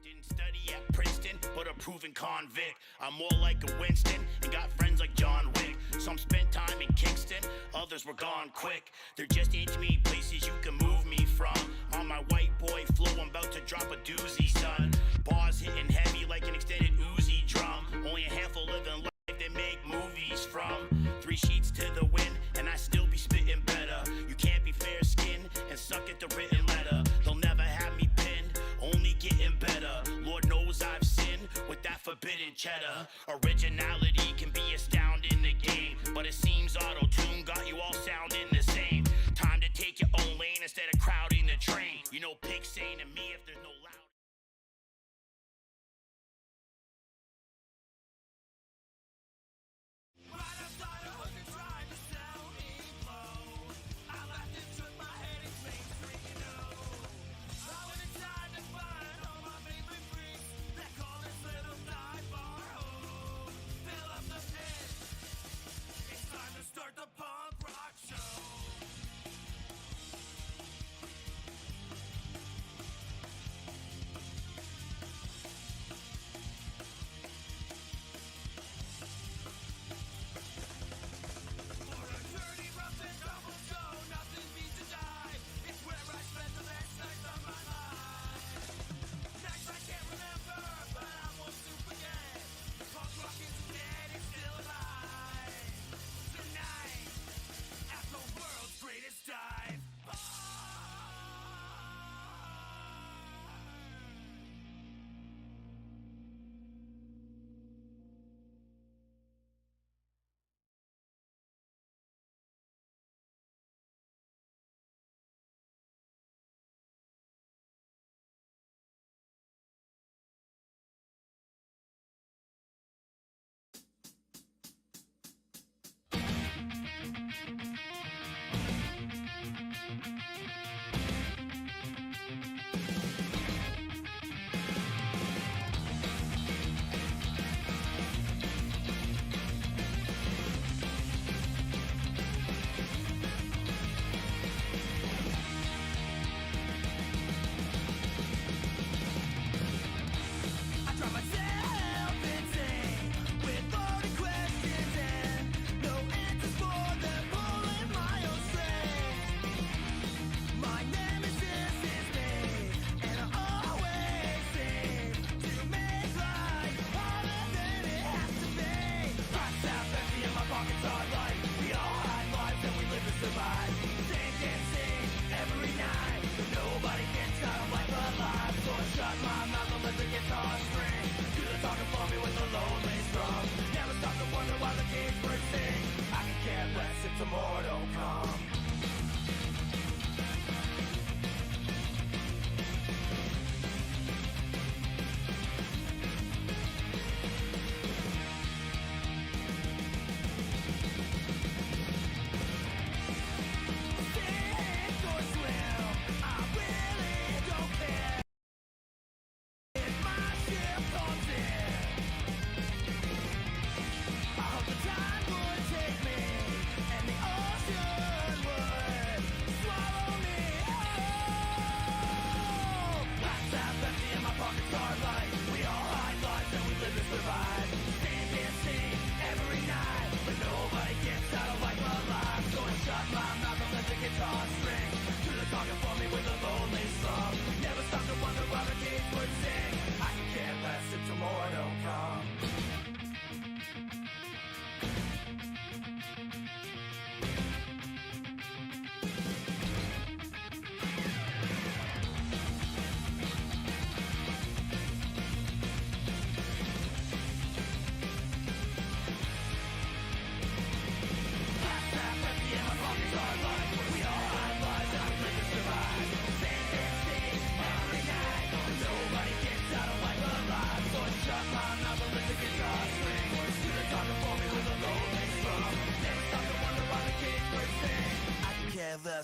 Didn't study at Princeton, but a proven convict. I'm more like a Winston and got friends like John Wick. Some spent time in Kingston, others were gone quick. There just ain't too many places you can move me from. On my white boy flow, I'm about to drop a doozy, son. Bars hitting heavy like an extended Uzi drum. Only a handful living life they make movies from. 3 sheets to the wind, and I still be spitting better. You can't be fair-skinned and suck at the written letter. They'll never have me pinned, only getting better. Lord knows I've sinned with that forbidden cheddar. Originality can be astounding the game, but it seems auto-tune got you all sounding the same. Time to take your own lane instead of crowding the train. You know pigs saying to me if there's no loud.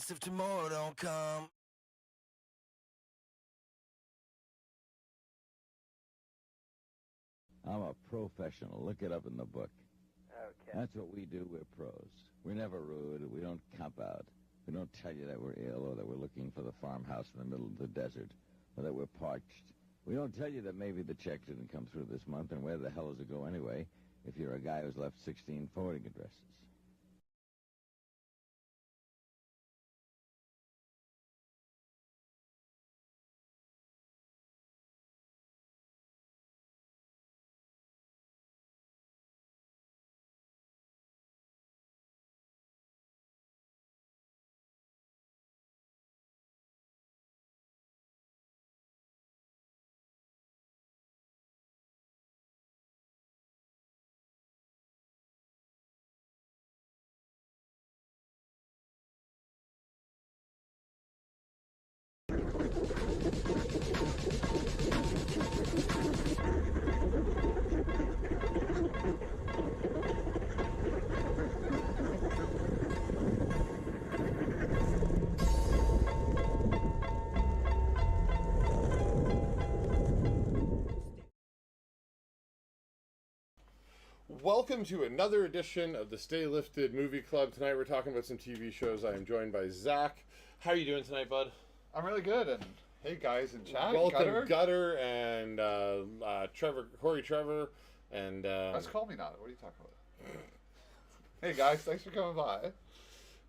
If tomorrow don't come. I'm a professional. Look it up in the book. Okay. That's what we do. We're pros. We're never rude. We don't camp out. We don't tell you that we're ill or that we're looking for the farmhouse in the middle of the desert or that we're parched We don't tell you that maybe the check didn't come through this month, and where the hell does it go anyway if you're a guy who's left 16 forwarding addresses? Welcome to another edition of the Stay Lifted Movie Club. Tonight we're talking about some TV shows. I am joined by Zach. How are you doing tonight, bud? I'm really good, and hey guys in chat. Welcome, Gutter and Corey Trevor, and Let's call me not. What are you talking about? Hey guys, thanks for coming by.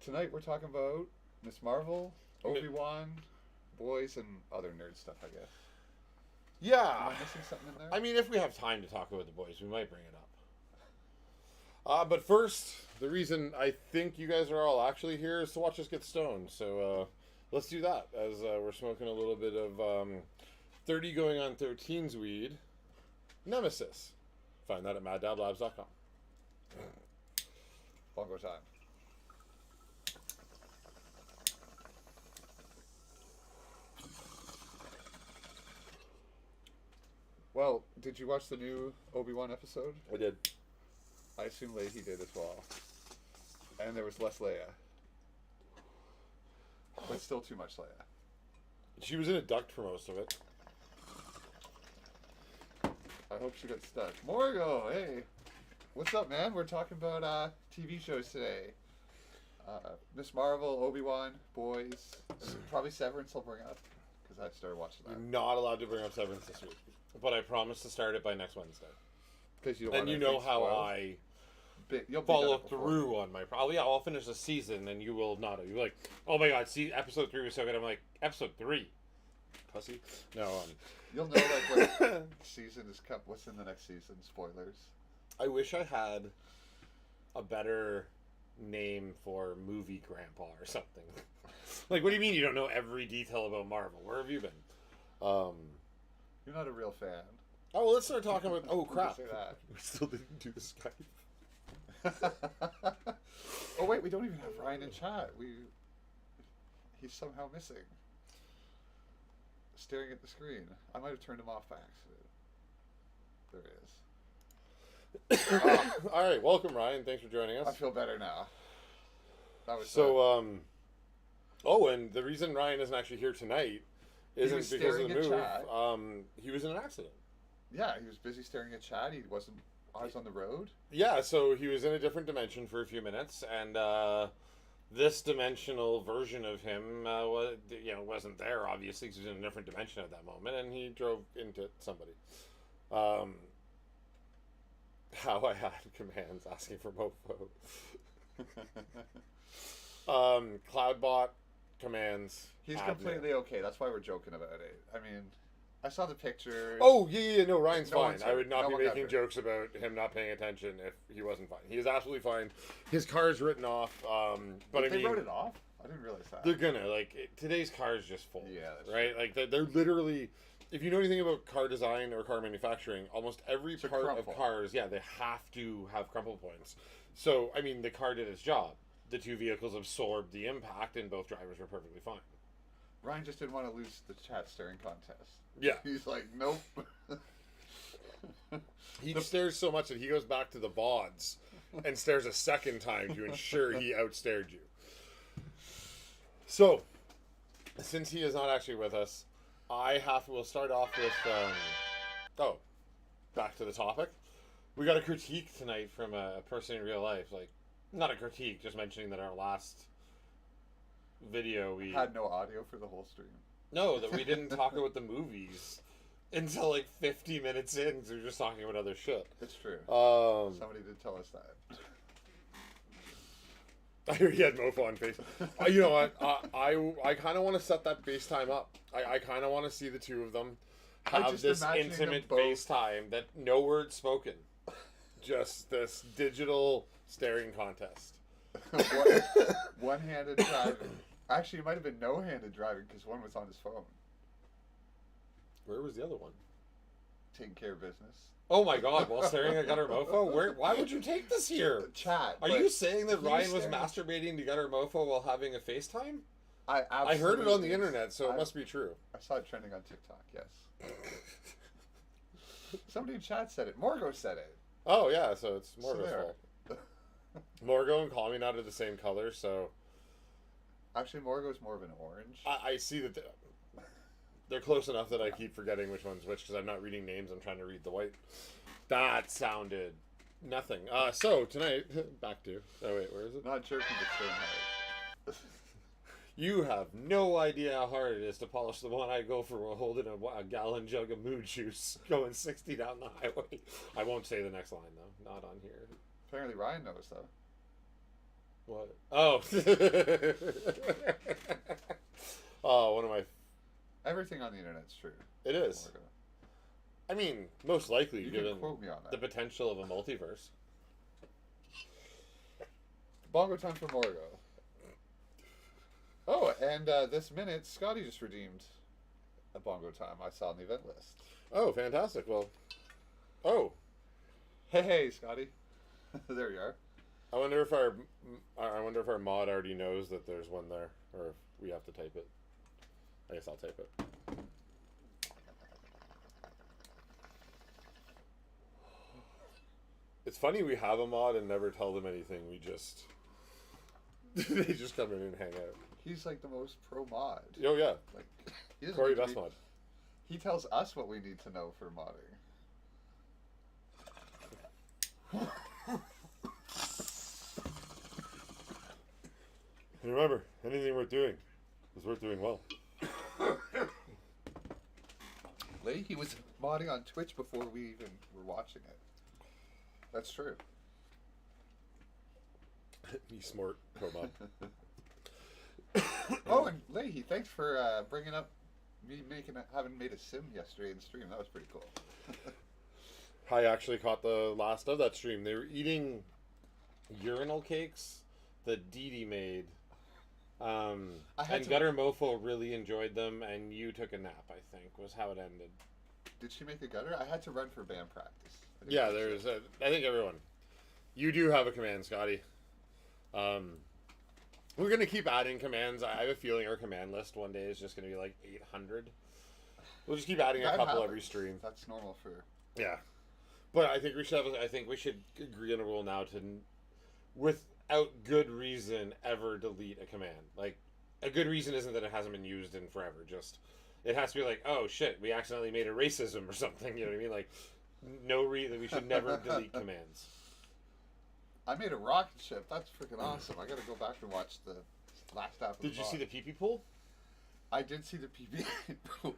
Tonight we're talking about Miss Marvel, Obi-Wan, boys, and other nerd stuff, I guess. Yeah. Am I missing something in there? I mean, if we have time to talk about the boys, we might bring it up. But first, the reason I think you guys are all actually here is to watch us get stoned. So let's do that as we're smoking a little bit of 30 going on 13's weed, Nemesis. Find that at maddablabs.com. Bongo Time. Well, did you watch the new Obi-Wan episode? I did. I assume Leahy did as well. And there was less Leia. But still too much Leia. She was in a duct for most of it. I hope she got stuck. Morgo, hey. What's up, man? We're talking about TV shows today. Miss Marvel, Obi-Wan, boys. Probably Severance I'll bring up, because I started watching that. You're not allowed to bring up Severance this week. But I promise to start it by next Wednesday. Because you don't And want you know how I you'll follow through on my... I'll finish the season, and you will not. You're like, oh my god, see, episode 3 was so good. I'm like, episode 3? Pussy? No, You'll know, like, what season is coming. What's in the next season? Spoilers. I wish I had a better name for movie grandpa or something. Like, what do you mean you don't know every detail about Marvel? Where have you been? You're not a real fan. Oh, well, let's start talking about... Oh, crap. Say that. We still didn't do the Skype. Oh, wait, we don't even have Ryan in chat. He's somehow missing. Staring at the screen. I might have turned him off by accident. There he is. All right, welcome, Ryan. Thanks for joining us. I feel better now. That was So, oh, and the reason Ryan isn't actually here tonight isn't was because of the staring move. at chat. He was in an accident. Yeah, he was busy staring at chat. He wasn't. I was on the road. Yeah, so he was in a different dimension for a few minutes, and this dimensional version of him, wasn't there. Obviously, because he was in a different dimension at that moment, and he drove into somebody. How I had commands asking for mofo. Cloudbot commands. He's admin. completely okay. That's why we're joking about it. I mean, I saw the picture. Oh, yeah, no, Ryan's No fine. one's I would not hurt. be No one making got jokes about him not paying attention if he wasn't fine. He is absolutely fine. His car is written off, but I They mean... wrote it off? I didn't realize that. They're gonna, today's car is just full. Yeah, that's right? Like, they're literally... If you know anything about car design or car manufacturing, almost every It's a part crumple. of cars, they have to have crumple points. So, I mean, the car did its job. The two vehicles absorbed the impact, and both drivers were perfectly fine. Ryan just didn't want to lose the chat staring contest. Yeah. He's like, nope. He stares so much that he goes back to the VODs and stares a second time to ensure he outstared you. So, since he is not actually with us, we'll start off with, back to the topic. We got a critique tonight from a person in real life. Like, not a critique, just mentioning that our last video we... Had no audio for the whole stream. No, that we didn't talk about the movies until like 50 minutes in, because we were just talking about other shit. It's true. Somebody did tell us that. I hear you had mofo on face. You know what? I kind of want to set that FaceTime up. I kind of want to see the two of them have this intimate FaceTime that no words spoken. Just this digital staring contest. One-handed driving. Actually, it might have been no-handed driving because one was on his phone. Where was the other one? Taking care of business. Oh my god, while staring at Gutter Mofo? Why would you take this here? Chat. Are you saying that Ryan was masturbating to Gutter Mofo while having a FaceTime? I heard it on the internet, so it must be true. I saw it trending on TikTok, yes. Somebody in chat said it. Morgo said it. Oh yeah, so it's Morgo's fault. Morgo and Colleen are the same color, so... Actually, Morgo's more of an orange. I see that they're close enough that I keep forgetting which one's which because I'm not reading names. I'm trying to read the white. That sounded nothing. So tonight, back to... Oh wait, where is it? Not jerking, but staying hard. You have no idea how hard it is to polish the one I go for while holding a gallon jug of mood juice going 60 down the highway. I won't say the next line, though. Not on here. Apparently Ryan knows, though. What? Oh. Oh, one of my... Everything on the internet's true. It is. I mean, most likely, You given can quote me on that. the potential of a multiverse. Bongo time for Morgo. Oh, and this minute, Scotty just redeemed a Bongo time I saw on the event list. Oh, fantastic. Well, oh. Hey, Scotty. There you are. I wonder if our mod already knows that there's one there, or if we have to type it. I guess I'll type it. It's funny we have a mod and never tell them anything. We just they just come in and hang out. He's like the most pro mod. Oh yeah, Like he doesn't Corey need to Best be- mod. He tells us what we need to know for modding. And remember, anything worth doing is worth doing well. He was modding on Twitch before we even were watching it. That's true. You smart pro-mod. Oh, and Leahy, thanks for bringing up me having made a sim yesterday in the stream. That was pretty cool. I actually caught the last of that stream. They were eating urinal cakes that Dee Dee made. And Gutter Mofo really enjoyed them, and you took a nap, I think, was how it ended. Did she make a gutter? I had to run for band practice. Yeah, there's I think everyone. You do have a command, Scotty. We're going to keep adding commands. I have a feeling our command list one day is just going to be like 800. We'll just keep adding a couple every stream. That's normal for... Yeah. But I think we should agree on a rule now to, without good reason, ever delete a command. Like, a good reason isn't that it hasn't been used in forever. Just, it has to be like, oh shit, we accidentally made a racism or something. You know what I mean? Like, no reason. We should never delete commands. I made a rocket ship. That's freaking awesome. I gotta go back and watch the last half of the Did you see the pee-pee pool? I did see the PB pool.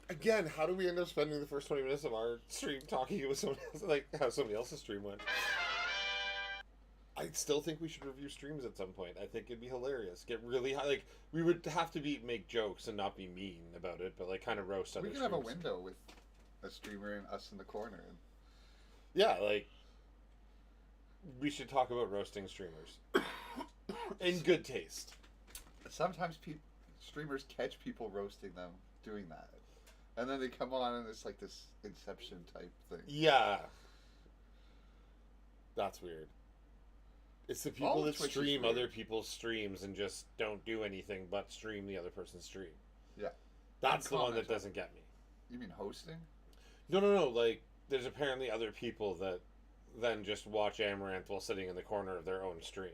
Again, how do we end up spending the first 20 minutes of our stream talking with somebody else, like how somebody else's stream went? I still think we should review streams at some point. I think it'd be hilarious. Get really high. Like, we would have to make jokes and not be mean about it, but like kind of roast other We can streams. have a window with a streamer and us in the corner. And Yeah, like, we should talk about roasting streamers. In good taste. sometimes streamers catch people roasting them doing that. And then they come on and it's like this Inception type thing. Yeah. That's weird. It's the people that stream other people's streams and just don't do anything but stream the other person's stream. Yeah. That's the one that doesn't get me. You mean hosting? No. Like, there's apparently other people that then just watch Amaranth while sitting in the corner of their own stream.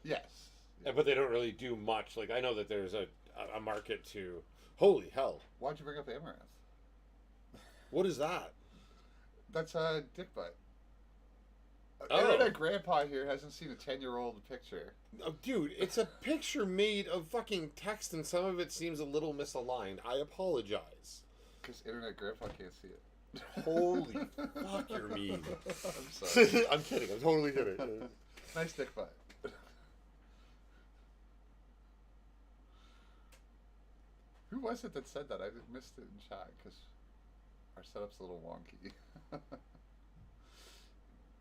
Yes. Yeah. But they don't really do much. Like, I know that there's a market to... Holy hell. Why'd you bring up Amaranth? What is that? That's dick butt. Internet grandpa here hasn't seen a 10-year-old picture. Oh, dude, it's a picture made of fucking text, and some of it seems a little misaligned. I apologize. Because internet grandpa can't see it. Holy fuck, you're mean. I'm sorry. I'm kidding. I'm totally kidding. Nice dick butt. Who was it that said that? I missed it in chat because our setup's a little wonky.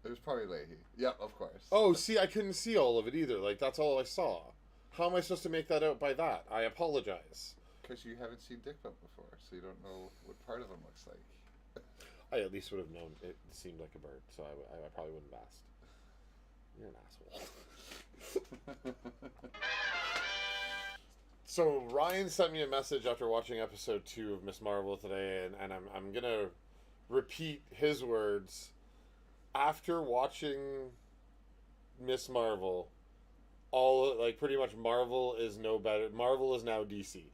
It was probably Leahy. Yep, of course. Oh, see, I couldn't see all of it either. Like, that's all I saw. How am I supposed to make that out by that? I apologize. Because you haven't seen dick butt before, so you don't know what part of him looks like. I at least would have known it seemed like a bird, so I probably wouldn't have asked. You're an asshole. So Ryan sent me a message after watching episode 2 of Miss Marvel today, and I'm gonna repeat his words. After watching Miss Marvel, pretty much Marvel is no better. Marvel is now DC.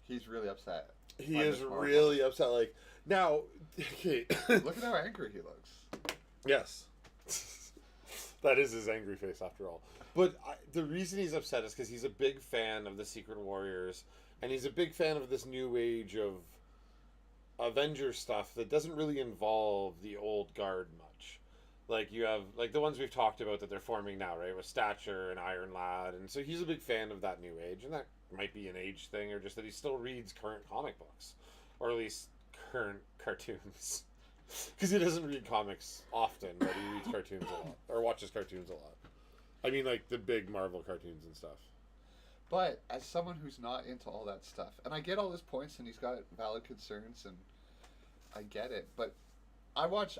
He's really upset. He is really upset. Like, now, okay. Look at how angry he looks. Yes. That is his angry face, after all. But the reason he's upset is because he's a big fan of the Secret Warriors, and he's a big fan of this new age of Avengers stuff that doesn't really involve the old guard much. Like, you have, like, the ones we've talked about that they're forming now, right? With Stature and Iron Lad, and so he's a big fan of that new age, and that might be an age thing, or just that he still reads current comic books. Or at least current cartoons. Because he doesn't read comics often, but he reads cartoons a lot. Or watches cartoons a lot. I mean, like, the big Marvel cartoons and stuff. But as someone who's not into all that stuff, and I get all his points, and he's got valid concerns, and I get it, but I watched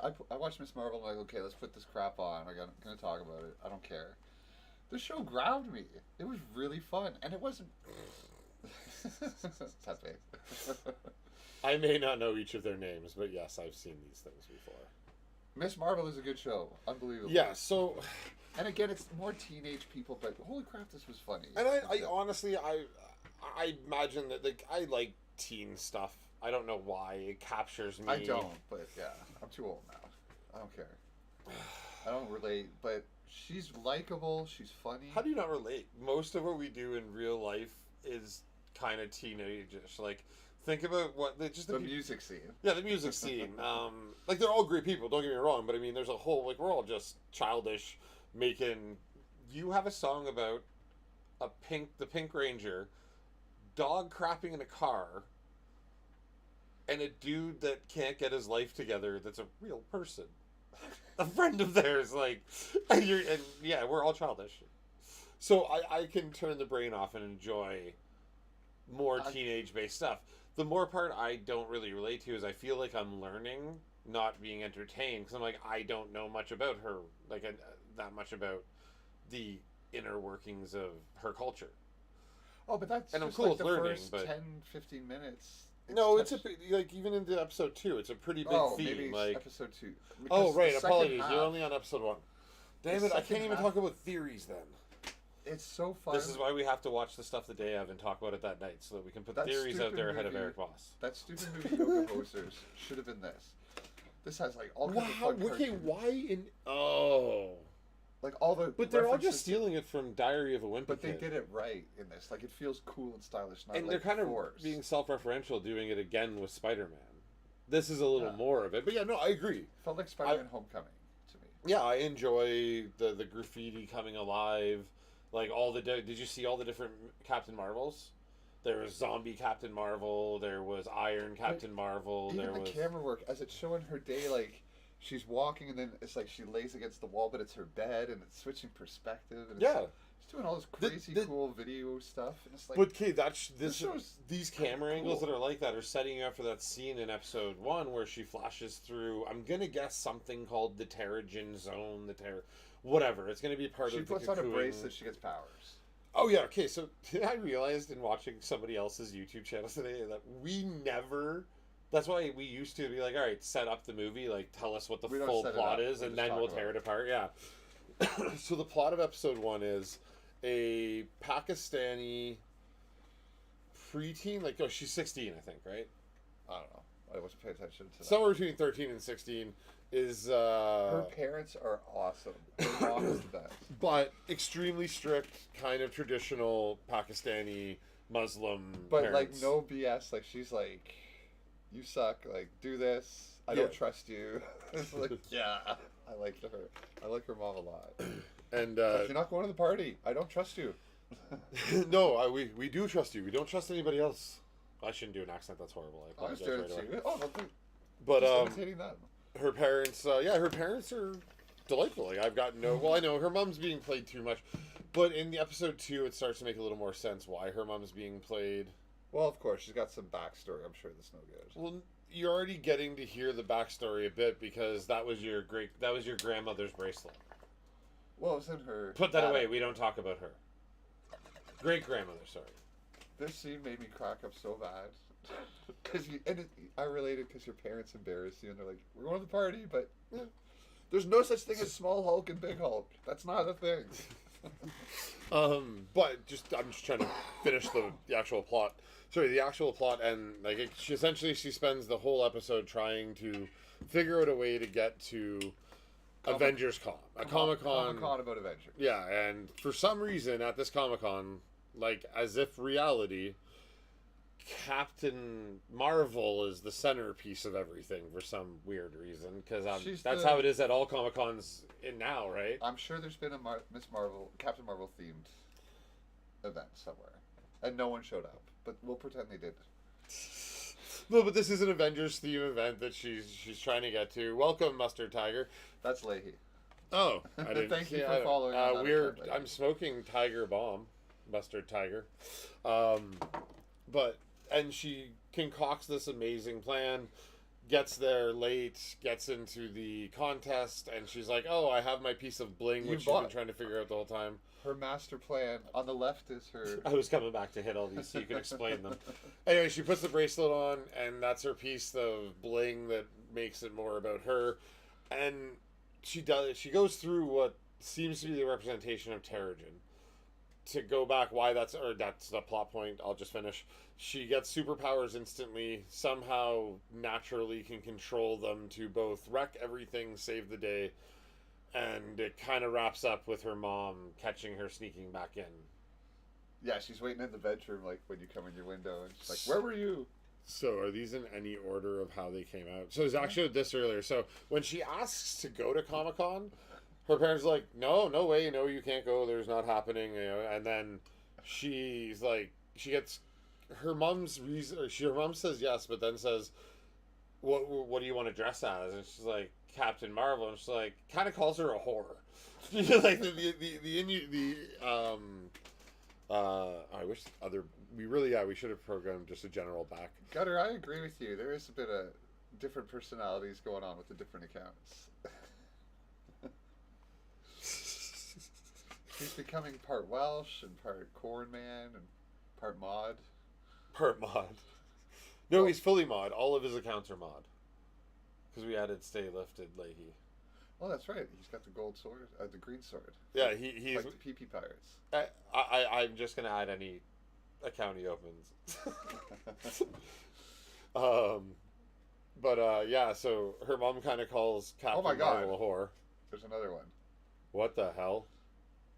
Miss Marvel, and I'm like, okay, let's put this crap on. I'm gonna talk about it. I don't care. The show ground me. It was really fun, and it wasn't. Pepe. I may not know each of their names, but yes, I've seen these things before. Miss Marvel is a good show. Unbelievable. Yeah, so... And again, it's more teenage people, but holy crap, this was funny. And I honestly, I imagine that, like, I like teen stuff. I don't know why. It captures me. I don't, but yeah, I'm too old now. I don't care. I don't relate, but she's likable, she's funny. How do you not relate? Most of what we do in real life is kind of teenage-ish. Like, think about what... The music scene. Yeah, the music scene. Like, they're all great people, don't get me wrong, but I mean, there's a whole... Like, we're all just childish, making... You have a song about the Pink Ranger, dog crapping in a car, and a dude that can't get his life together that's a real person. A friend of theirs, like... And yeah, we're all childish. So I can turn the brain off and enjoy more teenage-based stuff. The more part I don't really relate to is I feel like I'm learning, not being entertained, because I'm like, I don't know much about her, like, that much about the inner workings of her culture. Oh, but that's and just I'm cool like with the learning, first but 10, 15 minutes. It's like, even into episode 2, it's a pretty big theme. Maybe like episode 2. Oh, right, apologies, half, you're only on episode 1. Damn it, I can't even talk about theories then. It's so fun. This is why we have to watch the stuff the day of and talk about it that night, so that we can put theories out there ahead of Eric Voss. That stupid movie Yoga Hosers should have been this. This has like all kinds of fun cartoons. Why in... Oh... Like all the... But they're all just stealing it from Diary of a Wimpy But they Kid. did it right in this. Like, it feels cool and stylish. Not And like they're kind forced. of being self-referential, doing it again with Spider-Man. This is a little more of it. But yeah, no, I agree. Felt like Spider-Man Homecoming to me. Yeah, I enjoy the graffiti coming alive. Like, all the... Did you see all the different Captain Marvels? There was Zombie Captain Marvel. There was Iron Captain Marvel. Even there was... the camera work, as it's showing her day, like... She's walking, and then it's like she lays against the wall, but it's her bed, and it's switching perspective. And she's doing all this crazy cool video stuff. And it's like, but okay, these camera angles that are like that are setting you up for that scene in episode 1 where she flashes through. I'm gonna guess something called the Terrigen Zone, whatever. It's gonna be part of. She puts on a bracelet. She gets powers. Oh yeah, okay. So I realized in watching somebody else's YouTube channel today that we never. That's why we used to be like, all right, set up the movie, like tell us what the full plot is, and then we'll tear it apart. Yeah. So the plot of episode 1 is a Pakistani preteen, like, she's 16, I think, right? I don't know. I wasn't paying attention to that. Somewhere between 13 and 16 is Her parents are awesome. Her mom is the best. but extremely strict, kind of traditional Pakistani Muslim But parents. like no BS. Like she's like, you suck. Like do this. I don't trust you. It's like yeah. I like her. I like her mom a lot. And If you're not going to the party, I don't trust you. no, we do trust you. We don't trust anybody else. I shouldn't do an accent. That's horrible. I I was apologize doing right it away. too. Oh, no, But just imitating them. her parents, her parents are delightful. Like, I've got no. Well, I know her mom's being played too much, but in the episode 2, it starts to make a little more sense why her mom's being played. Well, of course, she's got some backstory. I'm sure that's no good. Well, you're already getting to hear the backstory a bit because that was your grandmother's bracelet. Well, it was in her. Put that away. attic. We don't talk about her. Great grandmother. Sorry. This scene made me crack up so bad. Because I related because your parents embarrass you and they're like, we're going to the party, but there's no such thing as small Hulk and big Hulk. That's not a thing. But I'm just trying to finish the actual plot. Sorry, the actual plot, and like she spends the whole episode trying to figure out a way to get to Avengers Con, a Comic-Con. Comic-Con about Avengers. Yeah, and for some reason at this Comic-Con, like as if reality, Captain Marvel is the centerpiece of everything for some weird reason. Because that's how it is at all Comic-Cons now, right? I'm sure there's been a Captain Marvel themed event somewhere, and no one showed up. But we'll pretend they did. No, but this is an Avengers theme event that she's trying to get to. Welcome, Mustard Tiger. That's Leahy. Oh, I didn't. Thank you for following. on that Weird. account, I'm Leahy. smoking Tiger Bomb, Mustard Tiger, and she concocts this amazing plan. Gets there late, gets into the contest, and she's like, "Oh, I have my piece of bling, which she's been trying to figure out the whole time." Her master plan. On the left is her. I was coming back to hit all these so you can explain them. Anyway, she puts the bracelet on, and that's her piece of bling that makes it more about her. And she goes through what seems to be the representation of Terrigen. To go back, that's the plot point. I'll just finish. She gets superpowers instantly. Somehow, naturally, can control them to both wreck everything, save the day. And it kind of wraps up with her mom catching her sneaking back in. Yeah, she's waiting in the bedroom, like when you come in your window, and she's like, "Where were you?" So, are these in any order of how they came out? So, Zach showed this earlier. So, when she asks to go to Comic-Con, her parents are like, "No, no way, no, you can't go. There's not happening." You know, and then she's like, she gets her mom's reason. Her mom says yes, but then says, "What do you want to dress as?" And she's like, Captain Marvel, and she's like, kind of calls her a whore. Like I wish we should have programmed just a general back. Gutter, I agree with you. There is a bit of different personalities going on with the different accounts. He's becoming part Welsh and part Corn Man and part mod. Part mod. No, he's fully mod. All of his accounts are mod. Because we added Stay Lifted Leahy. Oh, that's right. He's got the gold sword, the green sword. Yeah, he's like the PP Pirates. I'm just gonna add any account he opens. Yeah. So her mom kind of calls Captain Marvel a whore. There's another one. What the hell?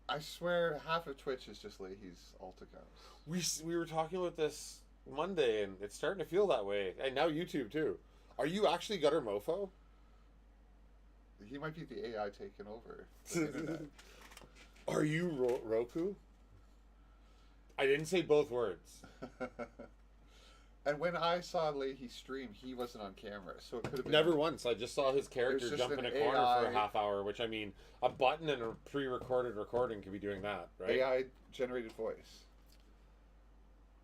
I swear, half of Twitch is just Leahy's alt accounts. We were talking about this Monday, and it's starting to feel that way. And now YouTube too. Are you actually Gutter Mofo? He might be the AI taking over the internet. Are you Roku? I didn't say both words. And when I saw Leahy stream, he wasn't on camera, so it could have been Never once. I just saw his character just jump in an a corner AI for a half hour, which I mean, a button and a pre-recorded recording could be doing that, right? AI generated voice.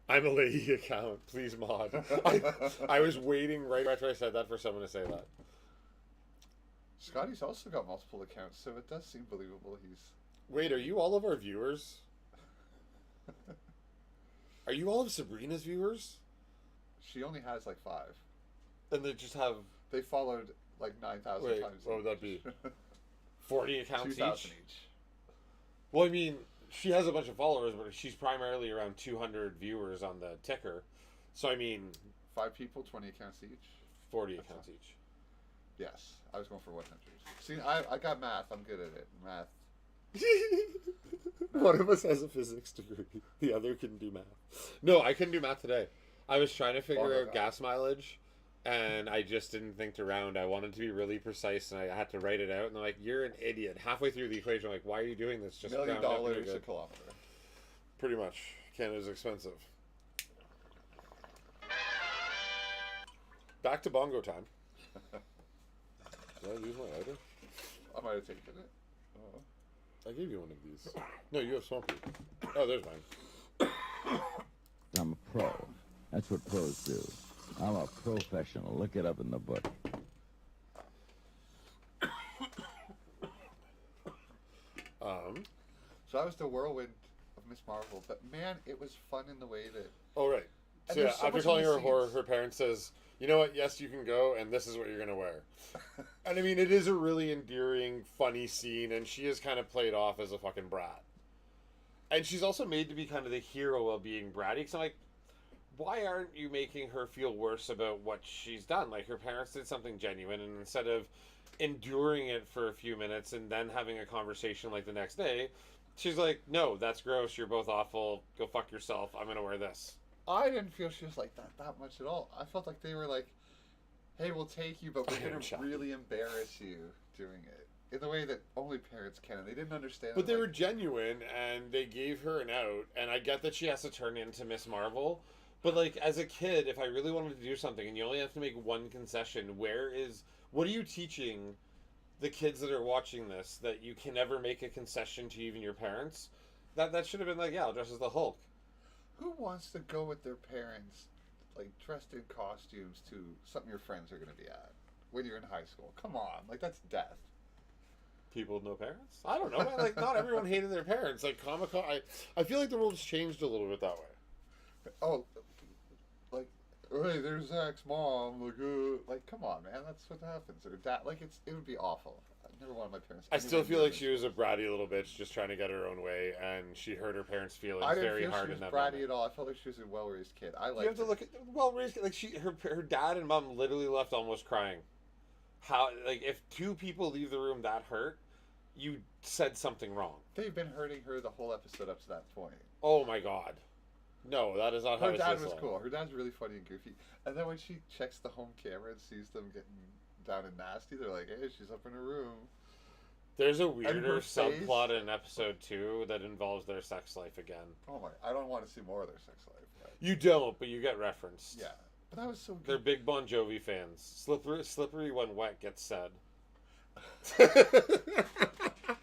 I'm a Leahy account. Please mod. I was waiting right after I said that for someone to say that. Scotty's also got multiple accounts, so it does seem believable. Wait, are you all of our viewers? Are you all of Sabrina's viewers? She only has like 5. And they just have... They followed like 9,000 Wait, times. what would that be? 40 accounts 2,000 each? Well, I mean, she has a bunch of followers, but she's primarily around 200 viewers on the ticker. So, I mean... 5 people, 20 accounts each? 40 accounts each. Yes, I was going for 100. See, I got math. I'm good at it. Math. One of us has a physics degree. The other can do math. No, I couldn't do math today. I was trying to figure out gas mileage, and I just didn't think to round. I wanted to be really precise, and I had to write it out. And they're like, "You're an idiot." Halfway through the equation, I'm like, "Why are you doing this? Just $1 million round up and you're a good." kilometer. Pretty much. Canada's expensive. Back to bongo time. Did I use my lighter? I might have taken it. I gave you one of these. No, you have smoky. Oh, there's mine. I'm a pro. That's what pros do. I'm a professional. Look it up in the book. So that was the whirlwind of Miss Marvel, but man, it was fun in the way that. Oh, right. And So yeah, there's so after much calling in the her a whore, scenes. her parents says, "You know what? Yes, you can go, and this is what you're gonna wear." And I mean, it is a really endearing, funny scene, and she is kind of played off as a fucking brat. And she's also made to be kind of the hero while being bratty. Because I'm like, why aren't you making her feel worse about what she's done? Like, her parents did something genuine, and instead of enduring it for a few minutes and then having a conversation like the next day, she's like, "No, that's gross. You're both awful. Go fuck yourself. I'm gonna wear this." I didn't feel she was like that much at all. I felt like they were like, "Hey, we'll take you, but we're I am gonna shocked. really embarrass you doing it in the way that only parents can." And they didn't understand. But it, they were like, genuine, and they gave her an out. And I get that she has to turn into Miss Marvel, but like as a kid, if I really wanted to do something, and you only have to make one concession, what are you teaching the kids that are watching this that you can never make a concession to even your parents? That should have been like, yeah, I'll dress as the Hulk. Who wants to go with their parents, like dressed in costumes to something your friends are gonna be at when you're in high school? Come on, like that's death. People with no parents? I don't know, man. Like, not everyone hated their parents. Like, Comic-Con, I feel like the world's changed a little bit that way. Oh, like, hey, there's Zach's mom. Like, come on, man, that's what happens. Or dad, like, it would be awful. I never wanted my parents. I still feel like she was a bratty little bitch just trying to get her own way, and she hurt her parents' feelings I didn't very feel hard she in was that bratty moment. at all. I felt like she was a well-raised kid. I You like. have to look at well-raised, like her dad and mom literally left almost crying. How, like, if two people leave the room that hurt, you said something wrong. They've been hurting her the whole episode up to that point. Oh my god. No, that is not how Her it's dad this was long. cool. Her dad's really funny and goofy. And then when she checks the home camera and sees them getting down and nasty, they're like, "Hey, she's up in her room." There's a her weirder face- subplot in episode 2 that involves their sex life again. Oh my! I don't want to see more of their sex life. But You don't, but you get referenced. yeah, but that was so They're good. big Bon Jovi fans. Slippery when wet gets said.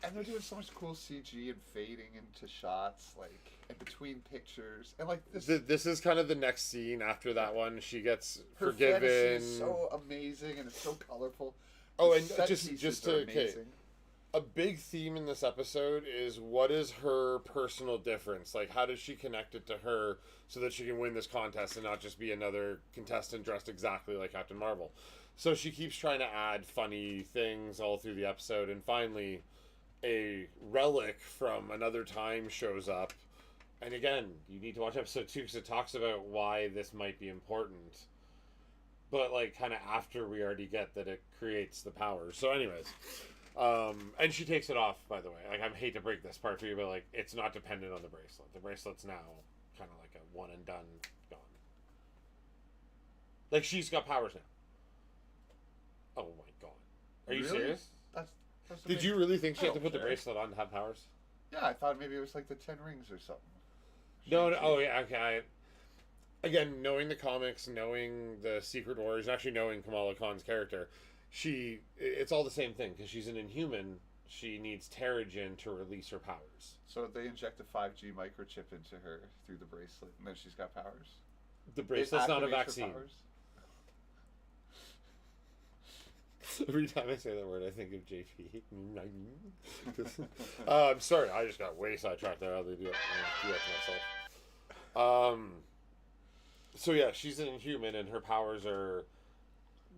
And they're doing so much cool CG and fading into shots, like in between pictures, and like this. This is kind of the next scene after that one. She gets Her forgiven. fantasy is so amazing and it's so colorful. Oh, The and set just pieces to are okay, amazing. a big theme in this episode is what is her personal difference? Like, how does she connect it to her so that she can win this contest and not just be another contestant dressed exactly like Captain Marvel? So she keeps trying to add funny things all through the episode, and finally, a relic from another time shows up. And again, you need to watch episode 2 because it talks about why this might be important. But, like, kind of after we already get that it creates the powers. So anyways, and she takes it off, by the way. Like, I hate to break this part for you, but, like, it's not dependent on the bracelet. The bracelet's now kind of like a one and done, gone. Like, she's got powers now. Oh my god. Are you Really? serious? That's Did amazing. you really think she I had to don't put the care. bracelet on to have powers? Yeah, I thought maybe it was like the 10 Rings or something. No, Shang-Chi. oh yeah, okay. Again, knowing the comics, knowing the Secret Warriors, and actually knowing Kamala Khan's character, it's all the same thing, because she's an Inhuman, she needs Terrigen to release her powers. So they inject a 5G microchip into her through the bracelet, and then she's got powers. The It bracelet's not a activates her vaccine. powers? Every time I say that word, I think of JP. I'm sorry, I just got way sidetracked there. I'll do that to myself. So yeah, she's an Inhuman, and her powers are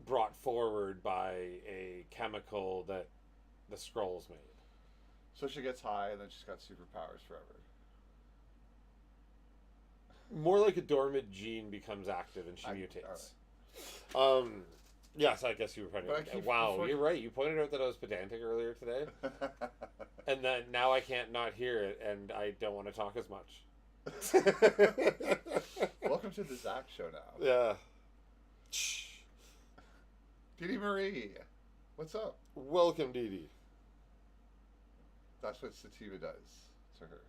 brought forward by a chemical that the Skrulls made. So she gets high, and then she's got superpowers forever. More like a dormant gene becomes active and she mutates. alright. Yes, I guess you were But I pointing. keep Wow, before- you're right. You pointed out that I was pedantic earlier today, and then now I can't not hear it, and I don't want to talk as much. Welcome to the Zach Show now. Yeah. Dee Marie, what's up? Welcome, Dee Dee. That's what sativa does to her.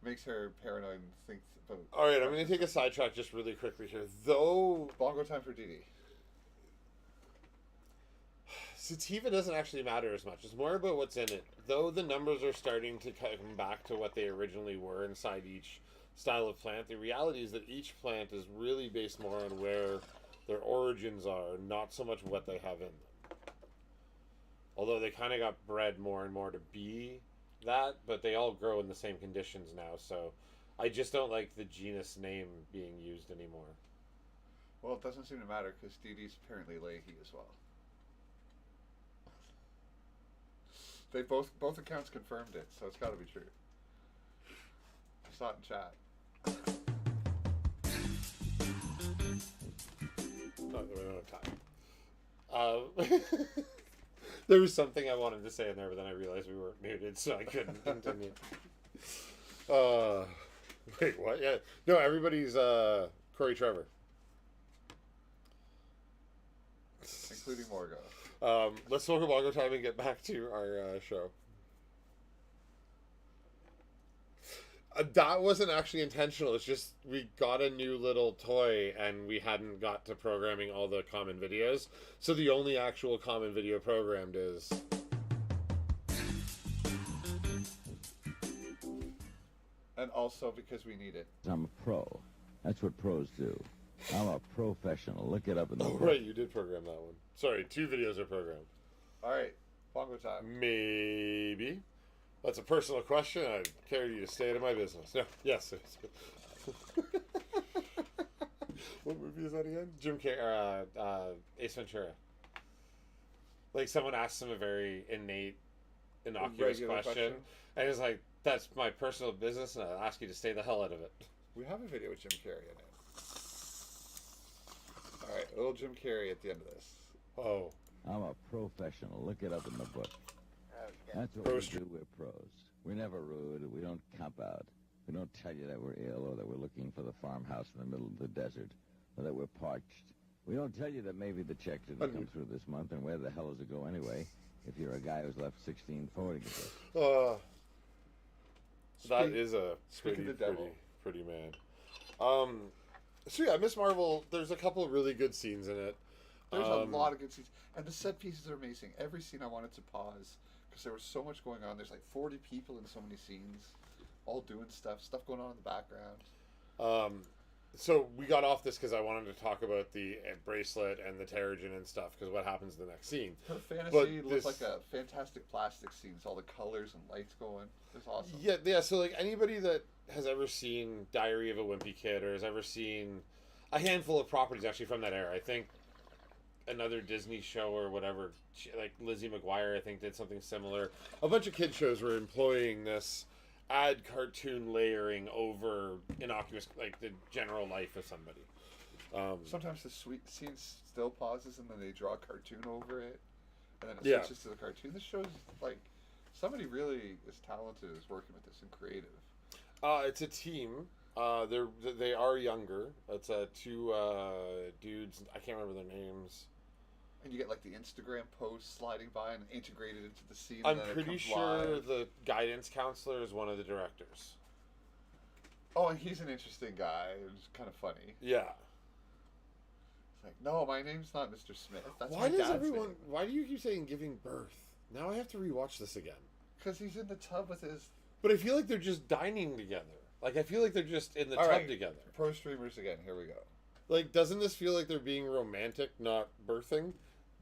Makes her paranoid and thinks about... All right, I'm going to take a sidetrack just really quickly here. Though Bongo time for Dee Dee. sativa doesn't actually matter as much. It's more about what's in it. Though the numbers are starting to come back to what they originally were inside each style of plant, the reality is that each plant is really based more on where their origins are, not so much what they have in them. Although they kind of got bred more and more to be that, but they all grow in the same conditions now, so I just don't like the genus name being used anymore. Well, it doesn't seem to matter because Dee Dee's apparently Leahy as well. They both accounts confirmed it, so it's got to be true. I saw it in chat. Not that we don't have time. There was something I wanted to say in there, but then I realized we weren't muted, so I couldn't continue. Wait, what? Yeah, no, everybody's Corey Trevor, Including Morgo. Let's talk about Bongo Time and get back to our show. That wasn't actually intentional. It's just we got a new little toy and we hadn't got to programming all the common videos. So the only actual common video programmed is... And also because we need it. I'm a pro. That's what pros do. I'm a professional. Look it up in the Oh, book. right, you did program that one. Sorry, 2 videos are programmed. Alright, Bongo time. Maybe. That's a personal question. I care you to stay out of my business. No, yes. What movie is that again? Jim Carrey, Ace Ventura. Like someone asks him a very innate, innocuous Regular question, and he's like, "That's my personal business, and I'll ask you to stay the hell out of it." We have a video with Jim Carrey in it. Alright, a little Jim Carrey at the end of this. Oh, I'm a professional. Look it up in the book. That's what Pro we street. do. We're pros. We're never rude. We don't camp out. We don't tell you that we're ill or that we're looking for the farmhouse in the middle of the desert or that we're parched. We don't tell you that maybe the check didn't come through this month and where the hell does it go anyway if you're a guy who's left 16 forwarding address. that Speak- is a speak of pretty, the devil. pretty man. So yeah, Miss Marvel. There's a couple of really good scenes in it. There's a lot of good scenes. And the set pieces are amazing. Every scene I wanted to pause because there was so much going on. There's like 40 people in so many scenes, all doing stuff going on in the background. So we got off this because I wanted to talk about the bracelet and the Terrigen and stuff, because what happens in the next scene. Her fantasy But looks this- like a fantastic plastic scene. It's all the colors and lights going. It's awesome. Yeah. So like anybody that has ever seen Diary of a Wimpy Kid or has ever seen a handful of properties actually from that era, I think another Disney show or whatever, like Lizzie McGuire, I think did something similar. A bunch of kid shows were employing this add cartoon layering over innocuous, like the general life of somebody. Sometimes the sweet scene still pauses and then they draw a cartoon over it, and then it Yeah. switches to the cartoon. This shows like somebody really is talented is working with this and creative. It's a team. They are younger. It's 2 dudes. I can't remember their names. And you get like the Instagram post sliding by and integrated into the scene. I'm and then it pretty comes sure live. the guidance counselor is one of the directors. Oh, and he's an interesting guy. It's kind of funny. Yeah. It's like, no, my name's not Mr. Smith. That's Why my does dad's everyone? name. Why do you keep saying giving birth? Now I have to rewatch this again. Because he's in the tub with his But I feel like they're just dining together. Like I feel like they're just in the All tub right. together. pro streamers again. Here we go. Like, doesn't this feel like they're being romantic, not birthing?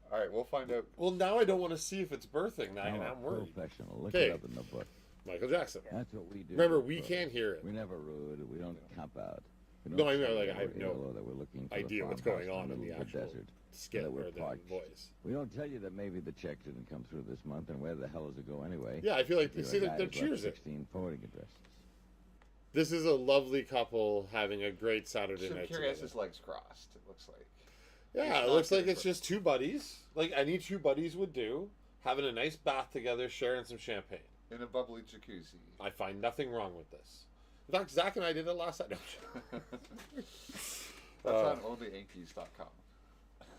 All right, we'll find out. Well, now I don't want to see if it's birthing. Now I'm a I'm worried. professional. Look Okay. it up in the book. Michael Jackson. That's what we do. Remember, We're we pros. can't hear it. We're never rude. We don't camp out. We No, don't I know, tell you like, that I have we're no ill or that we're looking for idea the what's farmhouse going on in the middle of actual desert. skit that we're or the parched. voice. We don't tell you that maybe the check didn't come through this month and where the hell does it go anyway. Yeah, I feel like if you're see a guy they're who's left cheers it. 16 forwarding addresses. This is a lovely couple having a great Saturday night Shimkiri has together. his legs crossed, it looks like. Yeah, it looks like it's just two buddies. Like any two buddies would do. Having a nice bath together, sharing some champagne. In a bubbly jacuzzi. I find nothing wrong with this. In fact, Zach and I did it last night. That's on onlyankies.com.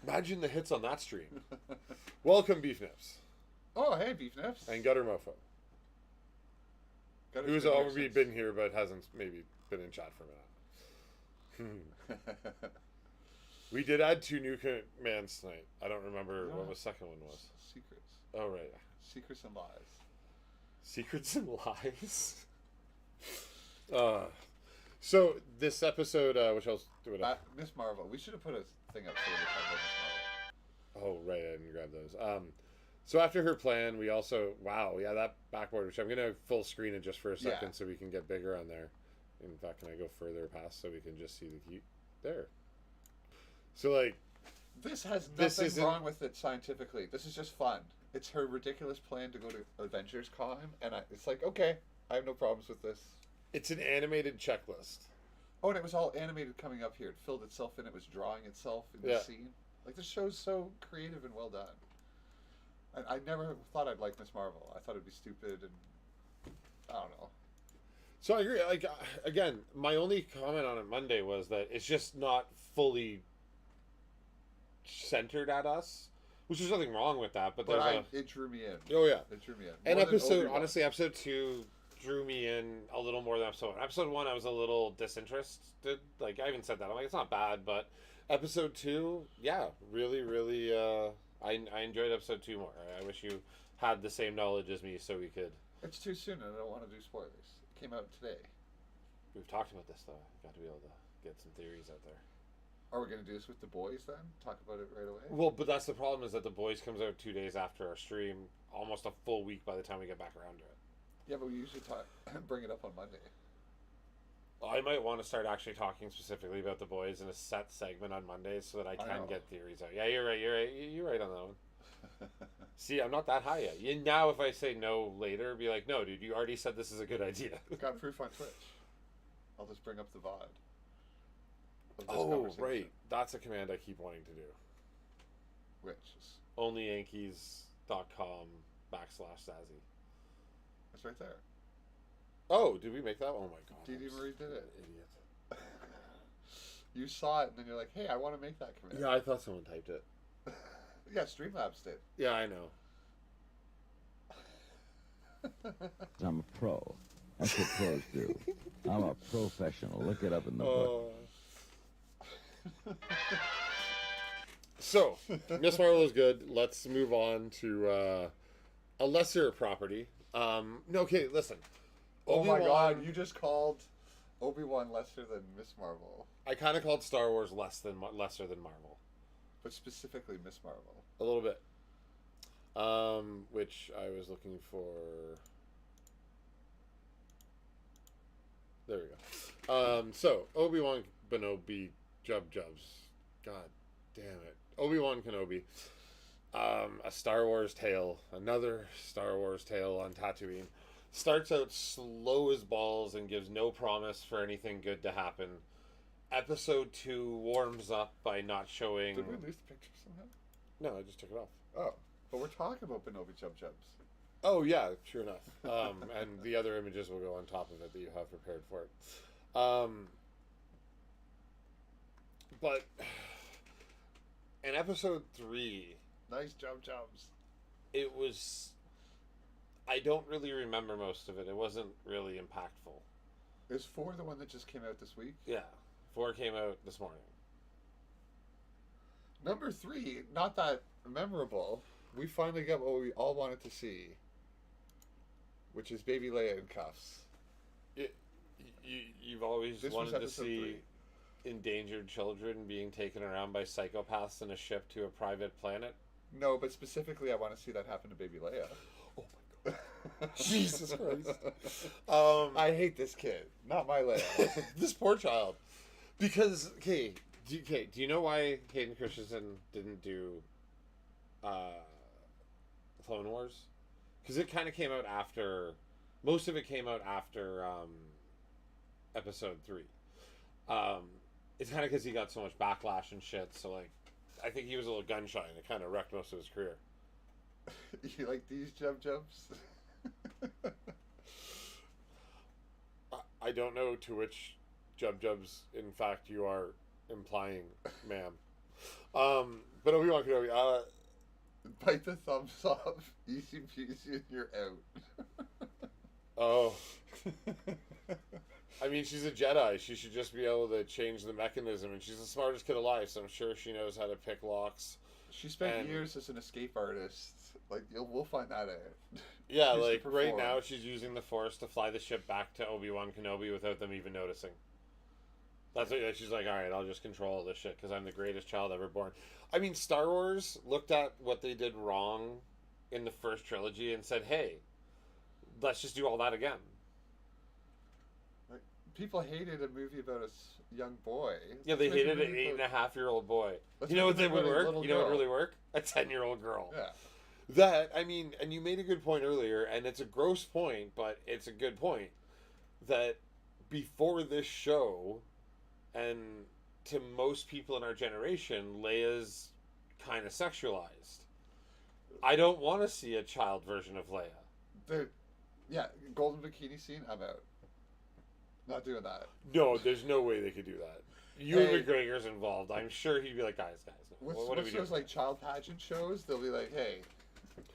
Imagine the hits on that stream. Welcome, Beef Nips. Oh, hey, Beef Nips. And Gutter Mofo. Gutter's Who's been here already since- been here but hasn't maybe been in chat for a minute. We did add 2 new commands tonight. I don't remember what the second one was. Secrets. Oh, right. Secrets and lies. Secrets and lies. So this episode, which I'll do it up. Miss Marvel. We should have put a thing up so we could talk about Miss Marvel. Oh, right. I didn't grab those. So after her plan, we also that backboard, which I'm gonna full screen it just for a second so we can get bigger on there. In fact, can I go further past so we can just see the key there? So like, This has This nothing isn't- wrong with it scientifically. This is just fun. It's her ridiculous plan to go to Avengers Con, and it's like, okay, I have no problems with this. it's an animated checklist. Oh, and it was all animated coming up here. It filled itself in. It was drawing itself in the Yeah. scene. Like, this show's so creative and well done. And I never thought I'd like Miss Marvel. I thought it'd be stupid and I don't know. So I agree. Like again, my only comment on it Monday was that it's just not fully centered at us, which is nothing wrong with that. But there's It drew me in. oh yeah, It drew me in. and More than episode Obi-Wan. honestly, episode 2 drew me in a little more than episode 1. Episode 1, I was a little disinterested. Like I even said that. I'm like, it's not bad, but episode 2, yeah, really, really. I enjoyed episode 2 more. I wish you had the same knowledge as me, so we could. It's too soon, and I don't want to do spoilers. It came out today. We've talked about this though. Got to be able to get some theories out there. Are we going to do this with the boys then? Talk about it right away? Well, but that's the problem is that The Boys comes out 2 days after our stream, almost a full week by the time we get back around to it. Yeah, but we usually bring it up on Monday. I might want to start actually talking specifically about The Boys in a set segment on Mondays so that I I can know. get theories out. Yeah, you're right. You're right on that one. See, I'm not that high yet. Now, if I say no later, be like, no, dude, you already said this is a good idea. Got proof on Twitch. I'll just bring up the VOD. of this Oh, conversation, right. That's a command I keep wanting to do. Which is, onlyyankees.com/Zazzy. it's right there. Oh, did we make that? Oh my god. Didi Marie did it. Idiot. You saw it, and then you're like, hey, I want to make that command. Yeah, I thought someone typed it. Yeah, Streamlabs did. Yeah, I know. I'm a pro. That's what pros do. I'm a professional. Look it up in the book. So, Miss Marvel is good. Let's move on to a lesser property. No, okay, listen. Oh my Obi-Wan- god, you just called Obi-Wan lesser than Miss Marvel. I kind of called Star Wars lesser than Marvel. But specifically Miss Marvel. A little bit. Which I was looking for. There we go. So Obi-Wan Kenobi Jubs. God damn it. Obi-Wan Kenobi. A Star Wars tale. Another Star Wars tale on Tatooine. Starts out slow as balls and gives no promise for anything good to happen. Episode 2 warms up by not showing. Did we lose the picture somehow? No, I just took it off. Oh. But we're talking about Benobi Jubs. Oh yeah, sure enough. And the other images will go on top of it that you have prepared for it. But in episode 3, Nice Jubs. it was. I don't really remember most of it. It wasn't really impactful. Is 4 the one that just came out this week? Yeah, 4 came out this morning. Number 3, not that memorable. We finally got what we all wanted to see, which is Baby Leia in cuffs. You've always This was wanted to episode see endangered children being taken around by psychopaths in a ship to a private planet. No, but specifically, I want to see that happen to Baby Leia. Oh my god. Jesus Christ. I hate this kid. Not my Leia. This poor child. Because, do you know why Hayden Christensen didn't do Clone Wars? Because it kind of came out after. Most of it came out after episode 3. It's kind of because he got so much backlash and shit. So like, I think he was a little gun shy, and it kind of wrecked most of his career. You like these jumps? I don't know to which jubs in fact you are implying, ma'am. But Obi-Wan Kenobi, Bite the thumbs up, easy peasy, and you're out. oh. I mean, she's a Jedi. She should just be able to change the mechanism, and she's the smartest kid alive, so I'm sure she knows how to pick locks. She spent years as an escape artist. Like, we'll find that out. Yeah, like, right now she's using the Force to fly the ship back to Obi-Wan Kenobi without them even noticing. That's what she's like, alright, I'll just control all this shit because I'm the greatest child ever born. I mean, Star Wars looked at what they did wrong in the first trilogy and said, hey, let's just do all that again. Like, people hated a movie about a young boy. Yeah, they hated an 8.5-year-old boy. You know what would work? You know what really work? A 10-year-old girl. Yeah. That, I mean, and you made a good point earlier, and it's a gross point, but it's a good point, that before this show, and to most people in our generation, Leia's kind of sexualized. I don't want to see a child version of Leia. Yeah, golden bikini scene, I'm out. Not doing that. No, there's no way they could do that. Ewan McGregor's involved. I'm sure he'd be like, guys, no. What are we doing? Those like child pageant shows? They'll be like, hey,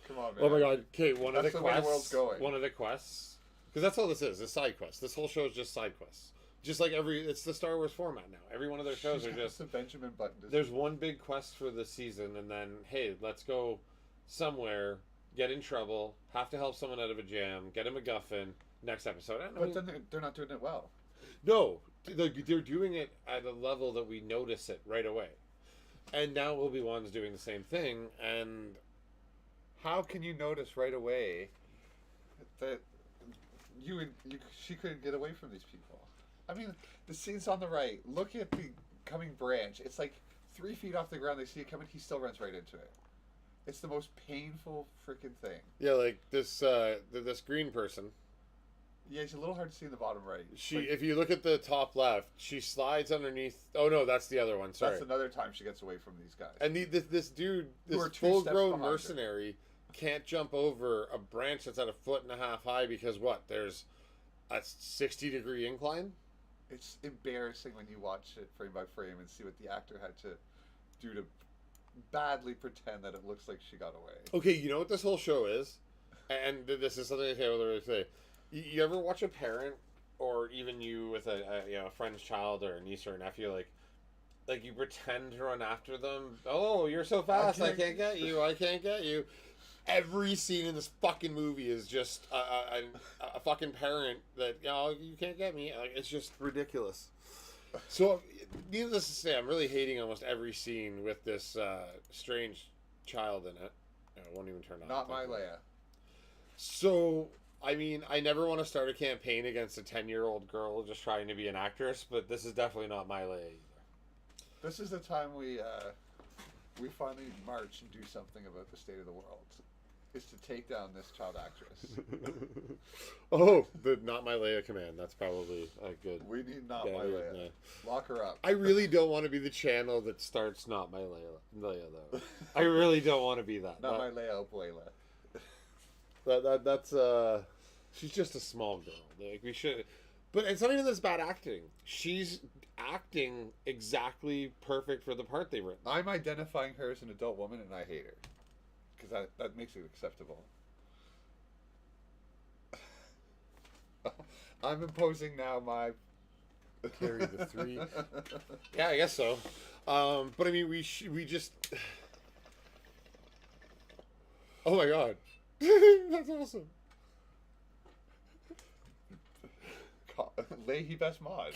come on, man. Oh my god, okay, one of the way the world's going. quests, because that's all this is side quests. This whole show is just side quests. Just like it's the Star Wars format now. Every one of their shows are just the Benjamin Button. There's one big quest for the season, and then, hey, let's go somewhere, get in trouble, have to help someone out of a jam, get a MacGuffin, next episode. But then they're not doing it well. No, they're doing it at a level that we notice it right away. And now Obi-Wan's doing the same thing, and how can you notice right away that she couldn't get away from these people? I mean, the scene's on the right. Look at the coming branch. It's like 3 feet off the ground. They see it coming. He still runs right into it. It's the most painful freaking thing. Yeah, like this green person. Yeah, he's a little hard to see in the bottom right. If you look at the top left, she slides underneath. Oh no, that's the other one. Sorry, that's another time she gets away from these guys. And this dude, this full-grown mercenary, can't jump over a branch that's at 1.5 feet high because what? There's a 60-degree incline. It's embarrassing when you watch it frame by frame and see what the actor had to do to badly pretend that it looks like she got away. Okay, you know what this whole show is? And this is something I can't really say. You ever watch a parent, or even you with a friend's child or a niece or a nephew, like you pretend to run after them? Oh, you're so fast, I can't get you, I can't get you. Every scene in this fucking movie is just a fucking parent that, you can't get me. Like, it's just ridiculous. So, needless to say, I'm really hating almost every scene with this strange child in it. It won't even turn on. Not my Leia. So, I mean, I never want to start a campaign against a 10-year-old girl just trying to be an actress, but this is definitely not my Leia either. This is the time we finally march and do something about the state of the world. Is to take down this child actress. Oh, the Not My Leia command. That's probably good. We need Not My Leia. Yeah. Lock her up. I really don't want to be the channel that starts Not My Leia though. I really don't want to be that. Not My Leia, Abuela. That's she's just a small girl. Like, we should, but it's not even this bad acting. She's acting exactly perfect for the part they written. I'm identifying her as an adult woman, and I hate her because that makes it acceptable. I'm imposing now my carry the 3. Yeah, I guess so. But I mean, we just. Oh my god. That's awesome. Leahy best mod.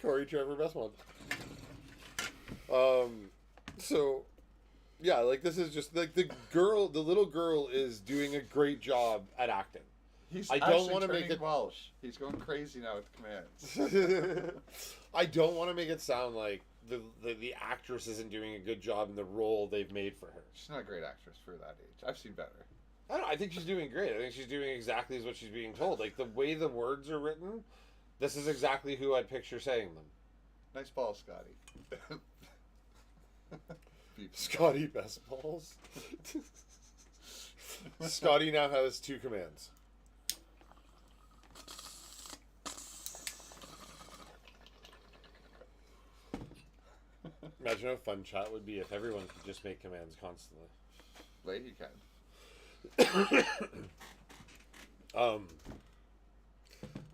Corey Trevor best mod. So, yeah, like this is just like the little girl is doing a great job at acting. I don't want to make it Welsh. He's going crazy now with the commands. I don't want to make it sound like the actress isn't doing a good job in the role they've made for her. She's not a great actress for that age. I've seen better. I think she's doing great. I think she's doing exactly what she's being told. Like, the way the words are written, This is exactly who I'd picture saying them. Nice ball, Scotty. Scotty best balls. Scotty now has 2 commands. Imagine how fun chat would be if everyone could just make commands constantly. Leahy can.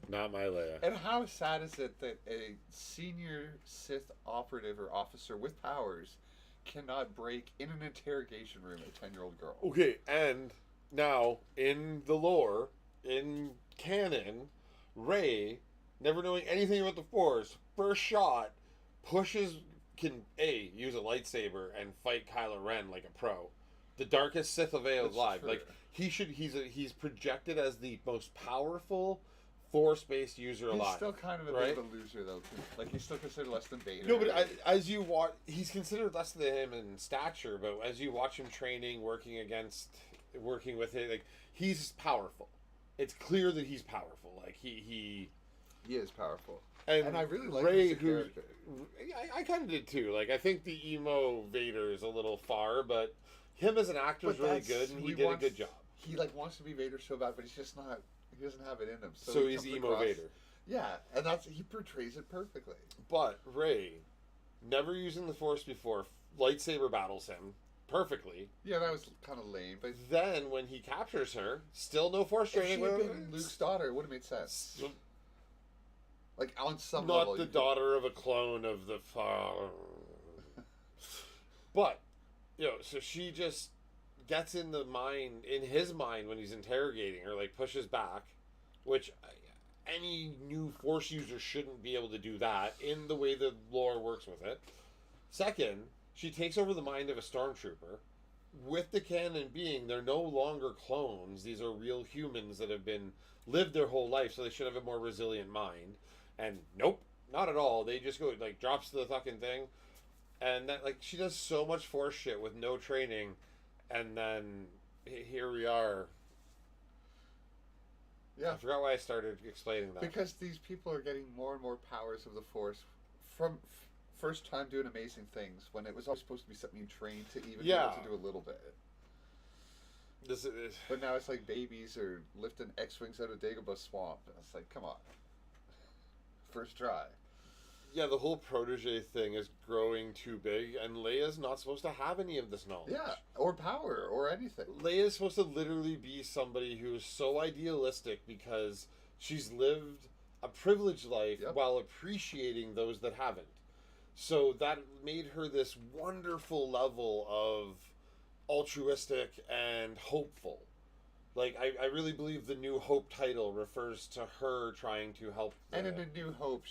Not my Leia. And how sad is it that a senior Sith operative or officer with powers cannot break in an interrogation room a 10-year-old girl? Okay, and now in the lore, in canon, Rey, never knowing anything about the Force, first shot can use a lightsaber and fight Kylo Ren like a pro. The darkest Sith alive. Like he's projected as the most powerful Force-based user alive. He's still kind of a bit of a loser, though. Like, he's still considered less than Vader. No, but as you watch, he's considered less than him in stature. But as you watch him training, working with it, like he's powerful. It's clear that he's powerful. Like he is powerful. And I really like Rey, him as a character. I kind of did too. Like I think the emo Vader is a little far, but him as an actor is really good, and he did a good job. He wants to be Vader so bad, but he's just not. He doesn't have it in him. So he's emo Vader. Yeah, and he portrays it perfectly. But Rey, never using the Force before, lightsaber battles him perfectly. Yeah, that was kind of lame. But then when he captures her, still no Force training. If she had been Luke's daughter, it would have made sense. Like on some not level, the daughter of a clone of the father. But so she just gets in his mind when he's interrogating her, like pushes back, which any new Force user shouldn't be able to do that in the way the lore works with it. Second, she takes over the mind of a stormtrooper. With the canon being, they're no longer clones. These are real humans that have lived their whole life, so they should have a more resilient mind. And nope, not at all. They just go drops the fucking thing, and that she does so much Force shit with no training, and then here we are. Yeah, I forgot why I started explaining that. Because these people are getting more and more powers of the Force from first time doing amazing things when it was always supposed to be something you trained to even be able to do a little bit. But now it's like babies are lifting X-Wings out of Dagobah Swamp. It's like, come on. First try. Yeah, the whole protege thing is growing too big, and Leia's not supposed to have any of this knowledge. Yeah, or power, or anything. Leia's supposed to literally be somebody who is so idealistic because she's lived a privileged life while appreciating those that haven't. So that made her this wonderful level of altruistic and hopeful. Like, I really believe the New Hope title refers to her trying to help. And in A New Hope,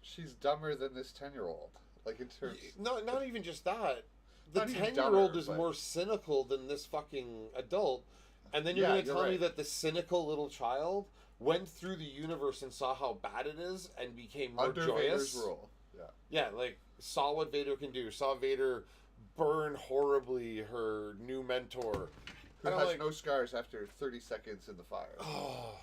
she's dumber than this 10-year-old. Like, in terms... Not even just that. The 10-year-old is more cynical than this fucking adult. And then you're going to tell me that the cynical little child went through the universe and saw how bad it is and became more under joyous. Vader's rule. Yeah. Yeah, like, saw what Vader can do. Saw Vader burn horribly her new mentor. Who has no scars after 30 seconds in the fire. Oh.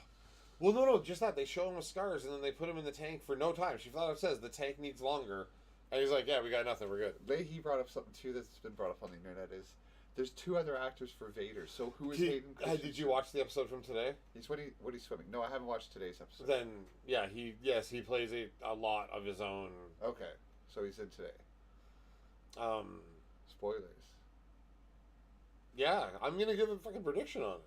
Well, no, just that. They show him with scars, and then they put him in the tank for no time. She flat out says, the tank needs longer. And he's like, yeah, we got nothing, we're good. Leahy brought up something, too, that's been brought up on the internet, is there's 2 other actors for Vader, so who is Hayden Christensen? Did you watch the episode from today? He's when he's swimming. No, I haven't watched today's episode. Then, yeah, he plays a lot of his own. Okay, so he's in today. Spoilers. Yeah, I'm going to give a fucking prediction on it.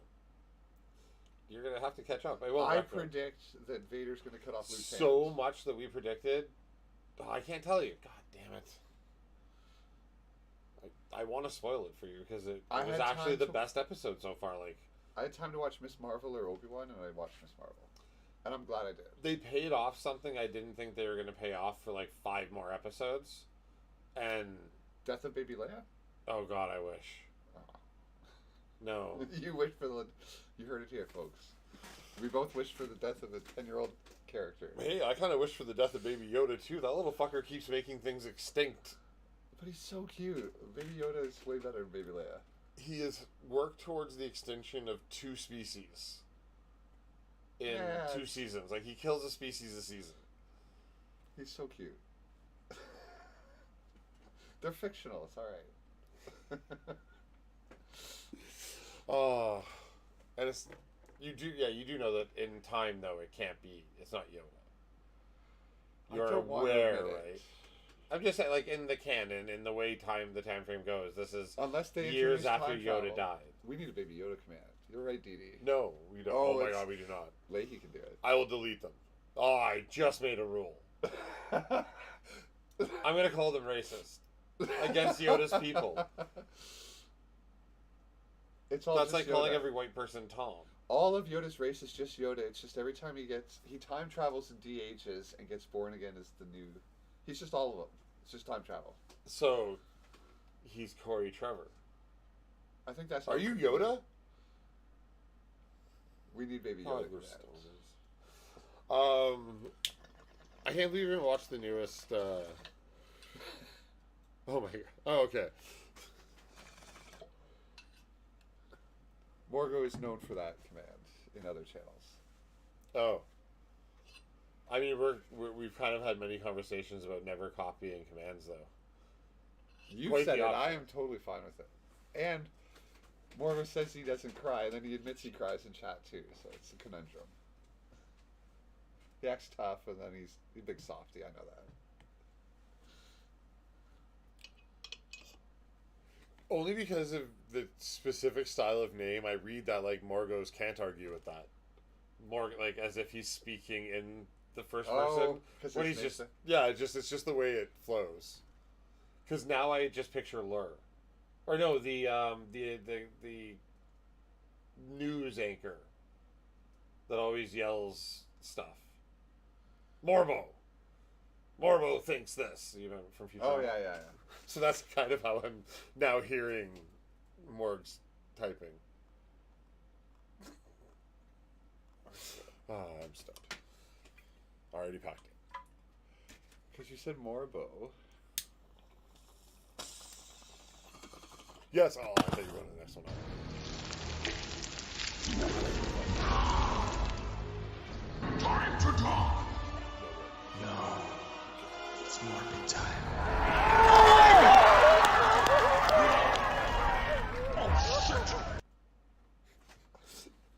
You're going to have to catch up. I predict that Vader's going to cut off Luke's so hands. much that we predicted. Oh, I can't tell you. God damn it. I want to spoil it for you because it was actually the best episode so far. Like, I had time to watch Miss Marvel or Obi-Wan, and I watched Miss Marvel. And I'm glad I did. They paid off something I didn't think they were going to pay off for like 5 more episodes. And... Death of Baby Leia? Oh, God, I wish. No. You wish for the... You heard it here, folks. We both wish for the death of a 10-year-old character. Hey, I kind of wish for the death of Baby Yoda, too. That little fucker keeps making things extinct. But he's so cute. Baby Yoda is way better than Baby Leia. He has worked towards the extinction of 2 species in 2 seasons. Like, he kills a species a season. He's so cute. They're fictional. It's all right. Oh, and it's you do know that in time though it can't be. It's not Yoda. I You're don't want to aware, admit it. right? I'm just saying, like in the canon, in the way the time frame goes. This is Unless they years introduce after time Yoda travel. died. We need a Baby Yoda command. You're right, Dee Dee. No, we don't. Oh, Oh, my it's- god, we do not. Leahy can do it. I will delete them. Oh, I just made a rule. I'm gonna call them racist against Yoda's people. It's all That's just like calling Yoda. every white person Tom. All of Yoda's race is just Yoda. It's just every time he time travels and de-ages and gets born again as the new. He's just all of them. It's just time travel. So, he's Corey Trevor. I think that's. Are you Yoda? We need Baby Oh, Yoda. we're commands. stoners. I can't believe you didn't watch the newest. Oh my god. Oh, okay. Morgo is known for that command in other channels. Oh. I mean, we've kind of had many conversations about never copying commands, though. You Quite said the it. opposite. I am totally fine with it. And Morgo says he doesn't cry, and then he admits he cries in chat too. So it's a conundrum. He acts tough, and then he's a big softy. I know that. Only because of the specific style of name, I read that like Morgos can't argue with that. Like as if he's speaking in the first person. 'cause When his he's name's just it's just the way it flows. Because now I just picture Lur, or no, the news anchor that always yells stuff. Morbo thinks this, from Futurama. Oh yeah. So that's kind of how I'm now hearing Morg's typing. I'm stoked. Already packed it. Because you said Morbo. Yes. Oh, I thought you were going to the next one. Time to talk. No, it's Morbid time.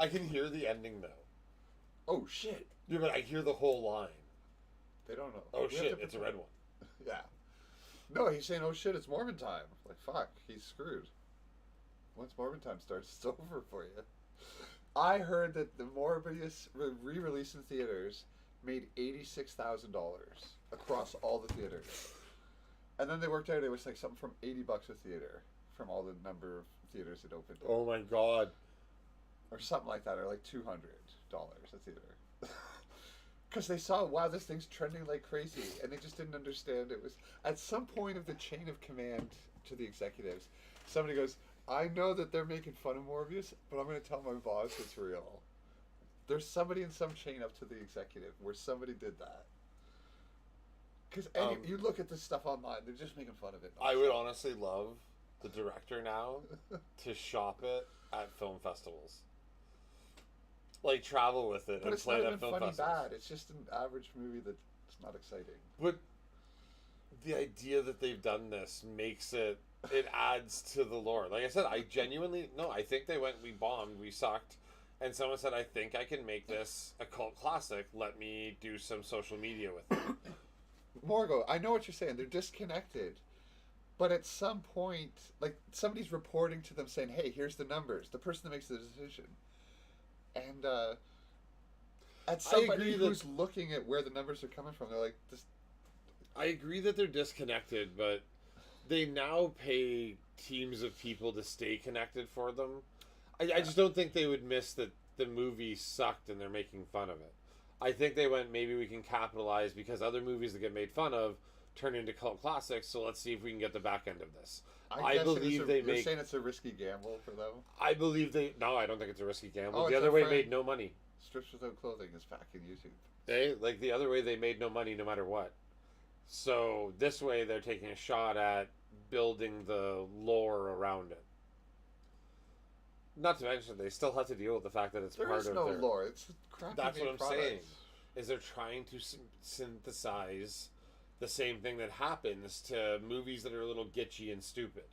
I can hear the ending though. Oh shit! Yeah, but I hear the whole line. They don't know. Oh We have shit! to It's a pretend. red one. Yeah. No, he's saying, "Oh shit, it's Morbid time." Like fuck, he's screwed. Once Morbid time starts, it's over for you. I heard that the Morbius re-release in theaters made $86,000 across all the theaters, and then they worked out it was like something from $80 a theater from all the number of theaters it opened in. Oh my god. Or something like that, or like $200 a theater. Because they saw, wow, this thing's trending like crazy, and they just didn't understand it was at some point of the chain of command to the executives. Somebody goes, "I know that they're making fun of Morbius, but I'm going to tell my boss it's real." There's somebody in some chain up to the executive where somebody did that. Because you look at this stuff online, they're just making fun of it. I would honestly love the director now to shop it at film festivals. Like travel with it But and it's play not it even at film funny festivals. bad. It's just an average movie that's not exciting. But the idea that they've done this makes it adds to the lore. Like I said, I genuinely I think we bombed, we sucked, and someone said, I think I can make this a cult classic. Let me do some social media with it. Morgo, I know what you're saying. They're disconnected. But at some point, like, somebody's reporting to them saying, "Hey, here's the numbers." The person that makes the decision. And at somebody agree that- who's looking at where the numbers are coming from, they're like, "This." I agree that they're disconnected, but they now pay teams of people to stay connected for them. I just don't think they would miss that the movie sucked and they're making fun of it. I think they went, maybe we can capitalize because other movies that get made fun of turn into cult classics, so let's see if we can get the back end of this. I guess believe you're saying it's a risky gamble for them. I believe no, I don't think it's a risky gamble. Oh, The it's other our way friend. made no money. Strips Without Clothing is back in YouTube. Like the other way they made no money no matter what. So this way they're taking a shot at building the lore around it. Not to mention they still have to deal with the fact that it's There part is of no their... lore. It's a crappy That's made what I'm product. saying. is they're trying to synthesize the same thing that happens to movies that are a little gitchy and stupid.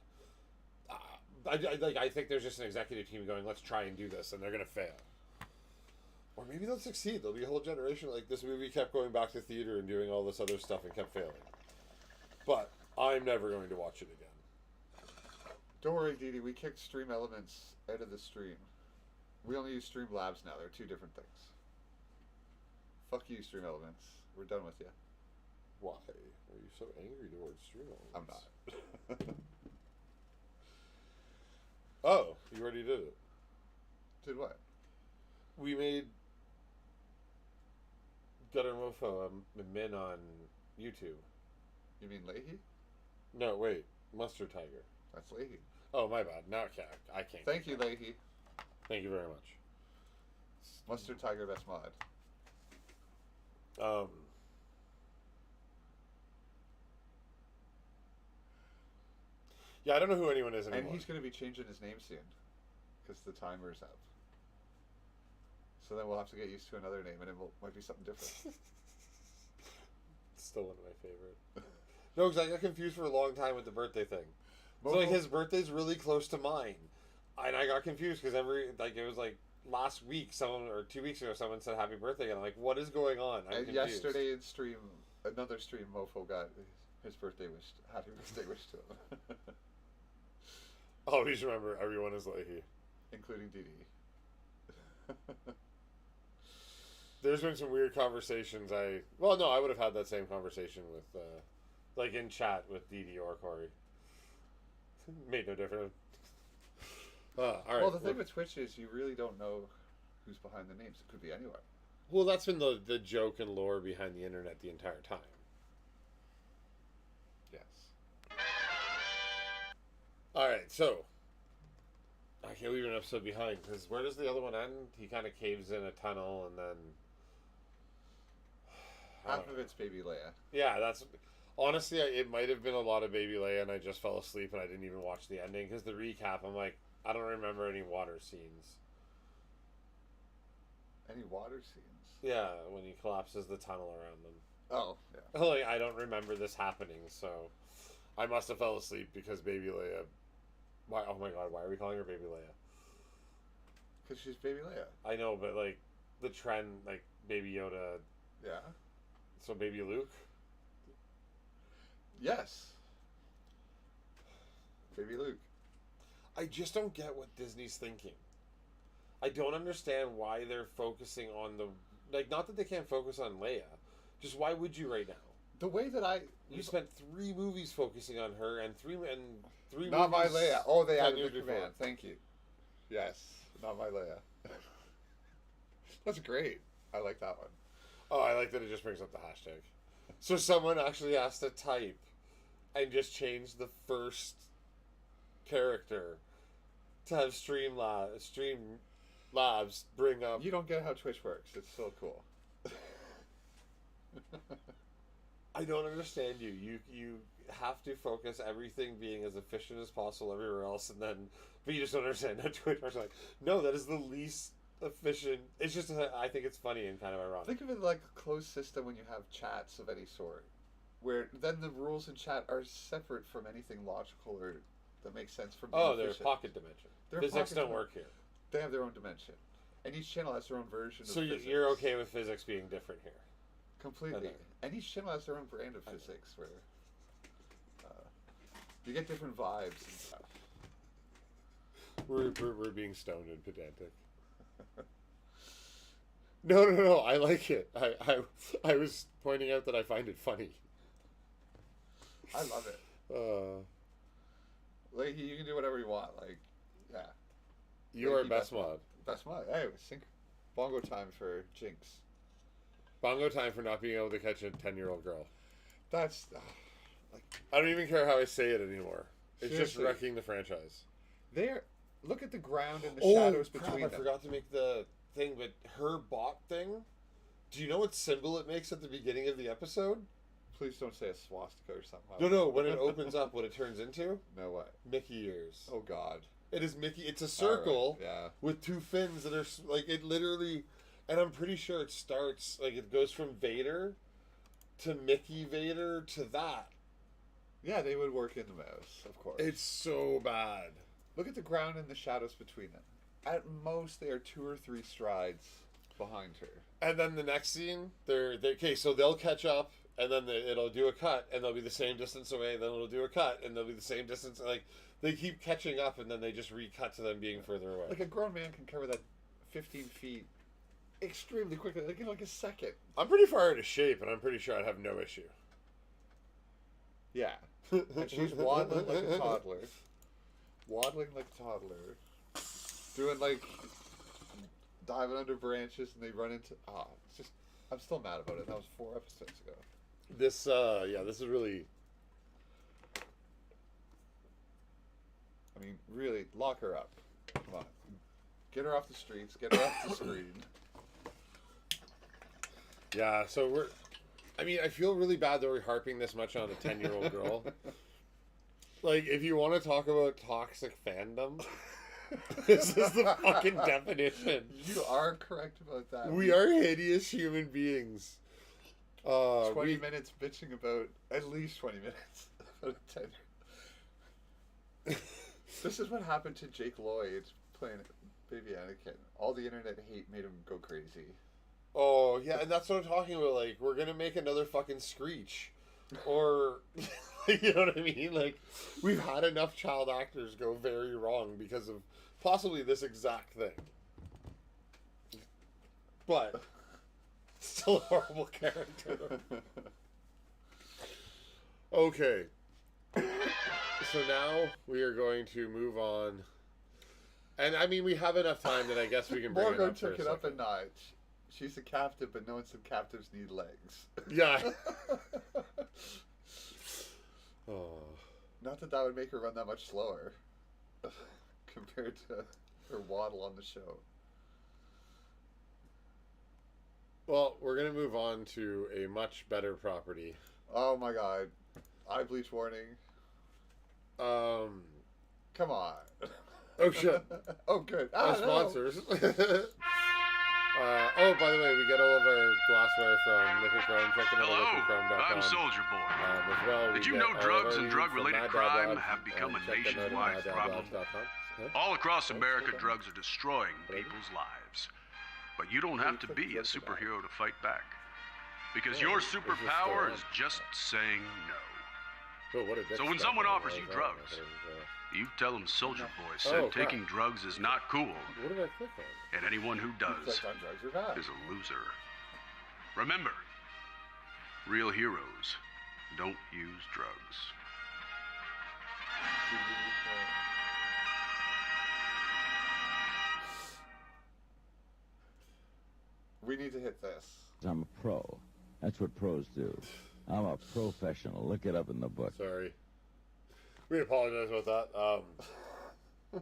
I think there's just an executive team going, let's try and do this, and they're going to fail. Or maybe they'll succeed. There'll be a whole generation like this movie kept going back to theater and doing all this other stuff and kept failing. But I'm never going to watch it again. Don't worry, Dee Dee. We kicked Stream Elements out of the stream. We only use Stream Labs now. They're two different things. Fuck you, Stream Elements. We're done with you. Why are you so angry towards Stream Elements? I'm not. Oh, you already did it. Did what? We made Gutter Mofo a min on YouTube. You mean Leahy? No, wait. Mustard Tiger. That's Leahy. Oh, my bad. Now I can't. Thank you, Leahy. Thank you very much. Mustard Tiger best mod. Yeah, I don't know who anyone is anymore. And he's going to be changing his name soon. Because the timer's up. So then we'll have to get used to another name, and it might be something different. Still one of my favorite. No, because I got confused for a long time with the birthday thing. So like his birthday's really close to mine, and I got confused because it was like last week, someone or 2 weeks ago, someone said happy birthday, and I'm like, what is going on? I'm confused. Yesterday in stream, another stream mofo got his birthday wish, happy birthday wish to him. Always remember, everyone is Leahy, including Dee Dee. There's been some weird conversations. I would have had that same conversation with, like in chat with Dee Dee or Corey. Made no difference. All right. Well, the thing with Twitch is you really don't know who's behind the names. It could be anyone. Well, that's been the joke and lore behind the internet the entire time. Yes. All right, so I can't leave an episode behind because where does the other one end? He kind of caves in a tunnel and then half of it's Baby Leia. Yeah, that's honestly it might have been a lot of Baby Leia, and I just fell asleep and I didn't even watch the ending because the recap. I'm like, I don't remember any water scenes. Any water scenes? Yeah, when he collapses the tunnel around them. Oh, yeah. Like, I don't remember this happening, so I must have fell asleep because Baby Leia. Why? Oh my God! Why are we calling her Baby Leia? Because she's Baby Leia. I know, but like the trend, like Baby Yoda. Yeah. So Baby Luke. Yes. Baby Luke. I just don't get what Disney's thinking. I don't understand why they're focusing on the not that they can't focus on Leia. Just why would you right now? The way that you spent 3 movies focusing on her and three not movies my Leia. Oh, they added the before. command. Thank you. Yes, not my Leia. That's great. I like that one. Oh, I like that it just brings up the hashtag. So someone actually has to type and just change the first character to have Streamlabs bring up. You don't get how Twitch works. It's so cool. I don't understand you. You have to focus everything being as efficient as possible everywhere else, but you just don't understand how Twitch works. Like, no, that is the least efficient. It's just I think it's funny and kind of ironic. Think of it like a closed system when you have chats of any sort, where then the rules in chat are separate from anything logical or that makes sense from. They're pocket dimension. Physics don't work here. They have their own dimension, and each channel has their own version. So of physics. You're okay with physics being different here? Completely. And each channel has their own brand of physics where you get different vibes and stuff. We're being stoned and pedantic. No. I like it. I was pointing out that I find it funny. I love it. Like you can do whatever you want. Like, yeah. You are best mod. Best mod. Hey, sync Bongo Time for Jinx. Bongo Time for not being able to catch a 10-year-old girl. That's I don't even care how I say it anymore. It's seriously. just wrecking the franchise. Look at the ground and the shadows between I them. forgot to make the thing, but her bot thing. Do you know what symbol it makes at the beginning of the episode? Please don't say a swastika or something. No. When it opens up, what it turns into? No what? Mickey ears. Oh God. It is Mickey. It's a circle right. Yeah. with 2 fins that are like it literally. And I'm pretty sure it starts, like, it goes from Vader to Mickey Vader to that. Yeah, they would work in the mouse, of course. It's so bad. Look at the ground and the shadows between them. At most, they are 2 or 3 strides behind her. And then the next scene, they're okay, so they'll catch up, and then it'll do a cut, and they'll be the same distance away, and then it'll do a cut, and they'll be the same distance. Like, they keep catching up, and then they just recut to them being further away. Like, a grown man can cover that 15 feet extremely quickly, like in like a second. I'm pretty far out of shape, and I'm pretty sure I'd have no issue. Yeah. And she's waddling like a toddler. Waddling like a toddler. Doing like diving under branches and they run into it's just I'm still mad about it. That was 4 episodes ago. This this is really I mean, really, lock her up. Come on. Get her off the streets, get her off the screen. yeah, so I feel really bad that we're harping this much on a 10-year-old girl. Like, if you want to talk about toxic fandom, this is the fucking definition. You are correct about that. We are hideous human beings. 20 minutes bitching about, at least 20 minutes about a 10. This is what happened to Jake Lloyd playing Baby Anakin. All the internet hate made him go crazy. Oh, yeah, and that's what I'm talking about. Like, we're going to make another fucking Screech. Or, you know what I mean? Like, we've had enough child actors go very wrong because of possibly this exact thing. But, still a horrible character. Okay. So now we are going to move on. And, I mean, we have enough time that I guess we can bring Morgan it up took for it a up a second. notch. She's a captive, but no one said captives need legs. Yeah. Oh. Not that would make her run that much slower compared to her waddle on the show. Well, we're going to move on to a much better property. Oh my god. Eye bleach warning. Come on. Oh, shit. Oh, good. Our No. sponsors. Oh, by the way, we get all of our glassware from Liquid Chrome. Check them out Hello, at liquidchrome.com. I'm Soldier Boy. As well, Did we you get know all of drugs our and news drug-related from Mad Dad crime Blogs, have become a check them out at nationwide problem? maddaddblogs.com. Huh? All across America, okay. drugs are destroying people's lives. But you don't have to be a superhero to fight back. Because your superpower is just saying no. Oh, what a dick So when stuff someone on offers the you way. drugs, you tell them Soldier Boy Oh, said crap. taking drugs is not cool, What did I click on? and anyone who You does clicked on drugs or not? is a loser. Remember, real heroes don't use drugs. We need to hit this. I'm a pro. That's what pros do. I'm a professional. Look it up in the book. Sorry. We apologize about that.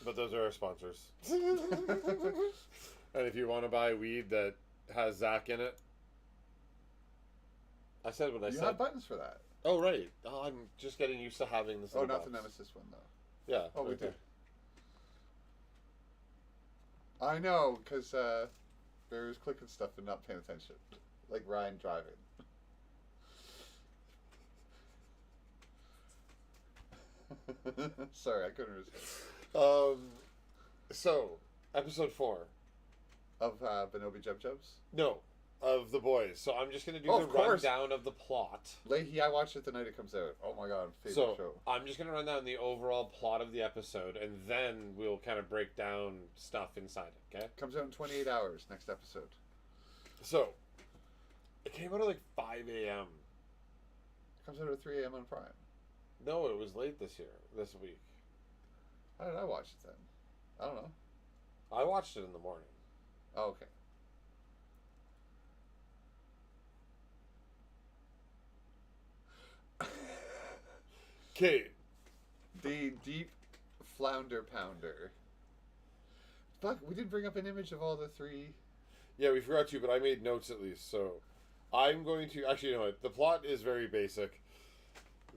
But those are our sponsors. And if you want to buy weed that has Zach in it, I said what I You said. have buttons for that. Oh, right. Oh, I'm just getting used to having this. Oh, in the not the box. Nemesis one, though. Yeah. Oh, we right there. did. I know, because Barry was clicking stuff and not paying attention. Like Ryan driving. Sorry, I couldn't resist. So, episode 4. Of Bonobi Jub Jubs? No, of The Boys. So I'm just going to do Oh, the of course. rundown of the plot. Leahy, I watched it the night it comes out. Oh my god, favorite So show. I'm just going to run down the overall plot of the episode, and then we'll kind of break down stuff inside it, okay? Comes out in 28 hours, next episode. So, it came out at like 5 a.m. Comes out at 3 a.m. on Prime. No, it was late this week. How did I watch it then? I don't know. I watched it in the morning. Oh, okay. Okay, The Deep Flounder Pounder. Fuck, we didn't bring up an image of all the 3. yeah, we forgot to, but I made notes at least, so I'm going to... Actually, you know what? The plot is very basic.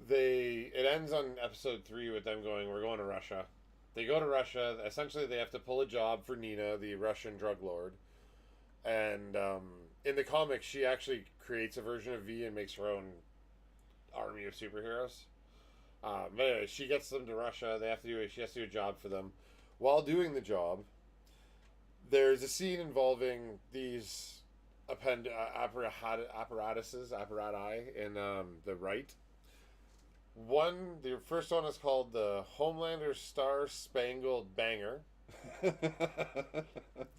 It ends on episode 3 with them going, we're going to Russia. They go to Russia. Essentially, they have to pull a job for Nina, the Russian drug lord. And in the comics, she actually creates a version of V and makes her own army of superheroes. But anyway, she gets them to Russia. She has to do a job for them. While doing the job, there's a scene involving these apparati in the right. The first one is called the Homelander Star Spangled Banger.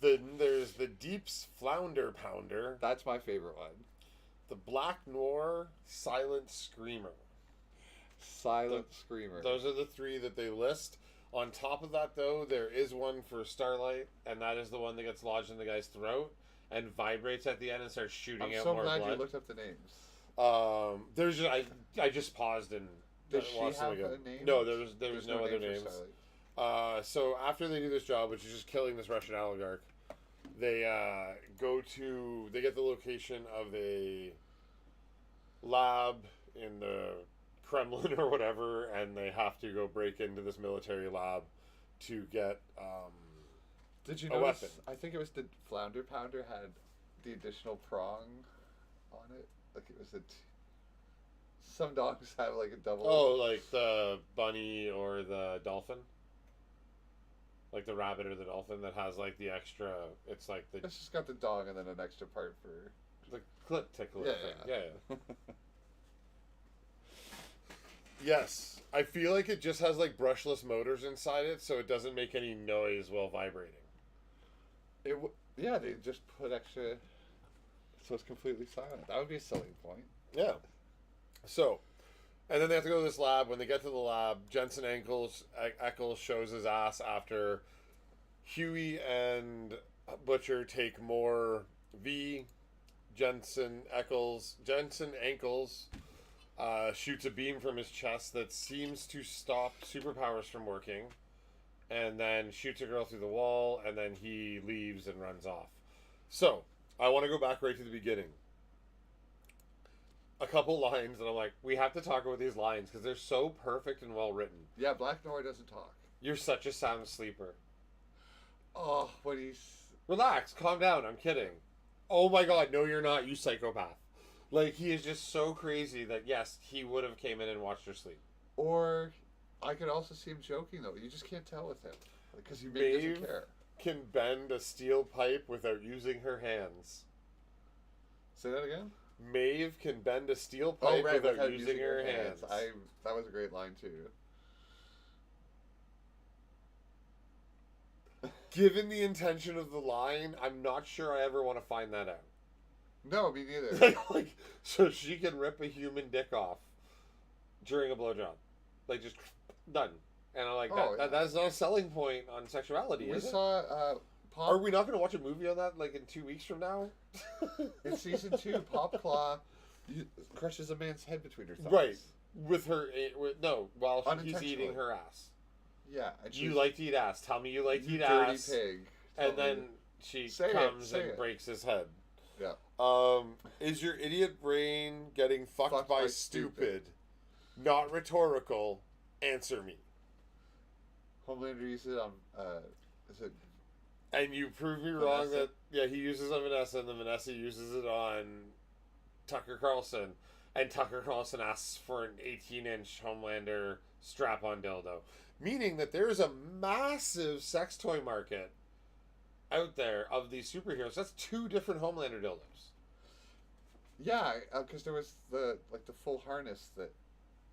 Then there's the Deep's Flounder Pounder. That's my favorite one. The Black Noir Silent Screamer. Silent Screamer. Those are the three that they list. On top of that, though, there is one for Starlight, and that is the one that gets lodged in the guy's throat and vibrates at the end and starts shooting out more blood. I'm so glad you looked up the names. There's I just paused and Does she watched have them a again. name? No, there was no other name for names. Starlight. So after they do this job, which is just killing this Russian oligarch, they they get the location of a lab in the Kremlin or whatever, and they have to go break into this military lab to get Did you a notice? weapon. I think it was the Flounder Pounder had the additional prong on it. Like it was some dogs have like a double. Oh, like the bunny or the dolphin? Like the rabbit or the dolphin that has like the extra, it's like the It's just got the dog and then an extra part for. the clit tickler Yeah, thing. Yeah. Yes. I feel like it just has like brushless motors inside it, so it doesn't make any noise while vibrating. Yeah, they just put extra, so it's completely silent. That would be a selling point. Yeah. So, and then they have to go to this lab. When they get to the lab, Jensen Ackles shows his ass after Huey and Butcher take more V. Jensen Ackles shoots a beam from his chest that seems to stop superpowers from working, and then shoots a girl through the wall, and then he leaves and runs off. So, I want to go back right to the beginning. A couple lines, and I'm like, we have to talk about these lines, because they're so perfect and well written. Yeah, Black Noir doesn't talk. You're such a sound sleeper. Oh, when he's... Relax, calm down, I'm kidding. Oh my god, no you're not, you psychopath. Like, he is just so crazy that, yes, he would have came in and watched her sleep. Or, I could also see him joking, though. You just can't tell with him. Because he maybe doesn't care. Can bend a steel pipe without using her hands. Say that again? Maeve can bend a steel pipe without using her hands. That was a great line, too. Given the intention of the line, I'm not sure I ever want to find that out. No, me neither. Like, so she can rip a human dick off during a blowjob. Like, just done. And I'm like, that's not a selling point on sexuality, is it? We saw Pop... Are we not going to watch a movie on that, like, in 2 weeks from now? In season 2, Pop Claw crushes a man's head between her thumbs. Right. While he's eating her ass. Yeah. You like to eat ass. Tell me you like to eat dirty ass. Pig. And then she comes and breaks his head. Yeah. Is your idiot brain getting fucked by stupid? Not rhetorical. Answer me. Homelander uses it on, is it... And you prove me wrong that, he uses it on Vanessa, and then Vanessa uses it on Tucker Carlson. And Tucker Carlson asks for an 18-inch Homelander strap-on dildo. Meaning that there is a massive sex toy market out there of these superheroes. That's 2 different Homelander dildos. Yeah, because there was the full harness that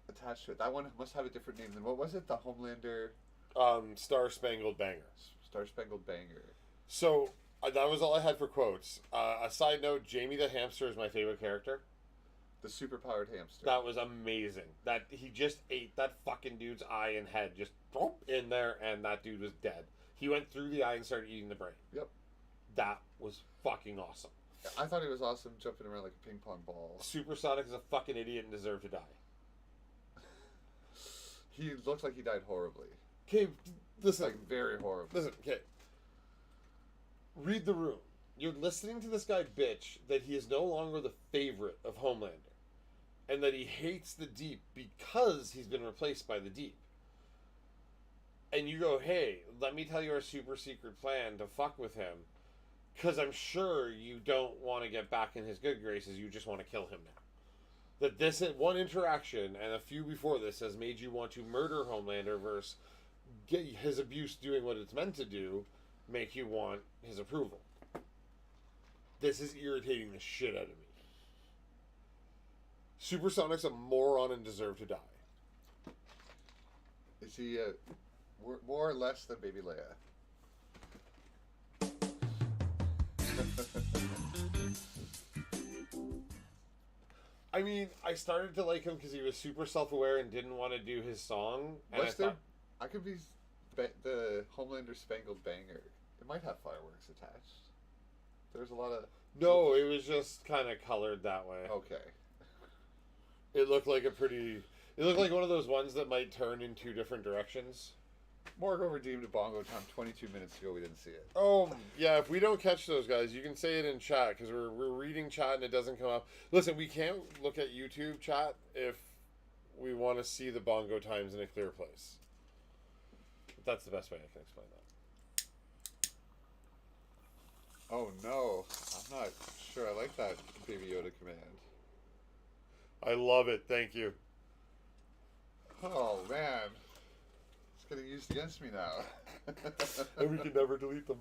attached to it. That one must have a different name than, what was it? The Homelander... Star Spangled Banger. Star Spangled Banger. So, that was all I had for quotes. A side note, Jamie the hamster is my favorite character. The superpowered hamster. That was amazing. That he just ate that fucking dude's eye and head, just in there, and that dude was dead. He went through the eye and started eating the brain. Yep. That was fucking awesome. I thought he was awesome jumping around like a ping pong ball. Supersonic is a fucking idiot and deserved to die. He looked like he died horribly. Okay, listen. Like, very horribly. Listen, okay. Read the room. You're listening to this guy bitch that he is no longer the favorite of Homelander. And that he hates the Deep because he's been replaced by the Deep. And you go, hey, let me tell you our super secret plan to fuck with him. Because I'm sure you don't want to get back in his good graces. You just want to kill him now. That this one interaction and a few before this has made you want to murder Homelander versus get his abuse doing what it's meant to do, make you want his approval. This is irritating the shit out of me. Supersonic's a moron and deserve to die. Is he more or less than Baby Leia? I mean, I started to like him because he was super self-aware and didn't want to do his song. And I could be the Homelander Spangled Banger. It might have fireworks attached. There's a lot of... No, it was just kind of colored that way. Okay. It looked like It looked like one of those ones that might turn in two different directions. Morgo redeemed a Bongo Time 22 minutes ago. We didn't see it. Oh, yeah, if we don't catch those guys, you can say it in chat, because we're reading chat and it doesn't come up. Listen, we can't look at YouTube chat if we want to see the Bongo Times in a clear place. That's the best way I can explain that. Oh, no. I'm not sure I like that Baby Yoda command. I love it. Thank you. Oh, man. It's getting used against me now. And we can never delete them.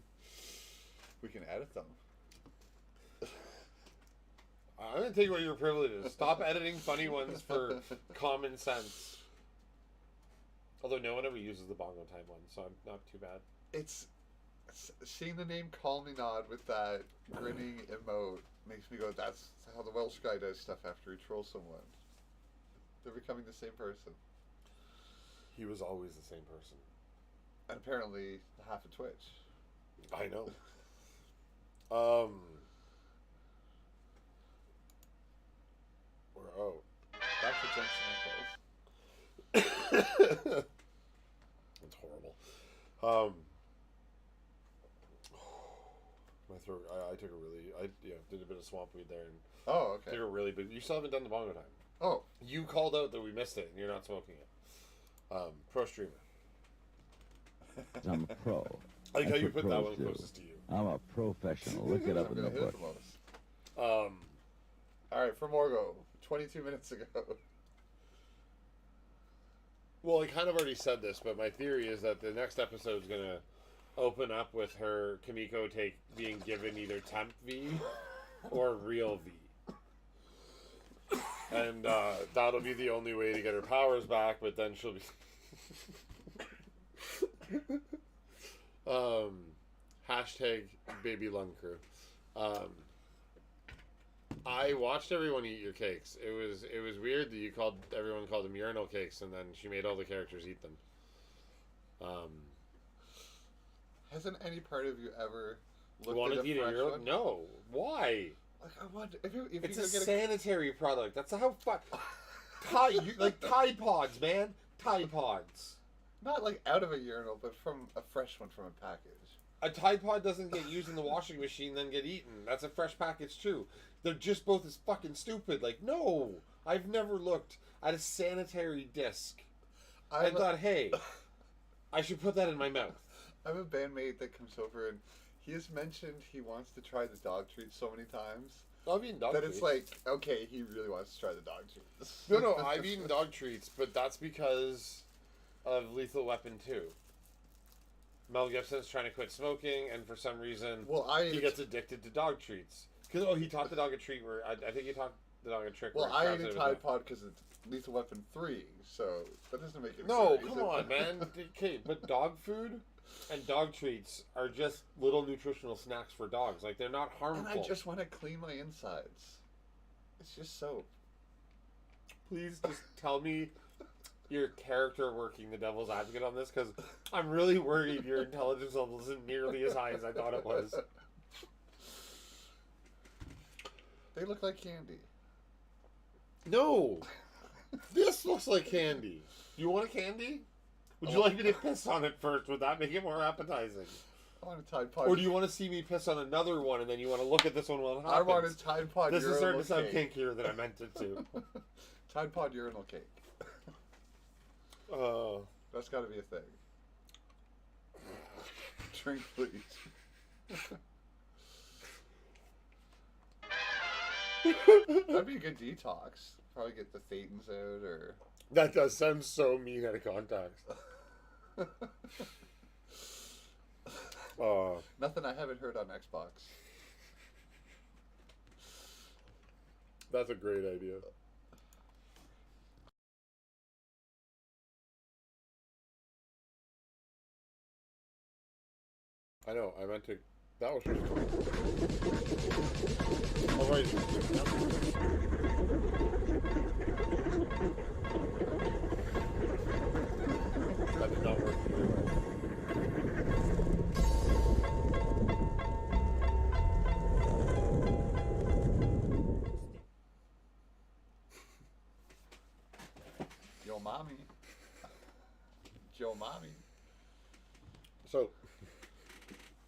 We can edit them. I'm going to take away your privileges. Stop editing funny ones for common sense. Although no one ever uses the Bongo Time one, so I'm not too bad. It's seeing the name Call Me Nod with that grinning emote makes me go, that's how the Welsh guy does stuff after he trolls someone. They're becoming the same person. He was always the same person. And apparently half of Twitch. I know. Back to Jensen Ackles. That's horrible. My throat. I took a really. Did a bit of swamp weed there and Oh, okay. took a really big. You still haven't done the Bongo Time. Oh. You called out that we missed it and you're not smoking it. Pro streamer. I'm a pro. I like how That's you what put that pros one do. closest to you. I'm a professional. Look it up I'm in the gonna hit book. it the most. Alright, for Morgo, 22 minutes ago. Well, I kind of already said this, but my theory is that the next episode is gonna open up with her Kimiko being given either temp V or real V. And that'll be the only way to get her powers back, but then she'll be... hashtag baby lung crew. I watched everyone eat your cakes. It was weird that everyone called them urinal cakes, and then she made all the characters eat them. Hasn't any part of you ever looked Wanted at to eat a a fresh urinal? one? No. Why? Like, I wonder, if It's you a could get sanitary product. That's how like Tide Pods, man. Tide Pods. not like out of a urinal, but from a fresh one from a package. A Tide Pod doesn't get used in the washing machine, then get eaten. That's a fresh package too. They're just both as fucking stupid. Like, no, I've never looked at a sanitary disc and thought, hey, I should put that in my mouth. I have a bandmate that comes over and he has mentioned he wants to try the dog treats so many times I've eaten dog that treats. it's like, okay, he really wants to try the dog treats. No, I've eaten dog treats, but that's because of Lethal Weapon 2. Mel Gibson's trying to quit smoking, and for some reason, he gets addicted to dog treats. Because he taught the dog a treat where I think he taught the dog a trick. Well, where I ate a Tide Pod because it's Lethal Weapon 3, so that doesn't make it No, fair, come is it? on, man. Okay, but dog food and dog treats are just little nutritional snacks for dogs. Like, they're not harmful. And I just want to clean my insides. It's just soap. Please just tell me your character working the devil's advocate on this, because I'm really worried your intelligence level isn't nearly as high as I thought it was. They look like candy. No! This looks like candy. Do you want a candy? Would you like me to piss on it first? Would that make it more appetizing? I want a Tide Pod. Or do you want to see me piss on another one and then you want to look at this one while it happens? I want a Tide Pod This is urinal starting to sound cake. kinkier than I meant it to. Tide Pod urinal cake. That's got to be a thing. Drink, please. That'd be a good detox. Probably get the thetans out, or That does sound so mean out of context. nothing I haven't heard on Xbox. That's a great idea. I know, I meant to... That was just... Oh, right. That did not work very well. Yo, mommy. Yo, mommy. So,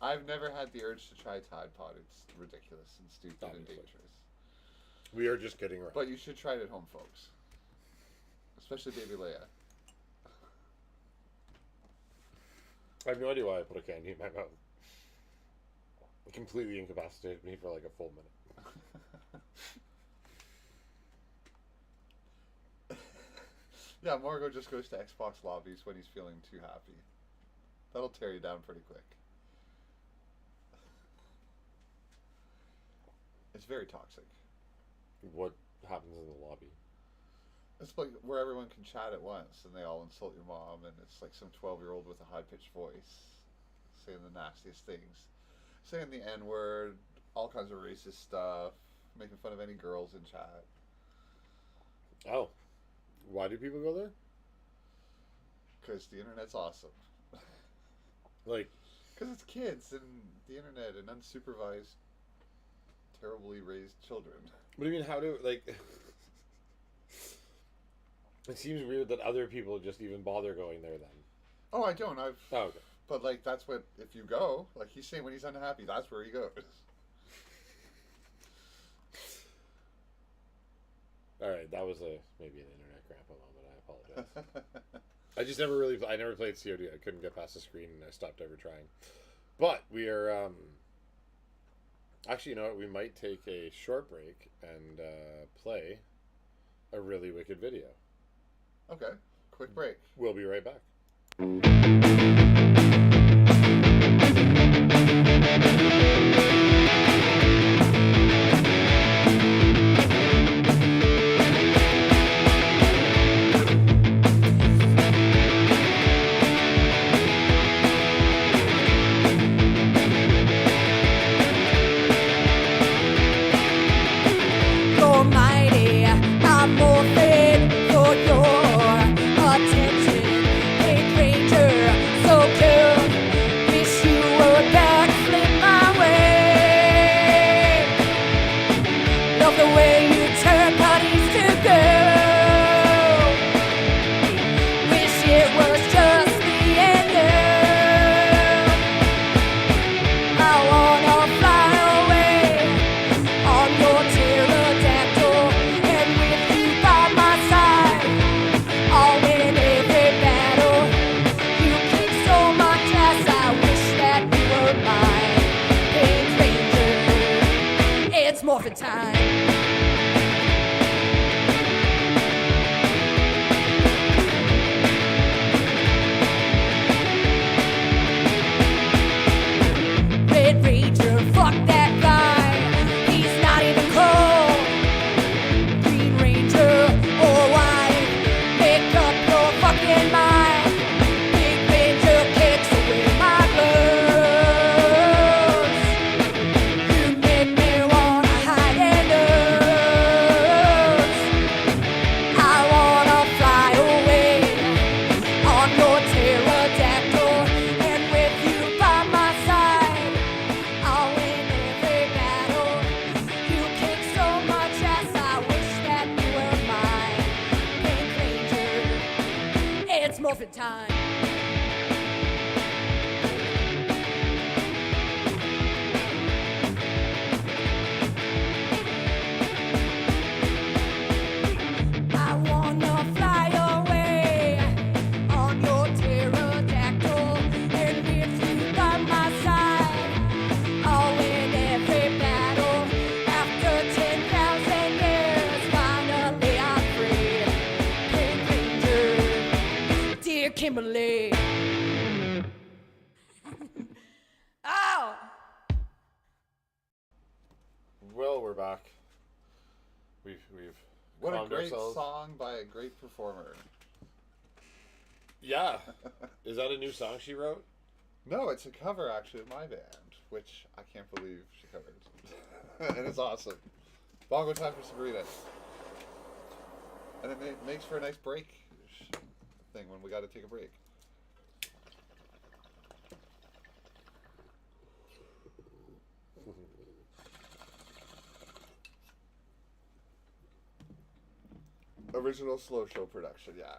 I've never had the urge to try Tide Pod. It's ridiculous and stupid and Obviously. dangerous. we are just getting around. But you should try it at home, folks. Especially baby Leia. I have no idea why I put a candy in my mouth. It completely incapacitated me for like a full minute. Yeah, Morgo just goes to Xbox lobbies when he's feeling too happy. That'll tear you down pretty quick. It's very toxic. What happens in the lobby? It's like where everyone can chat at once and they all insult your mom, and it's like some 12-year-old with a high-pitched voice saying the nastiest things. Saying the N-word, all kinds of racist stuff, making fun of any girls in chat. Oh. Why do people go there? Because the internet's awesome. Like, Because it's kids and the internet and unsupervised, terribly raised children. what do you mean, how do, like... It seems weird that other people just even bother going there then. Oh, I don't. Oh, okay. But like that's what if you go, like he's saying when he's unhappy, that's where he goes. Alright, that was maybe an internet grandpa moment. I apologize. I just never really... I never played COD. I couldn't get past the screen and I stopped ever trying. But we are... Actually, you know what? We might take a short break and play a really wicked video. Okay, quick break. We'll be right back. You're mighty, I'm morphine for your attention. Pink Ranger, so cool. Wish you would backflip my way. Love the way you turn bodies to gold. Wish it was just me and you. I wanna fly away on your pterodactyl, and with you by my side, I'll win every battle. You kick so much ass, I wish that you were mine. Pink Ranger, it's morphin' time. Red Ranger, fuck that guy. He's not even cold. Green Ranger or white, make up your fucking mind. Big Ranger kicks away my blues. You make me wanna hide and lose. I wanna fly away on your pterodactyl, and with you by my side, I'll win every battle. You kick so much ass, I wish that you were mine. Pink Ranger, it's morphin' time. I wanna fly away on your pterodactyl, and with you by my side, I'll win every battle. After 10,000 Kimberly. Oh! Well, we're back. We've What a calmed great ourselves. song by a great performer. Yeah. Is that a new song she wrote? No, it's a cover actually of my band, which I can't believe she covered. And it's awesome. Bongo Time for Sabrina. And it makes for a nice break thing when we got to take a break. Original slow show production, yeah.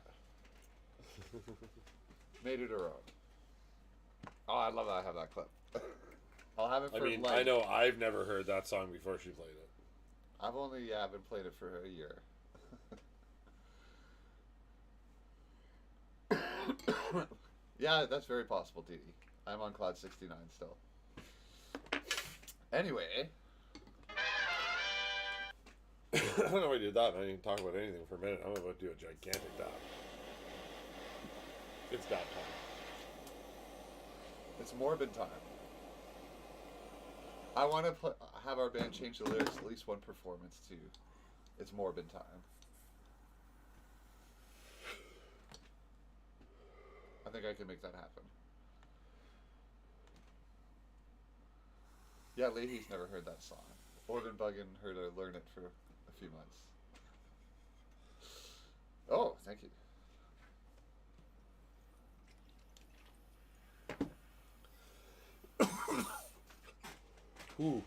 Made it her own. Oh, I love that I have that clip. I'll have it for life. I know I've never heard that song before she played it. I've only been playing it for a year. Yeah, that's very possible, Dee. I'm on Cloud 69 still. Anyway. I don't know why I did that. I didn't talk about anything for a minute. I'm about to do a gigantic dab. It's dab time. It's morbid time. I want to have our band change the lyrics at least one performance to It's Morbid Time. I think I can make that happen. Yeah, Leahy's never heard that song. Or been bugging her to learn it for a few months. Oh, thank you. Ooh.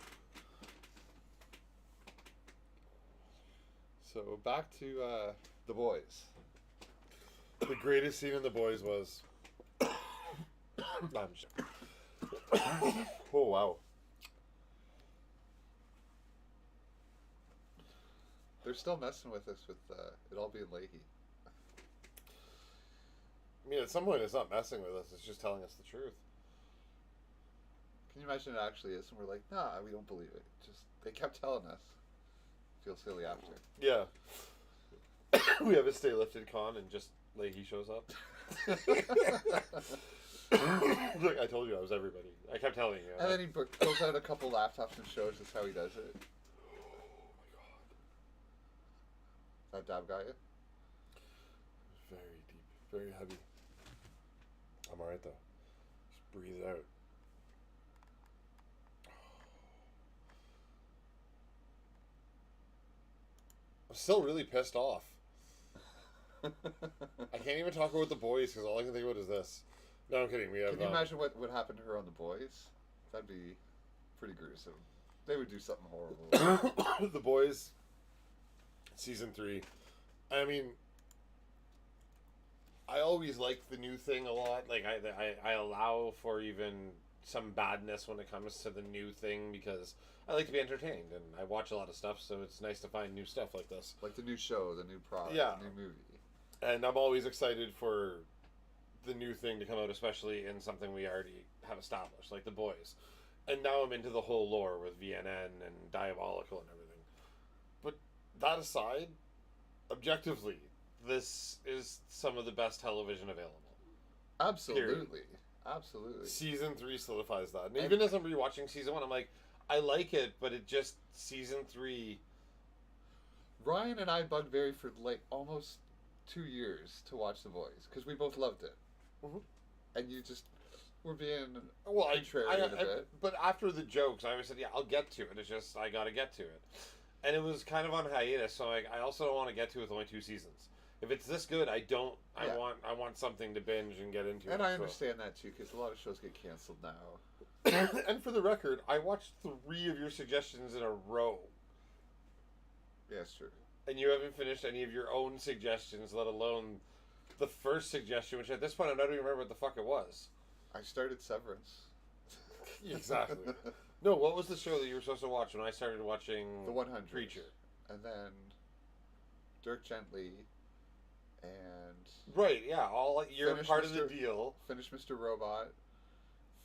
So back to The Boys. The greatest scene in The Boys was... Oh, wow. They're still messing with us with it all being Leahy. I mean, at some point it's not messing with us. It's just telling us the truth. Can you imagine it actually is? And we're like, nah, we don't believe it. Just they kept telling us. Feel silly after. Yeah. We have a Stay Lifted con and just Leahy shows up. Look, I told you I was everybody. I kept telling you. And then he pulls out a couple laptops and shows us how he does it. That dab got you? Very deep, very heavy. I'm alright though. Just breathe it out. I'm still really pissed off. I can't even talk about The Boys because all I can think about is this. No, I'm kidding. We have. Can you imagine what would happen to her on The Boys? That'd be pretty gruesome. They would do something horrible. The Boys, season 3. I mean, I always like the new thing a lot. Like I allow for even some badness when it comes to the new thing because I like to be entertained and I watch a lot of stuff, so it's nice to find new stuff like this. Like the new show, the new product, Yeah. the new movie. And I'm always excited for the new thing to come out, especially in something we already have established, like The Boys. And now I'm into the whole lore with VNN and Diabolical and everything. But that aside, objectively, this is some of the best television available. Absolutely. Period. Absolutely. Season 3 solidifies that. And even as I'm rewatching season 1, I'm like, I like it, but it just, season 3... Ryan and I bugged Barry for like almost 2 years to watch The Boys because we both loved it. Mm-hmm. And you just were being contrarian a bit. But after the jokes, I always said, yeah, I'll get to it. It's just, I gotta get to it. And it was kind of on hiatus, so I also don't want to get to it with only 2 seasons. If it's this good, I want something to binge and get into. And I understand that too, because a lot of shows get canceled now. And for the record, I watched 3 of your suggestions in a row. Yeah, it's true. And you haven't finished any of your own suggestions, let alone the first suggestion, which at this point I don't even remember what the fuck it was. I started Severance. Exactly. No, what was the show that you were supposed to watch when I started watching The 100. Preacher? And then Dirk Gently and... Right, yeah. You're part of the deal. Finish Mr. Robot.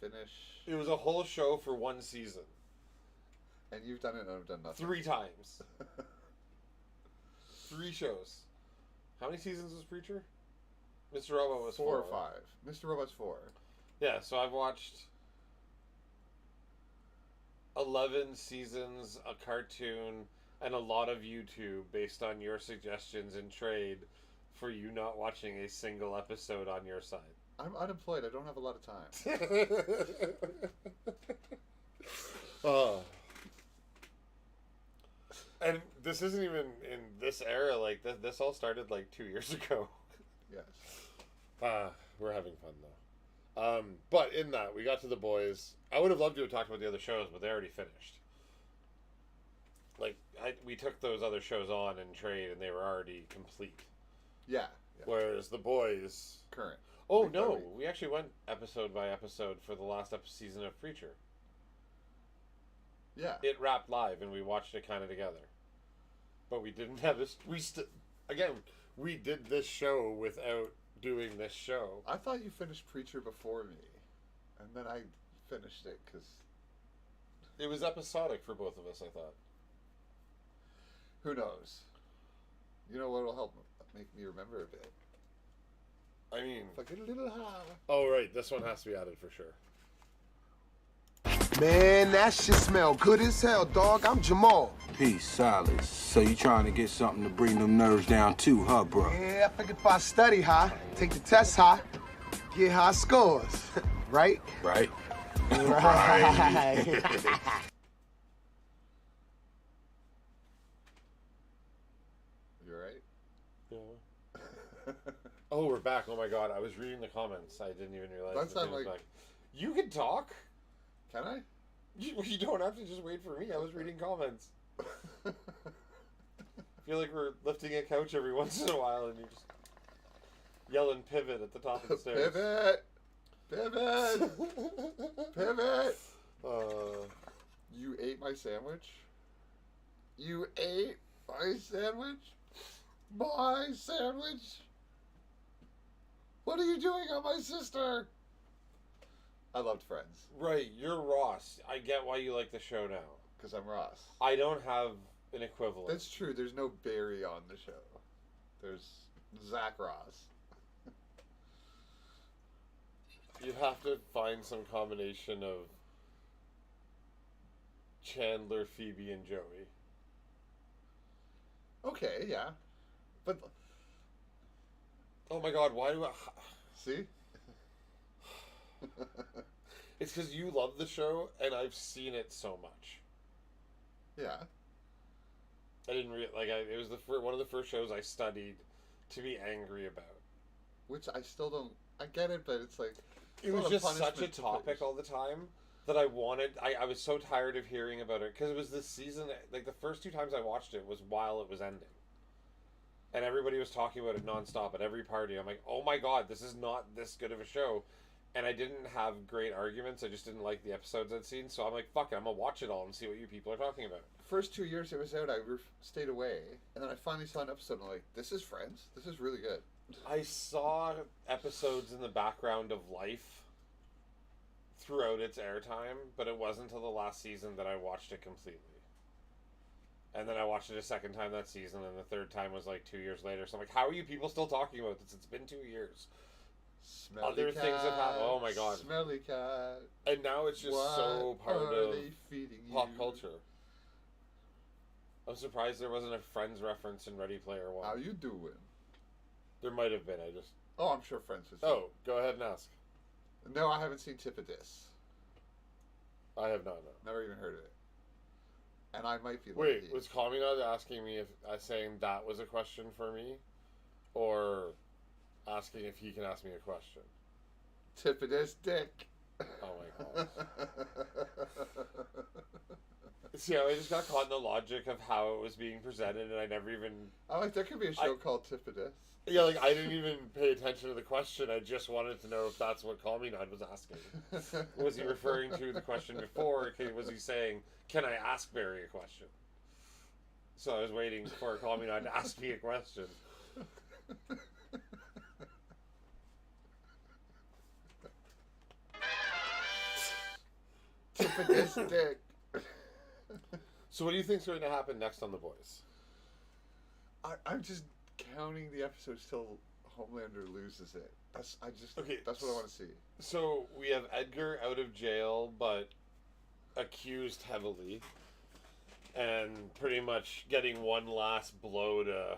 Finish... It was a whole show for 1 season. And you've done it and I've done nothing. 3 times. 3 shows. How many seasons was Preacher? Mr. Robot was 4 or 5. Mr. Robot's 4. Yeah, so I've watched 11 seasons, a cartoon, and a lot of YouTube based on your suggestions in trade for you not watching a single episode on your side. I'm unemployed. I don't have a lot of time. Oh. And this isn't even in this era. Like, this all started like 2 years ago. Yes. We're having fun, though. But in that, we got to The Boys. I would have loved to have talked about the other shows, but they already finished. Like, we took those other shows on in trade, and they were already complete. Yeah. Whereas The Boys... Current. Oh, Week by no. week. We actually went episode by episode for the last season of Preacher. Yeah. It wrapped live, and we watched it kind of together. But we didn't have this... Again, we did this show without doing this show. I thought you finished Preacher before me. And then I finished it, because... It was episodic for both of us, I thought. Who knows? You know what will help make me remember a bit? I mean... If I get a little high. Oh, right. This one has to be added for sure. Man, that shit smell good as hell, dog. I'm Jamal. Peace, Silas. So you trying to get something to bring them nerves down too, huh, bro? Yeah, I figure if I study high, take the test high, get high scores. Right? Right. Right. You alright? Yeah. Oh, we're back. Oh, my God. I was reading the comments. I didn't even realize. That's not like... Back. You can talk. Can I? You don't have to just wait for me. I was reading comments. I feel like we're lifting a couch every once in a while and you're just yelling pivot at the top of the stairs. Pivot! Pivot! Pivot! You ate my sandwich? You ate my sandwich? My sandwich? What are you doing on my sister? I loved Friends. Right, you're Ross. I get why you like the show now. Because I'm Ross. I don't have an equivalent. That's true. There's no Barry on the show. There's Zach Ross. You'd have to find some combination of Chandler, Phoebe, and Joey. Okay, yeah. But... Oh my God, why do I... See? It's because you love the show, and I've seen it so much. Yeah. I didn't it was one of the first shows I studied to be angry about. Which I still don't... I get it, but it's like... It was just such a topic all the time that I wanted... I was so tired of hearing about it, because it was this season... Like, the first 2 times I watched it was while it was ending. And everybody was talking about it nonstop at every party. I'm like, oh my God, this is not this good of a show. And I didn't have great arguments. I just didn't like the episodes I'd seen. So I'm like, fuck it, I'm going to watch it all and see what you people are talking about. First 2 years it was out, I stayed away. And then I finally saw an episode and I'm like, this is Friends? This is really good. I saw episodes in the background of life throughout its airtime, but it wasn't until the last season that I watched it completely. And then I watched it a second time that season, and the third time was like 2 years later. So I'm like, how are you people still talking about this? It's been 2 years. Smelly Other cat, things have happened. Oh my God. Smelly cat. And now it's just so part are of they feeding pop you? culture. I'm surprised there wasn't a Friends reference in Ready Player One. How you doing? There might have been. Oh, I'm sure Friends is. Oh, go ahead and ask. No, I haven't seen Tip of This. I have not, no. Never even heard of it. And I might be Wait, lucky. was Kaminad asking me if saying that was a question for me, or asking if he can ask me a question? Tip of This dick. Oh my God. See, I just got caught in the logic of how it was being presented, and I never even... I'm like, there could be a show called Tip of This. Yeah, like, I didn't even pay attention to the question. I just wanted to know if that's what Kaminad was asking. Was he referring to the question before, or was he saying, can I ask Barry a question? So I was waiting for Kaminad to ask me a question. Tip of This dick. So what do you think's going to happen next on The Boys? I'm just counting the episodes till Homelander loses it. That's Okay, That's what I want to see. So we have Edgar out of jail, but accused heavily, and pretty much getting one last blow to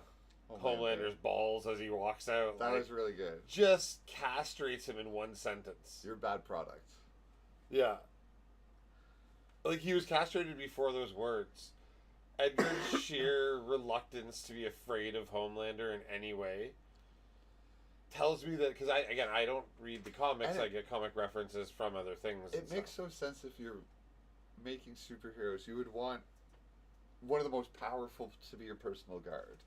Homelander's balls as he walks out. That was really good. Just castrates him in one sentence. You're a bad product. Yeah. Like, he was castrated before those words. Edgar's sheer reluctance to be afraid of Homelander in any way tells me that, because I don't read the comics, I get comic references from other things. It makes no sense if you're making superheroes. You would want one of the most powerful to be your personal guard.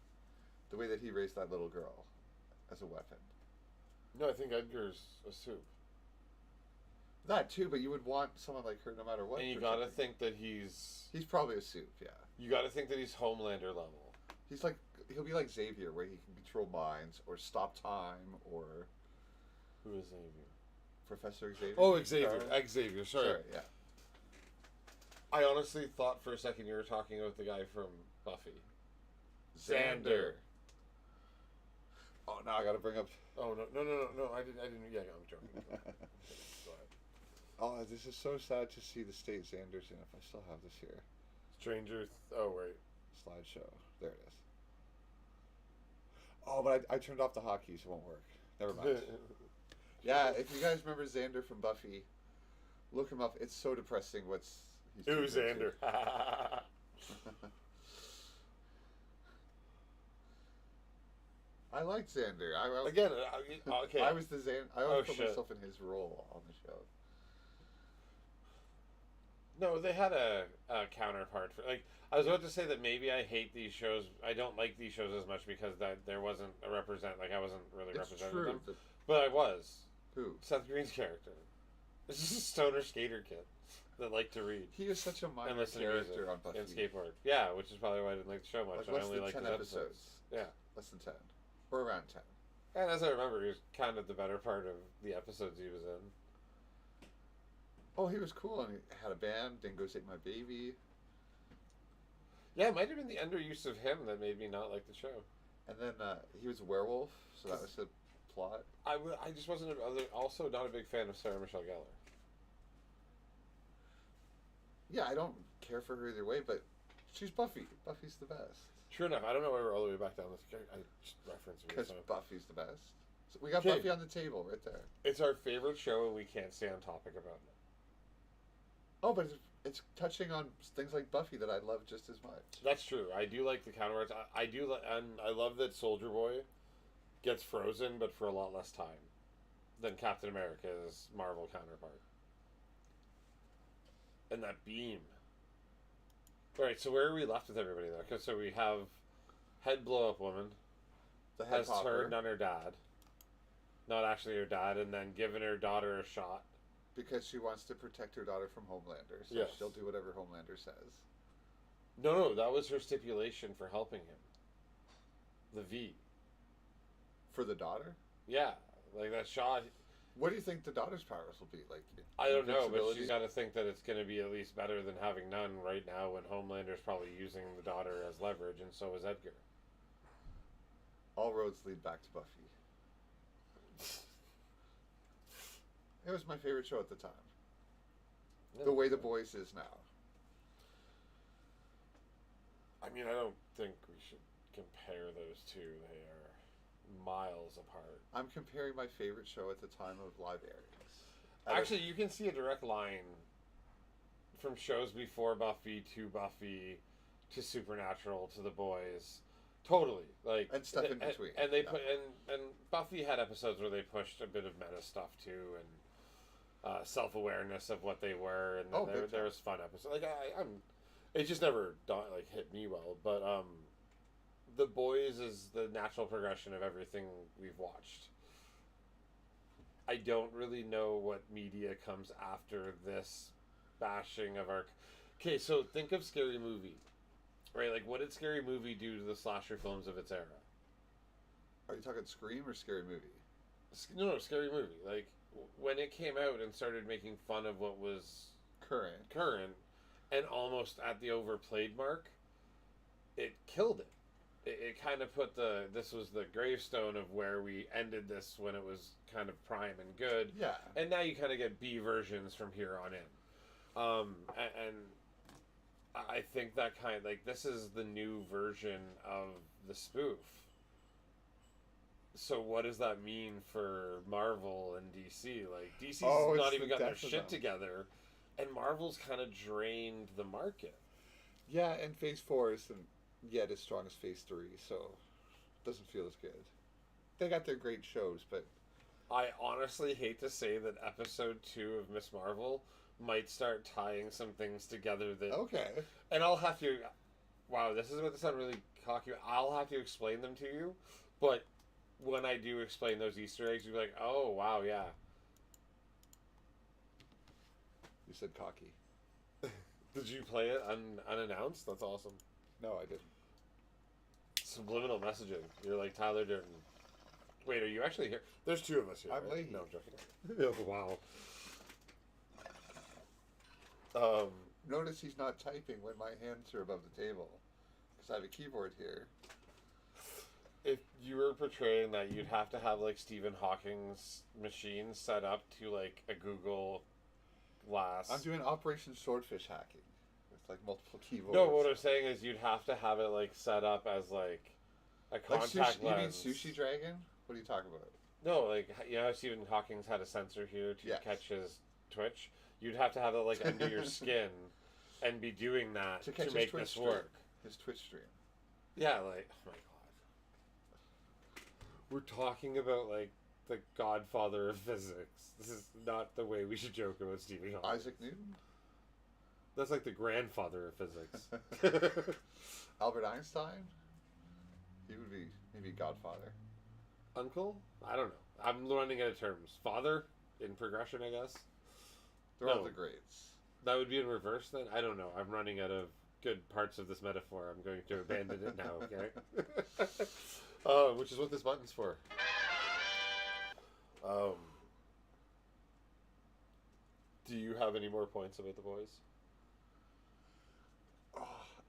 The way that he raised that little girl as a weapon. No, I think Edgar's a soup. That too, but you would want someone like her no matter what. And you gotta think that he's probably a soup, yeah. You gotta think that he's Homelander level. He'll be like Xavier, where he can control minds or stop time, or who is Xavier? Professor Xavier. Oh, Xavier. Sorry, yeah. I honestly thought for a second you were talking about the guy from Buffy. Xander. Oh, now I gotta bring up. Oh no! I didn't. Yeah, I'm joking. Oh, this is so sad to see the state Xander's in. If I still have this here. Oh wait. Slideshow. There it is. Oh, but I turned off the hotkeys. It won't work. Never mind. Yeah, if you guys remember Xander from Buffy, look him up. It's so depressing. Who's Xander? I liked Xander. Okay. I was the Xander. I always put myself in his role on the show. No, they had a counterpart for, like, I was about to say that maybe I hate these shows. I don't like these shows as much because there wasn't a I wasn't really representing them. But I was. Who? Seth Green's character. This is a stoner skater kid that liked to read. He is such a minor character on Buffy. And skateboard. Yeah, which is probably why I didn't like the show much. Like I only liked 10 his episodes. Yeah. Less than 10. Or around 10. And as I remember, he was kind of the better part of the episodes he was in. Oh, he was cool, and he had a band, Dingoes Ate My Baby. Yeah, it might have been the underuse of him that made me not like the show. And then he was a werewolf, so that was the plot. I just wasn't also not a big fan of Sarah Michelle Gellar. Yeah, I don't care for her either way, but she's Buffy. Buffy's the best. True enough. I don't know why we're all the way back down this. I just referenced it. Because Buffy's the best. So we got Buffy on the table right there. It's our favorite show, and we can't stay on topic about it. Oh, but it's touching on things like Buffy that I love just as much. That's true. I do like the counterparts. I do, and I love that Soldier Boy gets frozen, but for a lot less time than Captain America's Marvel counterpart. And that beam. All right, so where are we left with everybody though? Because so we have head blow up woman. The head has popper. turned on her dad. Not actually her dad, and then given her daughter a shot. Because she wants to protect her daughter from Homelander, so she'll do whatever Homelander says. No, that was her stipulation for helping him. The V. For the daughter? Yeah, like that shot. What do you think the daughter's powers will be? Like, I don't know, but she's got to think that it's going to be at least better than having none right now when Homelander's probably using the daughter as leverage, and so is Edgar. All roads lead back to Buffy. It was my favorite show at the time. Yeah. The way The Boys is now. I mean, I don't think we should compare those two. They are miles apart. I'm comparing my favorite show at the time of live airings. Actually, you can see a direct line from shows before Buffy to Supernatural to The Boys. Totally, like, and stuff in between. And they put and Buffy had episodes where they pushed a bit of meta stuff too, and self-awareness of what they were, and there was fun episodes. Like it just never hit me well, but The Boys is the natural progression of everything we've watched. I don't really know what media comes after this bashing of our. Okay, so think of Scary Movie, right? Like, what did Scary Movie do to the slasher films of its era? Are you talking Scream or Scary Movie? No, Scary Movie. Like, when it came out and started making fun of what was current, and almost at the overplayed mark, it killed it. it kind of put this was the gravestone of where we ended this when it was kind of prime and good. Yeah. And now you kind of get B versions from here on in. And I think that this is the new version of the spoof. So what does that mean for Marvel and DC? Like, DC's not even got their shit together, and Marvel's kind of drained the market. Yeah, and Phase 4 isn't yet as strong as Phase 3, so it doesn't feel as good. They got their great shows, but... I honestly hate to say that Episode 2 of Miss Marvel might start tying some things together that... Okay. And I'll have to... Wow, this is going to sound really cocky. I'll have to explain them to you, but when I do explain those Easter eggs, you'll be like, oh, wow, yeah. You said cocky. Did you play it unannounced? That's awesome. No, I didn't. Subliminal messaging. You're like Tyler Durden. Wait, are you actually here? There's two of us here. I'm right? late. No, I'm joking. Wow. Notice he's not typing when my hands are above the table. Because I have a keyboard here. If you were portraying that, you'd have to have like Stephen Hawking's machine set up to like a Google Glass. I'm doing Operation Swordfish hacking. With like multiple keyboards. No, what I'm saying is you'd have to have it like set up as like a contact lens. You mean Sushi Dragon? What are you talking about? No, like, you know how Stephen Hawking's had a sensor here to catch his twitch? You'd have to have it like under your skin and be doing that to make this work. His Twitch stream. Yeah, like, oh my god. We're talking about like the godfather of physics. This is not the way we should joke about Stephen Hawking. Isaac Newton? That's like the grandfather of physics. Albert Einstein? He would be maybe godfather. Uncle? I don't know. I'm running out of terms. Father in progression, I guess. They're all the greats. That would be in reverse then? I don't know. I'm running out of good parts of this metaphor. I'm going to abandon it now, okay? Which is what this button's for. Do you have any more points about the boys?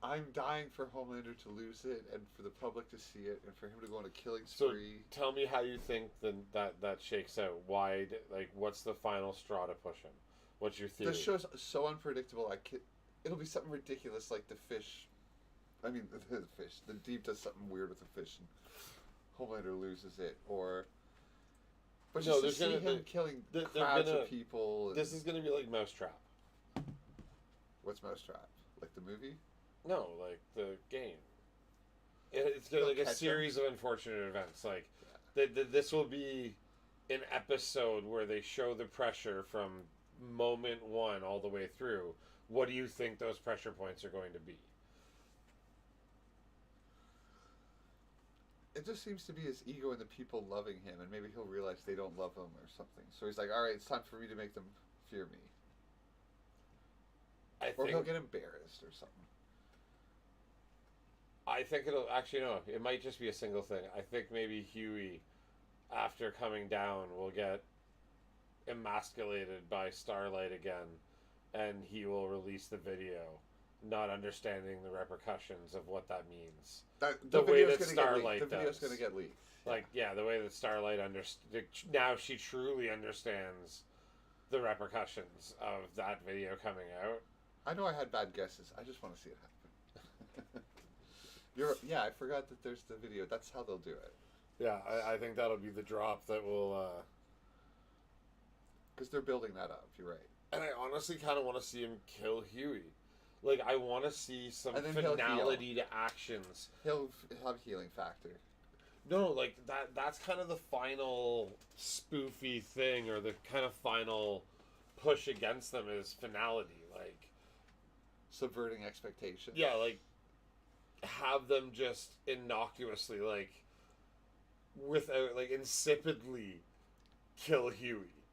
I'm dying for Homelander to lose it and for the public to see it and for him to go on a killing spree. So tell me how you think that shakes out. Why, what's the final straw to push him? What's your theory? The show's so unpredictable. It'll be something ridiculous like the fish. I mean, the fish. The Deep does something weird with the fish and Homelander loses it. But just to see him killing crowds of people. This is going to be like Mousetrap. What's Mousetrap? Like the movie? No, like the game. It's going to be like a series of unfortunate events. Like, this will be an episode where they show the pressure from moment one all the way through. What do you think those pressure points are going to be? It just seems to be his ego and the people loving him, and maybe he'll realize they don't love him or something. So he's like, all right, it's time for me to make them fear me. Or he'll get embarrassed or something. I think it'll... Actually, no. It might just be a single thing. I think maybe Huey, after coming down, will get emasculated by Starlight again, and he will release the video, not understanding the repercussions of what that means. The way that Starlight does. The video's going to get leaked. Like, yeah, the way that Starlight now she truly understands the repercussions of that video coming out. I know I had bad guesses. I just want to see it happen. I forgot that there's the video. That's how they'll do it. Yeah, I think that'll be the drop that will... Because they're building that up, you're right. And I honestly kind of want to see him kill Huey. Like, I want to see some finality to actions. He'll have healing factor. No, like, that's kind of the final spoofy thing, or the kind of final push against them is finality. Like... Subverting expectations. Yeah, like, have them just innocuously, like, without, like, insipidly kill Huey.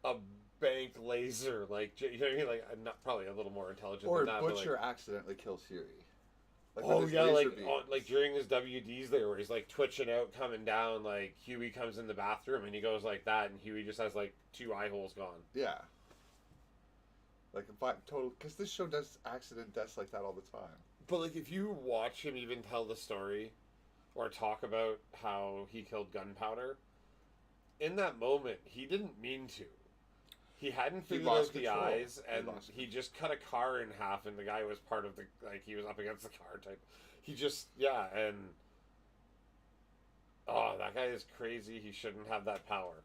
A bank laser, like, you know what I mean? Like, I'm not probably a little more intelligent than that. Or Butcher accidentally kills Huey. Like during his WDs there, where he's, like, twitching out, coming down, like, Huey comes in the bathroom, and he goes like that, and Huey just has, like, 2 eye holes gone. Yeah. Like, total... Because this show does accident deaths like that all the time. But, like, if you watch him even tell the story or talk about how he killed Gunpowder, in that moment, he didn't mean to. He hadn't figured out the eyes, and he just cut a car in half, and the guy was part of the, like, he was up against the car type. He just, yeah, and... Oh, that guy is crazy. He shouldn't have that power.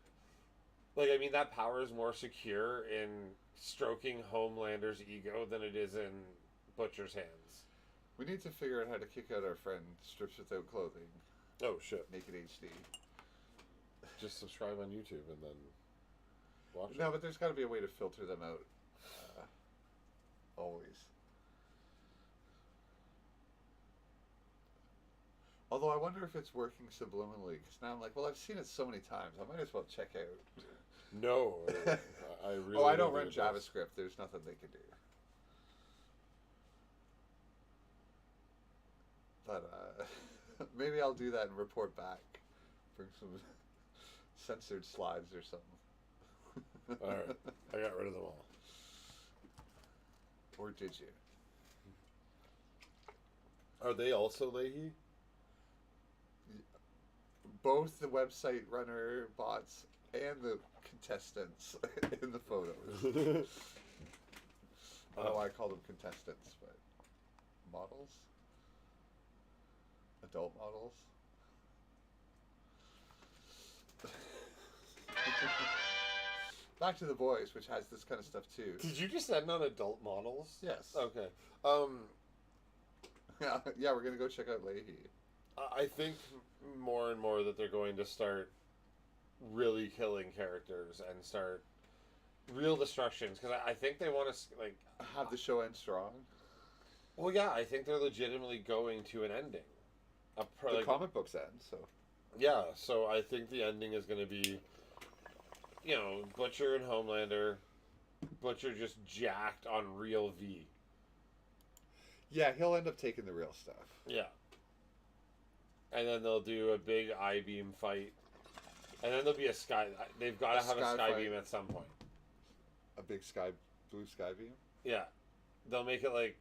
Like, I mean, that power is more secure in stroking Homelander's ego than it is in Butcher's hands. We need to figure out how to kick out our friend Strips Without Clothing. Oh, shit. Naked HD. Just subscribe on YouTube and then watch No, it. but there's got to be a way to filter them out. Always. Although I wonder if it's working subliminally, because now I'm like, well, I've seen it so many times, I might as well check out. No, I really. Oh, I don't run JavaScript. There's nothing they can do. But maybe I'll do that and report back. Bring some censored slides or something. All right, I got rid of them all. Or did you? Are they also Leahy? Both the website runner bots and the contestants in the photos. I don't know why I call them contestants, but models? Adult models? Back to The Boys, which has this kind of stuff too. Did you just end on adult models? Yes. Okay. Yeah, we're gonna go check out Leahy. I think more and more that they're going to start really killing characters and start real destructions, because I think they want to like have the show end strong. Well, yeah, I think they're legitimately going to an ending. The comic books end, so yeah. So I think the ending is going to be, you know, Butcher and Homelander. Butcher just jacked on real V. Yeah, he'll end up taking the real stuff. Yeah. And then they'll do a big I-beam fight. And then there'll be a sky... They've got to have a sky beam at some point. A big blue sky beam? Yeah. They'll make it like...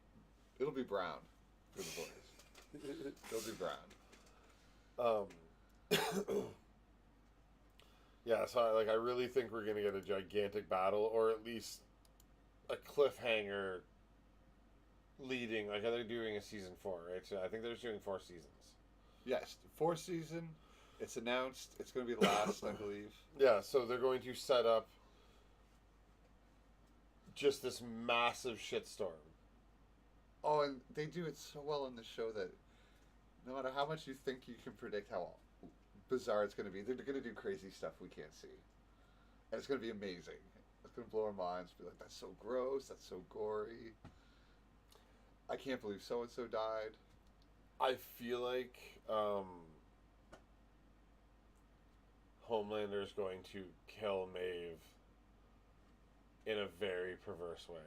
It'll be brown for the boys. It'll be brown. Yeah, so I really think we're going to get a gigantic battle, or at least a cliffhanger leading... Like, they're doing a season 4, right? So I think they're just doing 4 seasons. Yes, 4th season. It's announced. It's going to be the last, I believe. Yeah, so they're going to set up just this massive shitstorm. Oh, and they do it so well in the show that no matter how much you think you can predict how bizarre it's going to be, they're going to do crazy stuff we can't see. And it's going to be amazing. It's going to blow our minds. Be like, that's so gross. That's so gory. I can't believe so-and-so died. I feel like Homelander is going to kill Maeve in a very perverse way.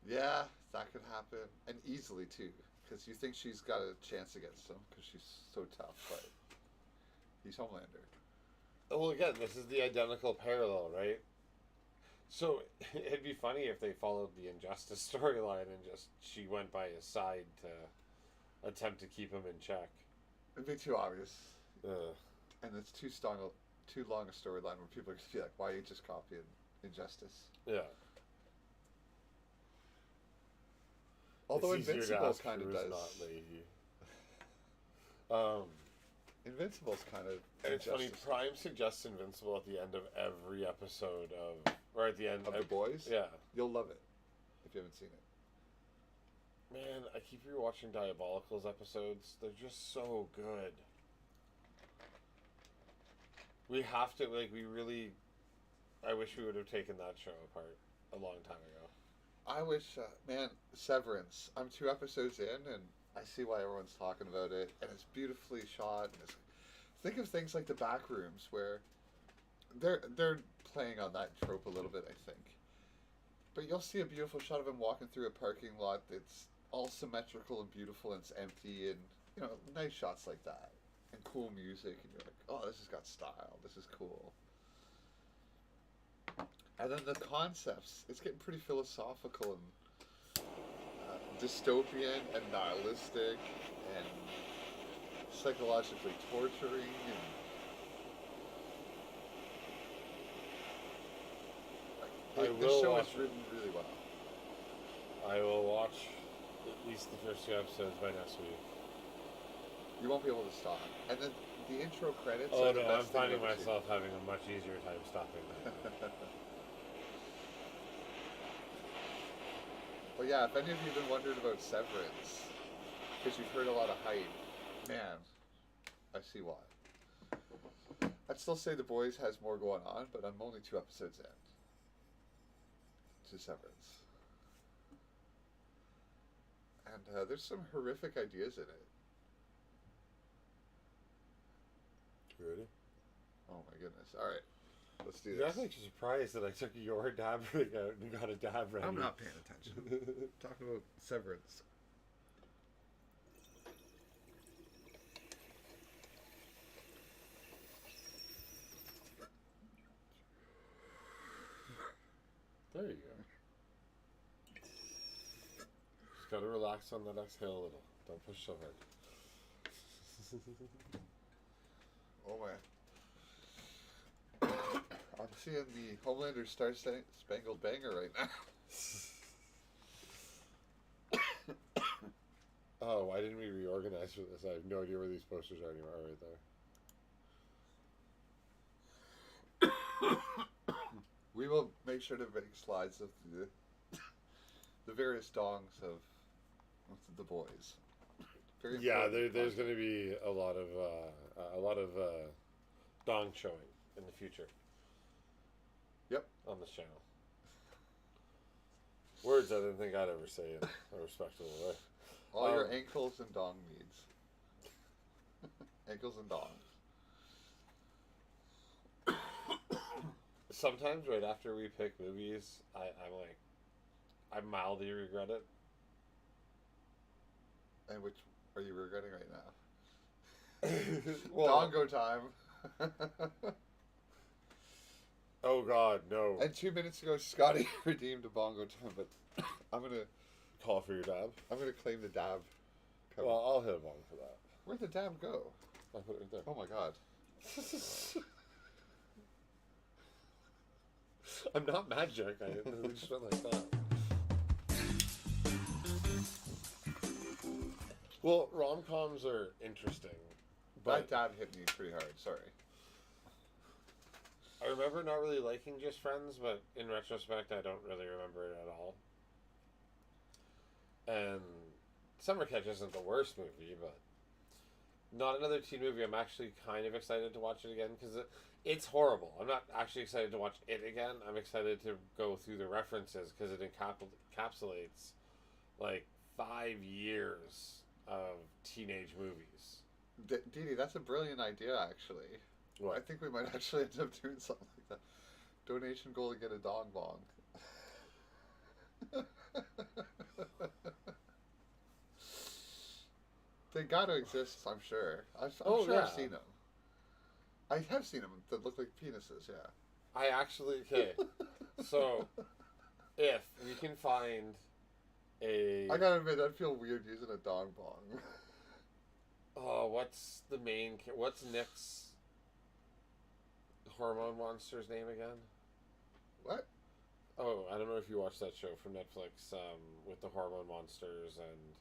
Yeah, that could happen. And easily, too. Because you think she's got a chance against him because she's so tough, but he's Homelander. Well, again, this is the identical parallel, right? So, it'd be funny if they followed the Injustice storyline and just she went by his side to attempt to keep him in check. It'd be too obvious. Uh, And it's too long a storyline where people are going to be like, why are you just copying Injustice? Yeah. Although it's Invincible's kind of does. Not Leahy. Invincible's kind of. And it's funny, Prime suggests Invincible at the end of every episode of... Or at the end of The Boys? Yeah. You'll love it if you haven't seen it. Man, I keep rewatching Diabolical's episodes. They're just so good. We have to, like, we really... I wish we would have taken that show apart a long time ago. I wish, man, Severance. I'm 2 episodes in, and I see why everyone's talking about it, and it's beautifully shot. And think of things like The Backrooms, where they're playing on that trope a little bit, I think. But you'll see a beautiful shot of him walking through a parking lot that's all symmetrical and beautiful, and it's empty, and, you know, nice shots like that. And cool music, and you're like, oh, this has got style, this is cool. And then the concepts, it's getting pretty philosophical and dystopian and nihilistic and psychologically torturing and the will show watch is it. written really well. I will watch at least the first 2 episodes by next week. You won't be able to stop. And then the intro credits. Oh are the no, I'm best thing finding I've ever seen. myself having a much easier time stopping that. Well, yeah, if any of you have been wondering about Severance, because you've heard a lot of hype, man, I see why. I'd still say The Boys has more going on, but I'm only 2 episodes in to Severance. And there's some horrific ideas in it. You ready? Oh my goodness. All right. Let's do You're this. actually surprised that I took your dab rig out and got a dab ready. I'm not paying attention. Talking about Severance. There you go. Just gotta relax on that exhale a little. Don't push so hard. Oh man. I'm seeing the Homelander Star Spangled Banger right now. Oh, why didn't we reorganize for this? I have no idea where these posters are anymore. Right there. We will make sure to make slides of the various dongs of the boys. Very Yeah, important there's content. going to be a lot of dong showing in the future. Yep. On this channel. Words I didn't think I'd ever say in a respectable way. All your ankles and dong needs. Ankles and dongs. Sometimes right after we pick movies, I mildly regret it. And which are you regretting right now? Well, Bongo Time. Oh God, no! And 2 minutes ago, Scotty redeemed a Bongo Time, but I'm gonna Call for your dab. I'm gonna claim the dab. Cover. Well, I'll hit a bong for that. Where'd the dab go? I put it right there. Oh my God. I'm not magic. I just went like that. Well, rom-coms are interesting, but That dab hit me pretty hard. Sorry. I remember not really liking Just Friends, but in retrospect, I don't really remember it at all. And Summer Catch isn't the worst movie, but not another teen movie. I'm actually kind of excited to watch it again because it's horrible. I'm not actually excited to watch it again. I'm excited to go through the references because it encapsulates like 5 years of teenage movies. Dee, that's a brilliant idea, actually. What? I think we might actually end up doing something like that. Donation goal to get a dong bong. They gotta exist, I'm sure. I'm sure yeah. I've seen them. I have seen them that look like penises, yeah. I actually, okay. So, if we can find a... I gotta admit, I'd feel weird using a dong bong. Oh, what's Nick's hormone monster's name again? What? Oh, I don't know if you watched that show from Netflix with the hormone monsters and...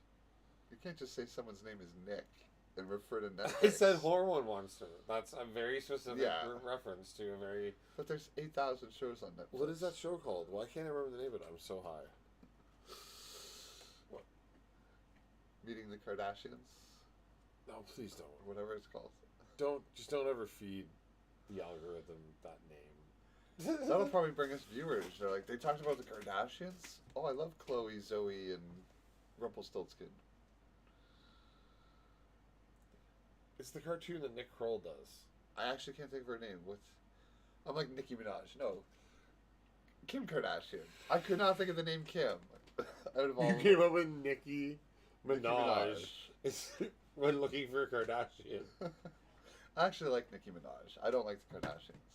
You can't just say someone's name is Nick and refer to Netflix. I said hormone monster. That's a very specific Yeah. reference to a very... But there's 8,000 shows on Netflix. What is that show called? Why can't I remember the name of it? I'm so high. What? Meeting the Kardashians? No, please don't. Or whatever it's called. Don't ever feed the algorithm that name. That'll probably bring us viewers. They're like, they talked about the Kardashians? Oh, I love Chloe, Zoe, and Rumpelstiltskin. It's the cartoon that Nick Kroll does. I actually can't think of her name. I'm like Nicki Minaj. No. Kim Kardashian. I could not think of the name Kim. Out of all You of came them. up with Nicki Minaj. When looking for a Kardashian. I actually like Nicki Minaj. I don't like the Kardashians.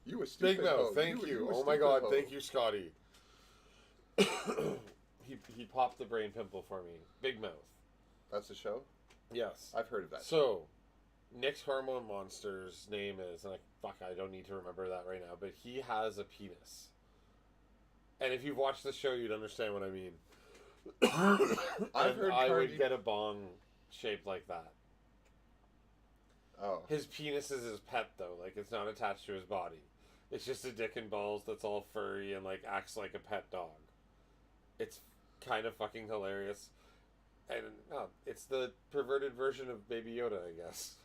You were stupid. Big no, Oh, thank you. were Oh my stupid, God, ho. thank you, Scotty. he popped the brain pimple for me. Big Mouth. That's the show? Yes. I've heard of that. So, Nick's hormone monster's name is, and I don't need to remember that right now, but he has a penis. And if you've watched the show, you'd understand what I mean. I've heard I would get a bong shaped like that. Oh. His penis is his pet, though. Like, it's not attached to his body. It's just a dick and balls that's all furry and, like, acts like a pet dog. It's kind of fucking hilarious. And, no, it's the perverted version of Baby Yoda, I guess.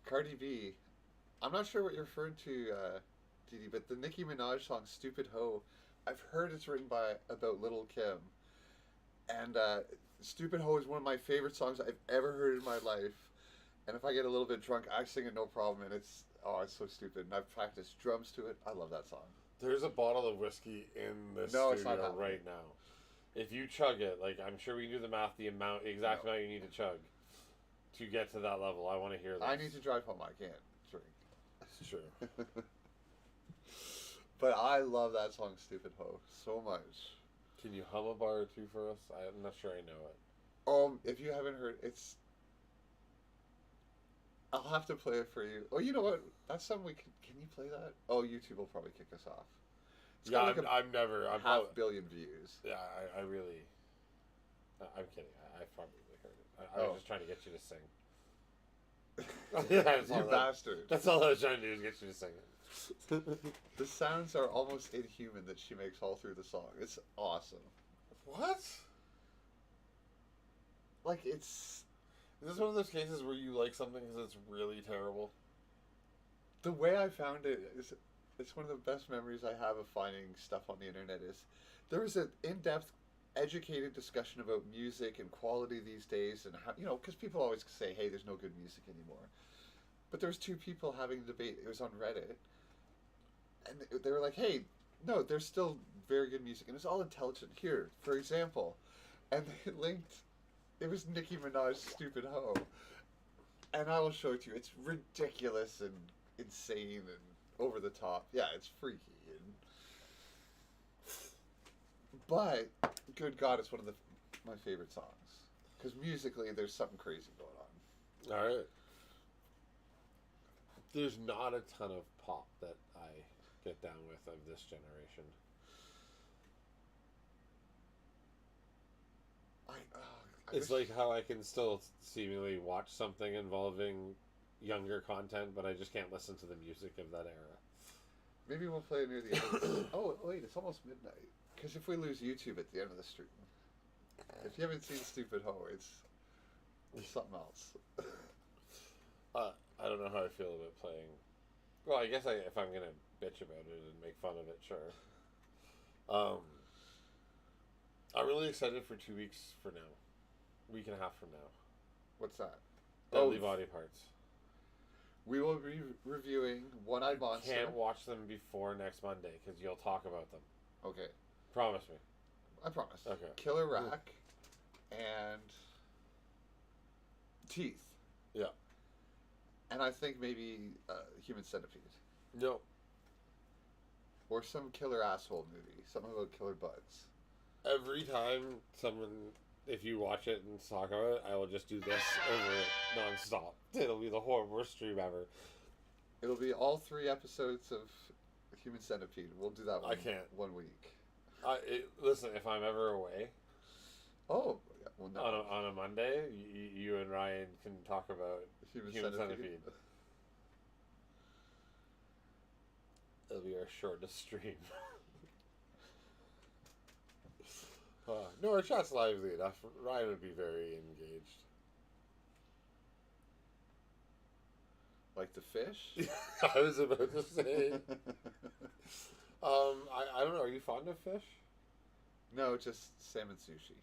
Cardi B. I'm not sure what you're referring to, Didi, but the Nicki Minaj song "Stupid Ho," I've heard it's written about Little Kim, and "Stupid Ho" is one of my favorite songs I've ever heard in my life. And if I get a little bit drunk, I sing it no problem, and it's so stupid. And I've practiced drums to it. I love that song. There's a bottle of whiskey in the studio right now. If you chug it, like, I'm sure we can do the math, the exact amount you need to chug to get to that level. I want to hear this. I need to drive home. I can't drink. It's true. But I love that song, "Stupid Ho," so much. Can you hum a bar or two for us? I'm not sure I know it. If you haven't heard, I'll have to play it for you. Oh, you know what? That's something we can you play that? Oh, YouTube will probably kick us off. It's Yeah, got I'm never. I'm half billion views. Yeah, I really. I'm kidding. I probably heard it. I was just trying to get you to sing. You bastard. That's all I was trying to do is get you to sing it. The sounds are almost inhuman that she makes all through the song. It's awesome. What? Like, it's... Is this one of those cases where you like something because it's really terrible? The way I found it is... It's one of the best memories I have of finding stuff on the internet is... There was an in-depth, educated discussion about music and quality these days and how... because people always say, hey, there's no good music anymore. But there was two people having a debate. It was on Reddit. And they were like, hey, no, there's still very good music. And it's all intelligent. Here, for example. And they linked... It was Nicki Minaj's "Stupid Ho." And I will show it to you. It's ridiculous and insane and over the top. Yeah, it's freaky. But, good God, it's one of my favorite songs. Because musically, there's something crazy going on. Alright. There's not a ton of pop that I get down with of this generation. It's like how I can still seemingly watch something involving younger content, but I just can't listen to the music of that era. Maybe we'll play it near the end. Oh, wait, it's almost midnight. Because if we lose YouTube at the end of the stream, if you haven't seen "Stupid Ho," it's something else. I don't know how I feel about playing. Well, I guess if I'm gonna bitch about it and make fun of it, sure. I'm really excited for 2 weeks for now. Week and a half from now. What's that? Deadly Body Parts. We will be reviewing One-Eyed Monster. Can't watch them before next Monday because you'll talk about them. Okay. Promise me. I promise. Okay. Killer Rack and Teeth. Yeah. And I think maybe Human Centipede. No. Or some killer asshole movie. Something about killer bugs. Every time if you watch it and talk about it, I will just do this over it nonstop. It'll be the worst stream ever. It'll be all 3 episodes of Human Centipede. We'll do that I can't. 1 week. Listen, if I'm ever away... Oh, yeah, well, no. On a Monday, you and Ryan can talk about Human Centipede. It'll be our shortest stream. No, our chat's lively enough. Ryan would be very engaged. Like the fish? I was about to say. I don't know. Are you fond of fish? No, just salmon sushi.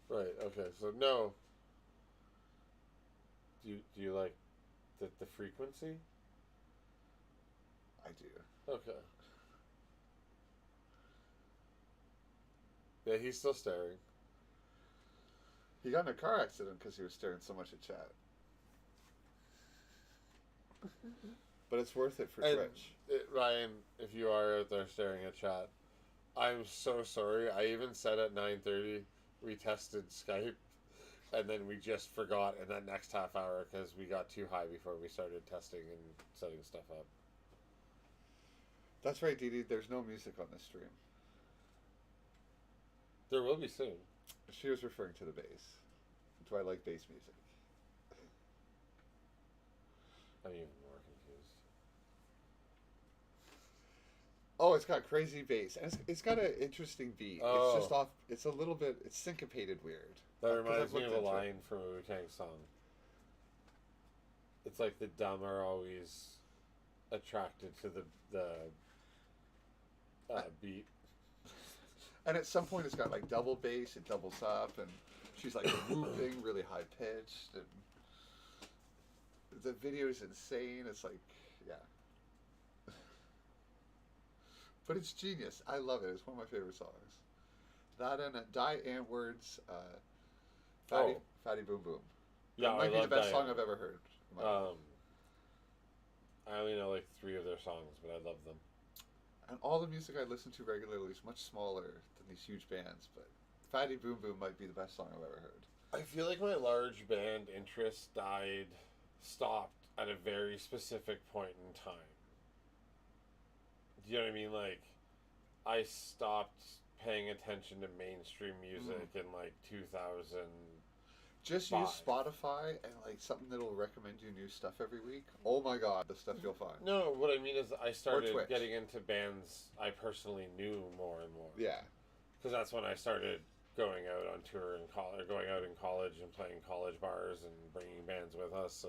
Right. Okay. So no. Do you like the frequency? I do. Okay. Yeah, he's still staring. He got in a car accident because he was staring so much at chat. but it's worth it for And Twitch. Ryan, if you are out there staring at chat, I'm so sorry. I even said at 9:30 we tested Skype, and then we just forgot in that next half hour because we got too high before we started testing and setting stuff up. That's right, Dee Dee. There's no music on this stream. There will be soon. She was referring to the bass. Do I like bass music? I'm even more confused. Oh, it's got crazy bass. And it's got an interesting beat. Oh. It's just off. It's a little bit. It's syncopated weird. That 'Cause reminds I've me of looked a into it. line from a Wu-Tang song. It's like the dumb are always attracted to the beat. And at some point, it's got like double bass. It doubles up, and she's like whooping, really high pitched, and the video is insane. It's like, yeah. But it's genius. I love it. It's one of my favorite songs. That and Die Antwoord's Fatty Boom Boom. Yeah, That might I be the love best Die song Antwoord. I've ever heard. I only know like 3 of their songs, but I love them. And all the music I listen to regularly is much smaller than these huge bands, but Fatty Boom Boom might be the best song I've ever heard. I feel like my large band interest stopped at a very specific point in time. Do you know what I mean? Like, I stopped paying attention to mainstream music in like 2000. Just use Spotify and like something that'll recommend you new stuff every week. Oh my god, the stuff you'll find. No, what I mean is I started Twitch. getting into bands I personally knew more and more. Yeah. Because that's when I started going out on tour in college, going out in college and playing college bars and bringing bands with us.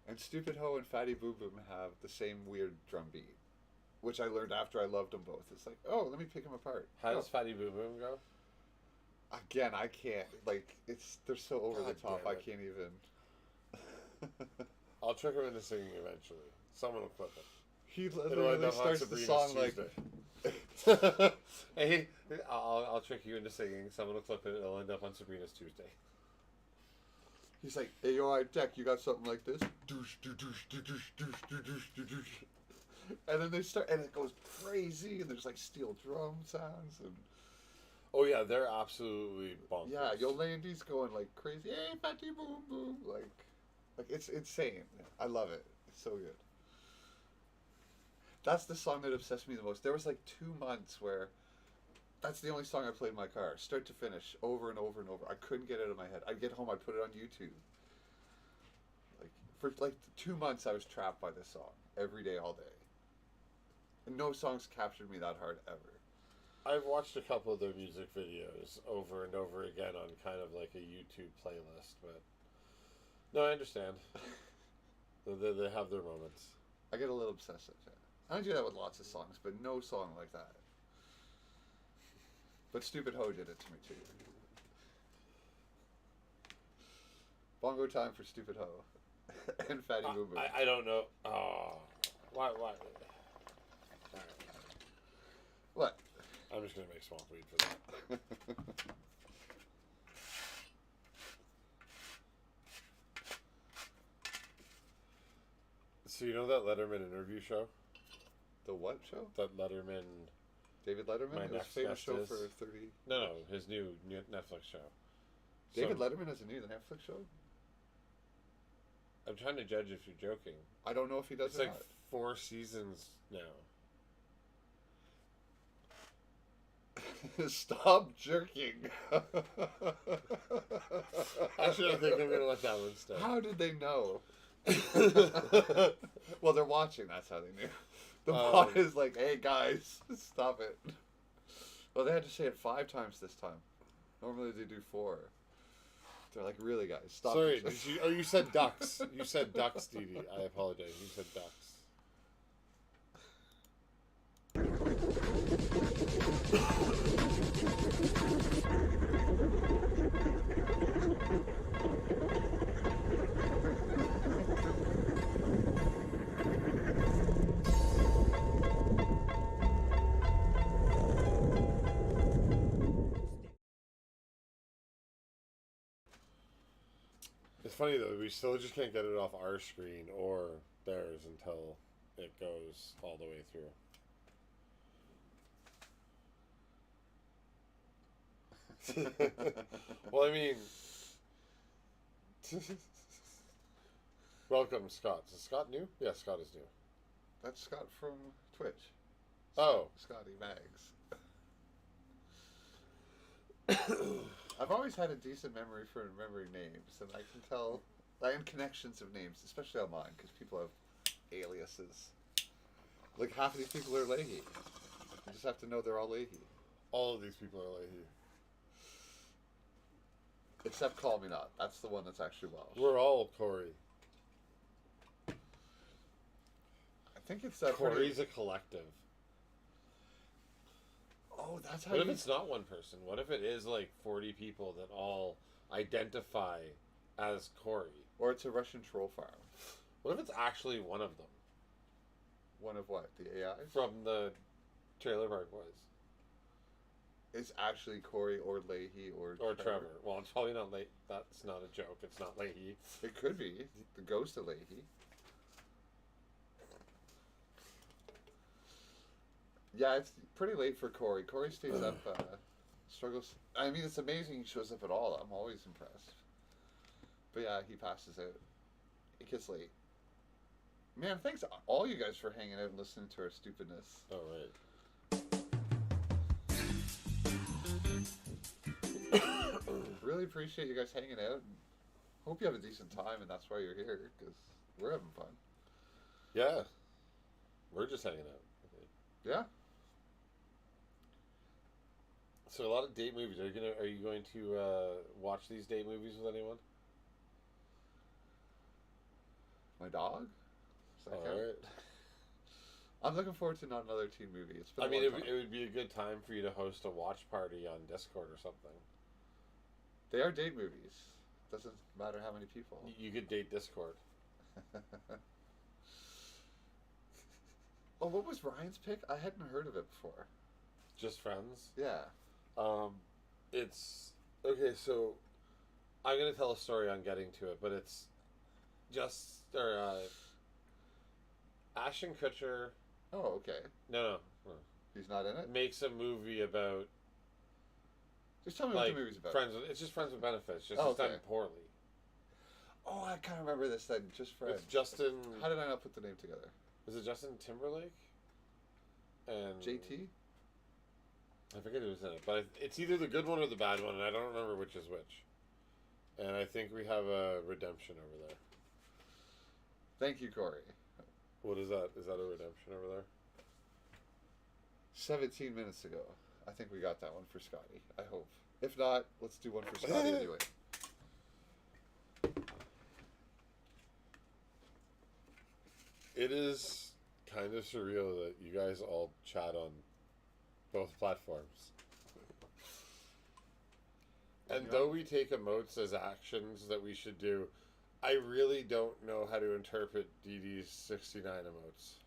And Stupid Ho and Fatty Boom Boom have the same weird drum beat, which I learned after I loved them both. It's like, oh, let me pick them apart. How does Fatty Boom Boom go? Again, I can't. Like, they're so over God the top. damn I it. can't even. I'll trick him into singing eventually. Someone will clip it. He It'll literally end up on starts the Sabrina's song Tuesday. Hey, I'll trick you into singing. Someone will clip it. It'll end up on Sabrina's Tuesday. He's like, hey, yo, alright, Deck, you got something like this? Doosh, doo, doosh, doo, doosh, doosh, doo, doosh, doo, doosh. And then they start, and it goes crazy, and there's like steel drum sounds, and Oh yeah, they're absolutely bonkers. yeah, Yolandi's going like crazy. Hey, Fatty Boom Boom, like it's insane. I love it. It's so good. That's the song that obsessed me the most. There was like 2 months where that's the only song I played in my car, start to finish, over and over and over. I couldn't get it out of my head. I'd get home, I'd put it on YouTube. Like for like 2 months, I was trapped by this song every day, all day. And no songs captured me that hard ever. I've watched a couple of their music videos over and over again on kind of like a YouTube playlist, but no, I understand. They have their moments. I get a little obsessive. Yeah. I do that with lots of songs, but no song like that. But Stupid Ho did it to me too. Bongo Time for Stupid Ho. And Fatty Boom Boom. I don't know. Oh, why? Alright. What? I'm just gonna make swamp weed for that. So you know that Letterman interview show? The what show? That Letterman. David Letterman? My His next famous guest show is- for 30... No, his new Netflix show. David So- Letterman has a new Netflix show? I'm trying to judge if you're joking. I don't know if he does It's or like not. 4 seasons now. Stop jerking. Actually, I think I'm gonna let that one stay. How did they know? Well, they're watching. That's how they knew. The bot is like, "Hey guys, stop it." Well, they had to say it 5 times this time. Normally they do 4. They're like, "Really, guys, stop." Sorry, it." did you? Oh, you said ducks. You said ducks, Dee Dee. I apologize. You said ducks. It's funny though, we still just can't get it off our screen or theirs until it goes all the way through. Well, I mean, welcome, Scott. Is Scott new? Yeah, Scott is new. That's Scott from Twitch. Oh. Scotty Mags. I've always had a decent memory for remembering names, and I can tell, and connections of names, especially online, because people have aliases. Like half of these people are Leahy. You just have to know they're all Leahy. All of these people are Leahy. Except Call Me Not. That's the one that's actually Welsh. We're all Corey. I think it's that Corey's a collective. Oh, that's how. What if it's not one person? What if it is like 40 people that all identify as Corey? Or it's a Russian troll farm. What if it's actually one of them? One of what? The AI? From the Trailer Park Boys. It's actually Corey or Leahy or Trevor. Well, it's probably not Leahy. That's not a joke. It's not Leahy. It could be. The ghost of Leahy. Yeah, it's pretty late for Corey. Corey stays up, struggles. I mean, it's amazing he shows up at all. I'm always impressed. But yeah, he passes out. It gets late. Man, thanks all you guys for hanging out and listening to our stupidness. Oh, right. Really appreciate you guys hanging out. Hope you have a decent time, and that's why you're here, because we're having fun. Yeah. We're just hanging out. Yeah. So a lot of date movies. Are you going to watch these date movies with anyone? My dog? All right. I'm looking forward to not another teen movie. It's been I mean, a long time. it would be a good time for you to host a watch party on Discord or something. They are date movies. Doesn't matter how many people. You could date Discord. Oh, what was Ryan's pick? I hadn't heard of it before. Just Friends? Yeah. It's okay. So I'm gonna tell a story on getting to it, but it's just Ashton Kutcher. Oh, okay. No. He's not in it? Makes a movie about. Just tell me like, what the movie's about. It's just Friends with Benefits. Just Oh, it's done okay. poorly. Oh, I kind of remember this then. Just Friends. It's Justin. How did I not put the name together? Was it Justin Timberlake? And JT? I forget who was in it, but it's either the good one or the bad one, and I don't remember which is which. And I think we have a redemption over there. Thank you, Corey. What is that? Is that a redemption over there? 17 minutes ago. I think we got that one for Scotty. I hope. If not, let's do one for Scotty anyway. It is kind of surreal that you guys all chat on both platforms. And though we take emotes as actions that we should do, I really don't know how to interpret DD's 69 emotes.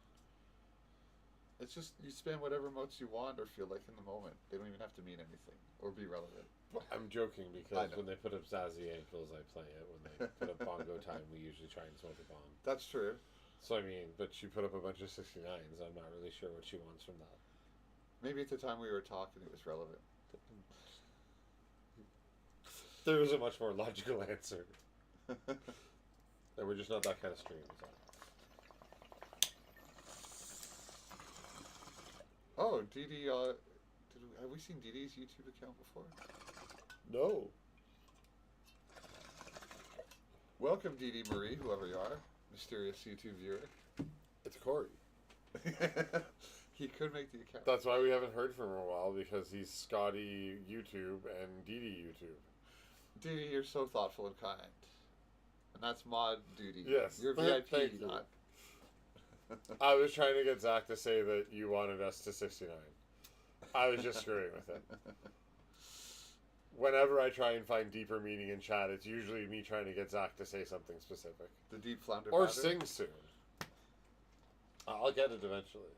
It's just, you spam whatever emotes you want or feel like in the moment. They don't even have to mean anything or be relevant. I'm joking because when they put up Zazzy Ankles, I play it. When they put up Bongo Time, we usually try and smoke a bomb. That's true. So, I mean, but she put up a bunch of 69s. I'm not really sure what she wants from that. Maybe at the time we were talking, it was relevant. There was a much more logical answer. And we're just not that kind of stream. So. Oh, DD, have we seen DD's YouTube account before? No. Welcome, DD Marie, whoever you are. Mysterious YouTube viewer. It's Corey. He could make the account. That's why we haven't heard from him in a while, because he's Scotty YouTube and DD YouTube. DD, you're so thoughtful and kind. And that's mod duty. Yes. You're VIP, Thank you. not... I was trying to get Zach to say that you wanted us to 69. I was just screwing with it. Whenever I try and find deeper meaning in chat, it's usually me trying to get Zach to say something specific. The deep flounder Or pattern? sing soon. I'll get it eventually.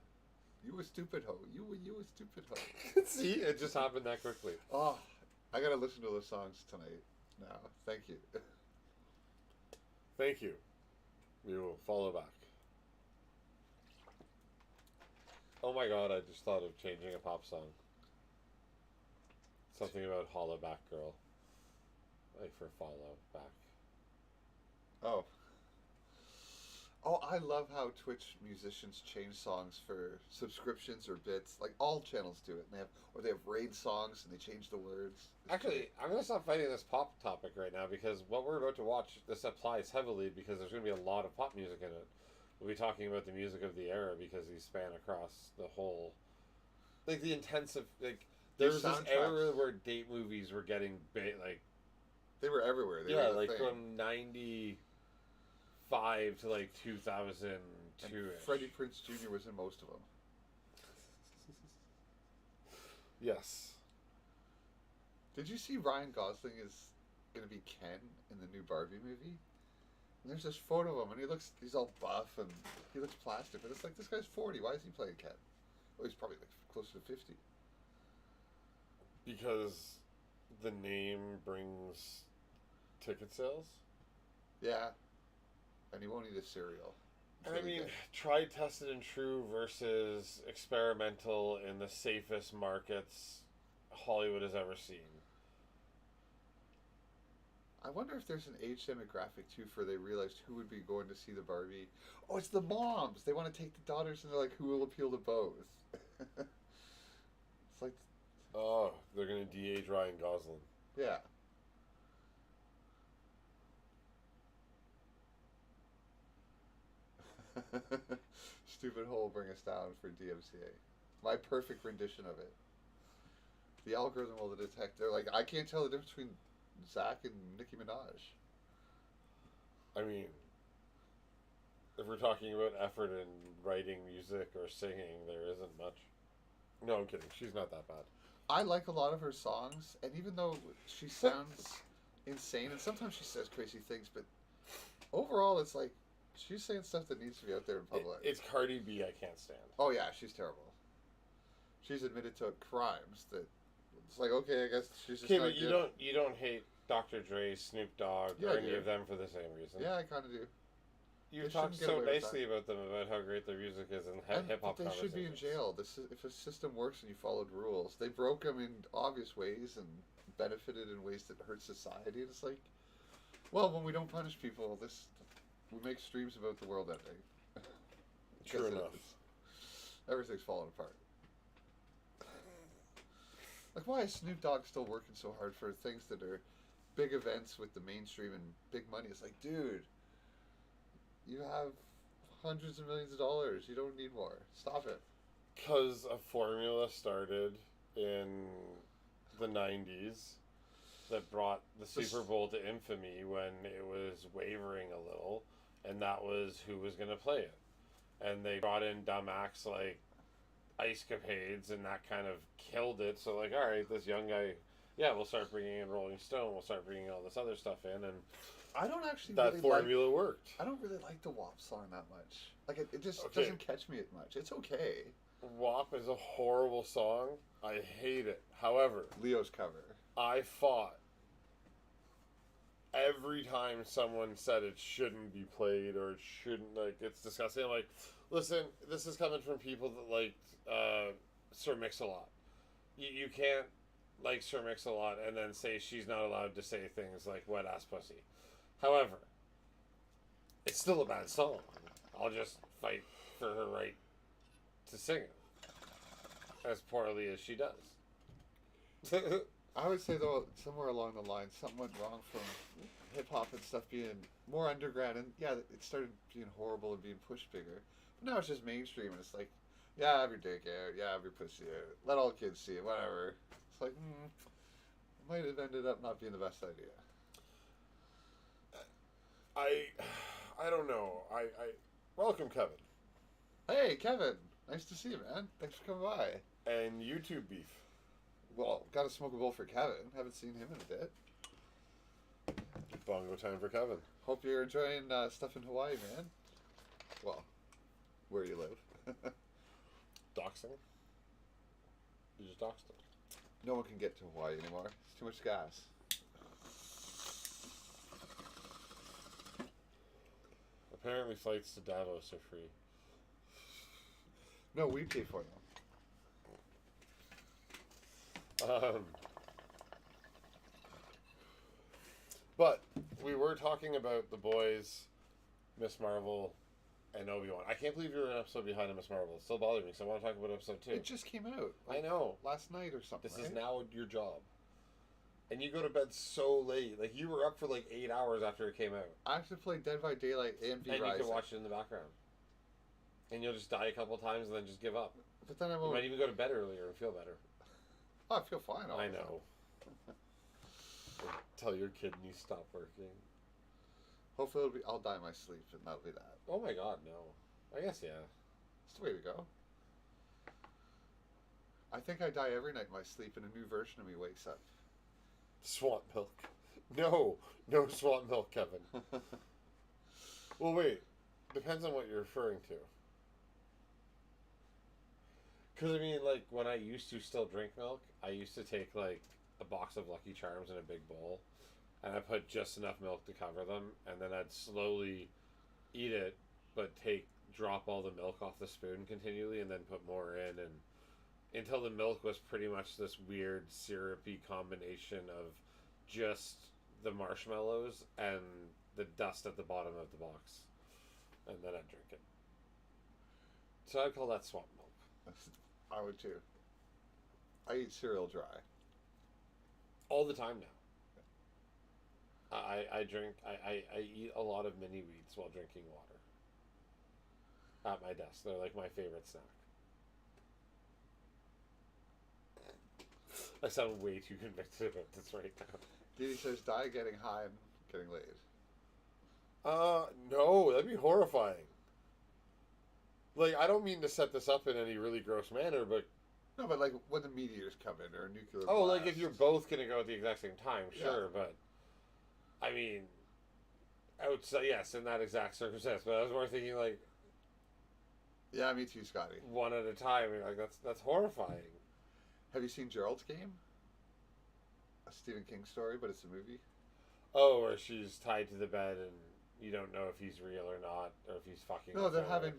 You a stupid hoe. You a stupid hoe. See? It just happened that quickly. Oh, I gotta listen to those songs tonight now. Thank you. Thank you. We will follow back. Oh my god, I just thought of changing a pop song. Something about Holla Back Girl. Like for follow back. Oh. Oh, I love how Twitch musicians change songs for subscriptions or bits. Like all channels do it. And they have raid songs and they change the words. Actually, I'm gonna stop fighting this pop topic right now because what we're about to watch, this applies heavily because there's gonna be a lot of pop music in it. We'll be talking about the music of the era because these span across the whole, like the intensive, like there was this era where date movies were getting like they were everywhere. They yeah, were like thing. from 95 to like 2002. Freddie Prinze Jr. was in most of them. Yes. Did you see Ryan Gosling is going to be Ken in the new Barbie movie? And there's this photo of him, and he's all buff, and he looks plastic, but it's like, this guy's 40. Why is he playing Ken? Well, he's probably like closer to 50. Because the name brings ticket sales? Yeah. And he won't eat a cereal. I mean, tried, tested, and true versus experimental in the safest markets Hollywood has ever seen. I wonder if there's an age demographic too, for they realized who would be going to see the Barbie. Oh, it's the moms. They want to take the daughters, and they're like, who will appeal to both? It's like, oh, they're gonna de-age Ryan Gosling. Yeah. Stupid hole bring us down for DMCA. My perfect rendition of it. The algorithm will detect. They're like, I can't tell the difference between Zach and Nicki Minaj. I mean, if we're talking about effort in writing music or singing, there isn't much. No, I'm kidding. She's not that bad. I like a lot of her songs, and even though she sounds insane, and sometimes she says crazy things, but overall, it's like she's saying stuff that needs to be out there in public. It's Cardi B I can't stand. Oh yeah, she's terrible. She's admitted to crimes that it's like, okay, I guess she's just. Okay, not but you don't hate Dr. Dre, Snoop Dogg, Yeah, or I any do. of them for the same reason. Yeah, I kind of do. You They talked shouldn't get so away with nicely that. about them, about how great their music is, and hip hop. But they should be in jail. If a system works and you followed rules, they broke them in obvious ways and benefited in ways that hurt society. And it's like, well, when we don't punish people, we make streams about the world ending. True Because enough. Everything's falling apart. Like, why is Snoop Dogg still working so hard for things that are big events with the mainstream and big money? It's like, dude, you have hundreds of millions of dollars. You don't need more. Stop it. Because a formula started in the 90s that brought the Super Bowl to infamy when it was wavering a little, and that was who was going to play it. And they brought in dumb acts like Ice Capades, and that kind of killed it. So, like, all right, this young guy, yeah, we'll start bringing in Rolling Stone, we'll start bringing all this other stuff in, and I don't actually that really formula worked. I don't really like the WAP song that much. Like, it just Okay. doesn't catch me as much. It's okay. WAP is a horrible song. I hate it. However, Leo's cover. I fought every time someone said it shouldn't be played or it shouldn't, like, it's disgusting. I'm like, listen, this is coming from people that liked Sir Mix-a-Lot. You can't like Sir Mix-a-Lot and then say she's not allowed to say things like wet ass pussy. However, it's still a bad song. I'll just fight for her right to sing it as poorly as she does. I would say, though, somewhere along the line, something went wrong from hip-hop and stuff being more underground. And, yeah, it started being horrible and being pushed bigger. But now it's just mainstream, and it's like, yeah, have your dick out. Yeah, have your pussy out. Let all kids see it, whatever. It's like, it might have ended up not being the best idea. I don't know. I welcome, Kevin. Hey, Kevin. Nice to see you, man. Thanks for coming by. And YouTube beef. Well, gotta smoke a bowl for Kevin. Haven't seen him in a bit. Bongo time for Kevin. Hope you're enjoying stuff in Hawaii, man. Well, where you live. Doxing? You just doxed him. No one can get to Hawaii anymore. It's too much gas. Apparently flights to Davos are free. No, we pay for them. But we were talking about the boys, Miss Marvel, and Obi-Wan. I can't believe you're an episode behind on Miss Marvel. It's still bothering me, so I want to talk about episode 2. It just came out. I know. Last night or something. This is now your job. And you go to bed so late. Like, you were up for like 8 hours after it came out. I have to play Dead by Daylight and V And Rising. you can watch it in the background. And you'll just die a couple times and then just give up. But then I You won't. might even go to bed earlier and feel better. Oh, I feel fine. All I the time. know. Tell your kidneys stop working. Hopefully, I'll die in my sleep, and that'll be that. Oh my god, no. I guess, yeah. It's the way to go. I think I die every night in my sleep, and a new version of me wakes up. Swamp milk. No swamp milk, Kevin. Well, wait. Depends on what you're referring to. Because, I mean, like, when I used to still drink milk, I used to take, like, a box of Lucky Charms in a big bowl, and I put just enough milk to cover them, and then I'd slowly eat it, but drop all the milk off the spoon continually, and then put more in, and until the milk was pretty much this weird syrupy combination of just the marshmallows and the dust at the bottom of the box, and then I'd drink it. So I'd call that swamp milk. I would too. I eat cereal dry. All the time now. I drink, I eat a lot of mini wheats while drinking water. At my desk. They're like my favorite snack. I sound way too convicted about this right now. Dee says, die getting high and getting laid. No, that'd be horrifying. Like, I don't mean to set this up in any really gross manner, but... No, but like when the meteors come in or a nuclear Oh, blast. like if you're both gonna go at the exact same time, sure, Yeah. but... I mean... Outside, yes, in that exact circumstance, but I was more thinking, like... Yeah, me too, Scotty. One at a time, like, that's horrifying. Have you seen Gerald's Game? A Stephen King story, but it's a movie. Oh, where she's tied to the bed and you don't know if he's real or not, or if he's fucking... No, with they're her. having,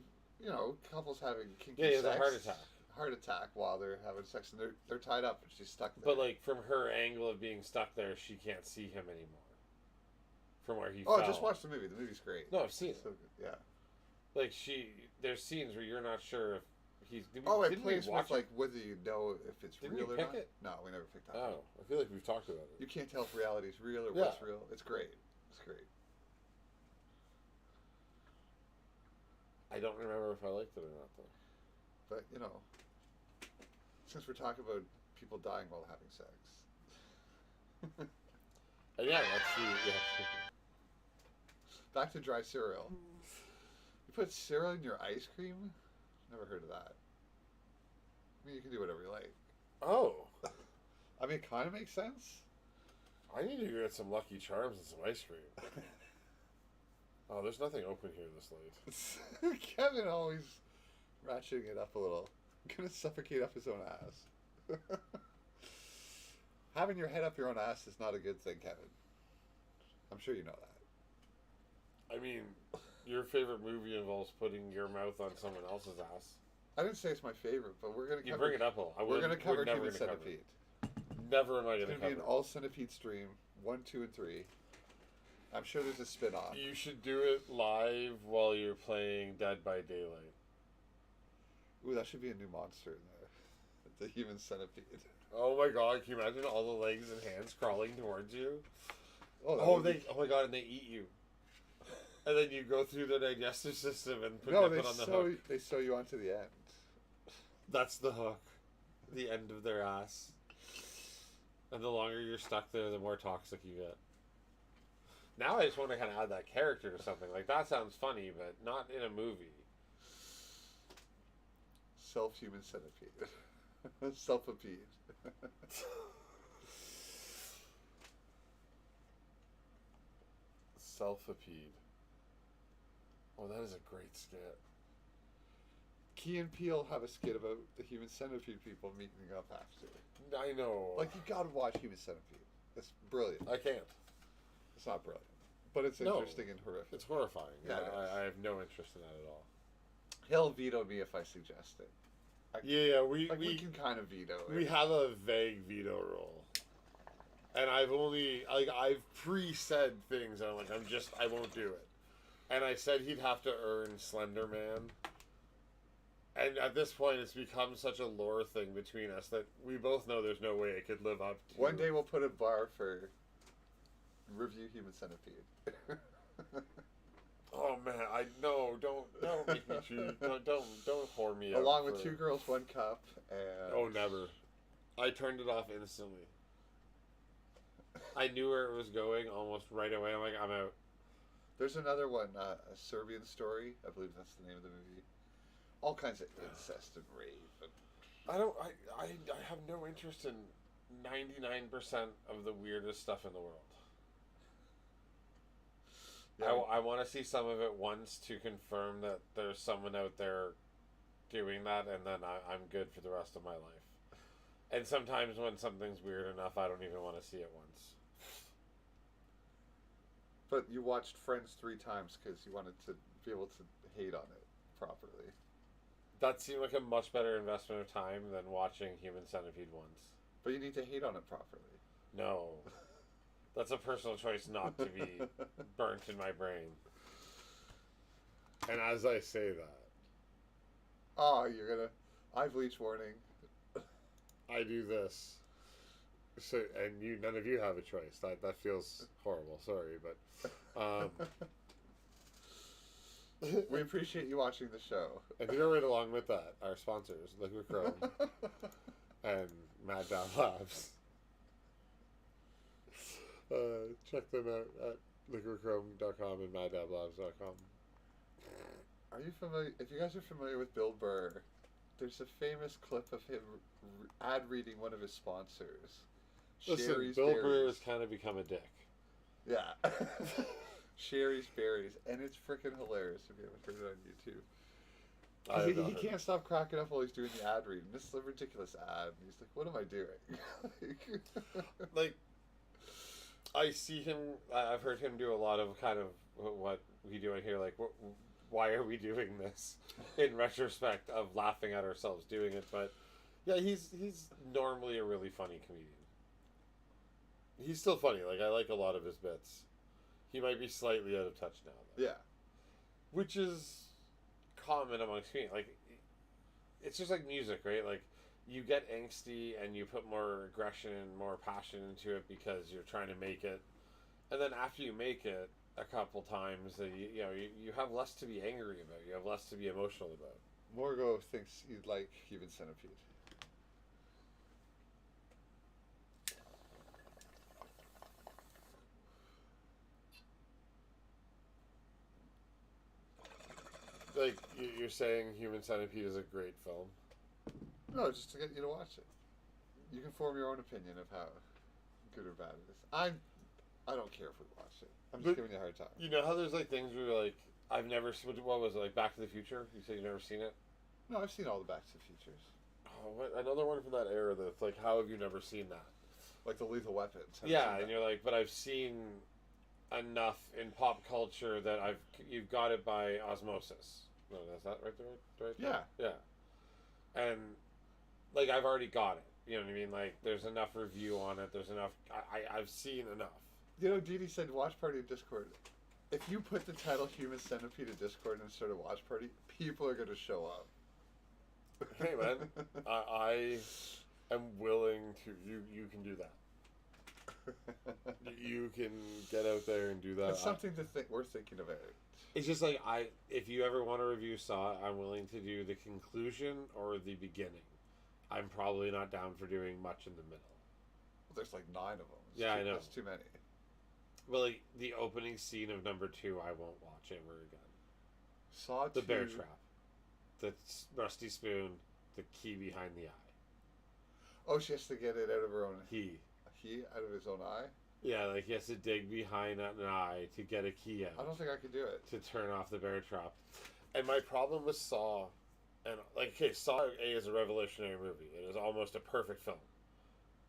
couples having kinky Yeah, he has sex. a heart attack. Heart attack while they're having sex, and they're tied up, and she's stuck there. But, like, from her angle of being stuck there, she can't see him anymore. From where he Oh, fell. just watch the movie. The movie's great. No, I've seen So it. good. Yeah. Like, there's scenes where you're not sure if he's... It didn't we plays watch with, like, whether you know if it's Didn't real we or pick not. it? No, we never picked that. Oh, I feel like we've talked about it. You can't tell if reality is real or Yeah. what's real. It's great. It's great. I don't remember if I liked it or not, though. But, since we're talking about people dying while having sex. And yeah, that's the... Yeah. Back to dry cereal. You put cereal in your ice cream? Never heard of that. I mean, you can do whatever you like. Oh. I mean, it kind of makes sense. I need to get some Lucky Charms and some ice cream. Oh, there's nothing open here this late. Kevin always ratcheting it up a little. Gonna suffocate up his own ass. Having your head up your own ass is not a good thing, Kevin. I'm sure you know that. I mean, your favorite movie involves putting your mouth on someone else's ass. I didn't say it's my favorite, but we're gonna You cover. bring it up a lot. We're gonna cover never Human gonna cover Centipede. it. Never am I It's gonna gonna be cover an it. all Centipede stream, 1, 2, and 3. I'm sure there's a spin-off. You should do it live while you're playing Dead by Daylight. Ooh, that should be a new monster in there. The Human Centipede. Oh my god, can you imagine all the legs and hands crawling towards you? Oh, Oh my god, and they eat you. And then you go through their digestive system and put No, it on the hook. they sew you onto the end. That's the hook. The end of their ass. And the longer you're stuck there, the more toxic you get. Now I just want to kind of add that character to something. Like, that sounds funny, but not in a movie. Self-Human Centipede. Self-apede. Self-apede. Oh, that is a great skit. Key and Peele have a skit about the Human Centipede people meeting up after. I know. Like, you gotta watch Human Centipede. It's brilliant. I can't. It's not brilliant. But it's No. interesting and horrific. It's horrifying. Yeah, it is. I have no interest in that at all. He'll veto me if I suggest it. Yeah, we can kind of veto it. we have a vague veto rule, and I've pre-said things. And I'm like, I won't do it. And I said he'd have to earn Slender Man. And at this point, it's become such a lore thing between us that we both know there's no way it could live up to. One day we'll put a bar for review Human Centipede. Oh man, don't make me choose. Don't whore me out. Along with 2 Girls, 1 Cup, and Oh, never. I turned it off instantly. I knew where it was going almost right away. I'm like, I'm out. There's another one, A Serbian Story. I believe that's the name of the movie. All kinds of incest and rape. And I have no interest in 99% of the weirdest stuff in the world. Yeah. I want to see some of it once to confirm that there's someone out there doing that, and then I'm good for the rest of my life. And sometimes when something's weird enough, I don't even want to see it once. But you watched Friends 3 times because you wanted to be able to hate on it properly. That seemed like a much better investment of time than watching Human Centipede once. But you need to hate on it properly. No. That's a personal choice not to be burnt in my brain. And as I say that... Oh, you're gonna... Eye bleach warning. I do this. So, and none of you have a choice. That feels horrible. Sorry, but... We appreciate you watching the show. And to go right along with that, our sponsors, Liquid Chrome and Mad Dad Labs. Check them out at liquidchrome.com and maddadlabs.com. Are you familiar? If you guys are familiar with Bill Burr, there's a famous clip of him ad reading one of his sponsors. Listen, Sherry's Bill Berries. Burr has kind of become a dick. Yeah. Sherry's Berries, and it's freaking hilarious if you haven't heard it on YouTube. He can't stop cracking up while he's doing the ad reading. This is a ridiculous ad. And he's like, what am I doing? Like, I see him, I've heard him do a lot of kind of what we do in here, like, why are we doing this? In retrospect of laughing at ourselves doing it, but yeah, he's normally a really funny comedian. He's still funny, like, I like a lot of his bits. He might be slightly out of touch now, though. Yeah. Which is common amongst me. Like, it's just like music, right? Like, you get angsty and you put more aggression and more passion into it because you're trying to make it. And then after you make it a couple times, you have less to be angry about. You have less to be emotional about. Morgo thinks you'd like Human Centipede. Like, you're saying Human Centipede is a great film? No, just to get you to watch it. You can form your own opinion of how good or bad it is. I don't care if we watch it. I'm just giving you a hard time. You know how there's like things where you're like, I've never seen, what was it, like Back to the Future? You said you've never seen it? No, I've seen all the Back to the Futures. Oh, what, another one from that era that's like, how have you never seen that? Like the Lethal Weapons. Yeah, and you're like, but I've seen enough in pop culture that you've got it by osmosis. No, is that right there? Right there? Yeah. Yeah. And, like, I've already got it. You know what I mean? Like, there's enough review on it. There's enough... I've seen enough. You know, Dee Dee said watch party in Discord. If you put the title Human Centipede in Discord and start a watch party, people are going to show up. Hey, man. I am willing to... You can do that. You can get out there and do that. It's something to think. We're thinking about it. It's just like, if you ever want to review Saw, I'm willing to do the conclusion or the beginning. I'm probably not down for doing much in the middle. Well, there's like 9 of them. I know. That's too many. Well, like, the opening scene of number 2, I won't watch ever again. Saw 2. The bear trap. The rusty spoon. The key behind the eye. Oh, she has to get it out of her own... He out of his own eye? Yeah, like he has to dig behind an eye to get a key out. I don't think I could do it. To turn off the bear trap. And my problem with Saw, and like, okay, Saw A is a revolutionary movie. It is almost a perfect film.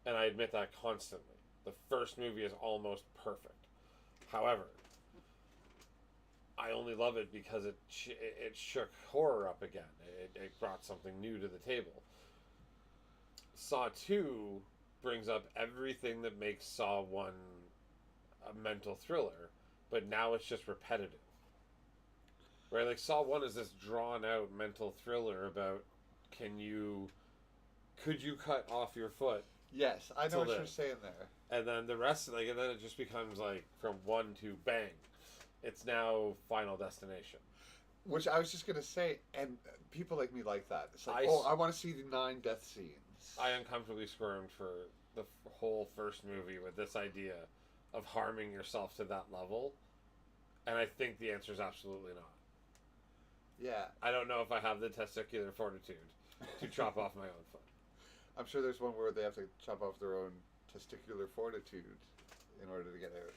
And I admit that constantly. The first movie is almost perfect. However, I only love it because it shook horror up again. It brought something new to the table. Saw 2 brings up everything that makes Saw 1 a mental thriller, but now it's just repetitive. Right? Like, Saw 1 is this drawn-out mental thriller about could you cut off your foot? Yes, I know what live? you're saying there. And then the rest, and then it just becomes, like, from 1 to bang. It's now Final Destination. Which I was just going to say, and people like me like that. It's like, I want to see the 9 death scenes. I uncomfortably squirmed for the whole first movie with this idea of harming yourself to that level. And I think the answer is absolutely not. Yeah. I don't know if I have the testicular fortitude to chop off my own foot. I'm sure there's one where they have to chop off their own testicular fortitude in order to get out.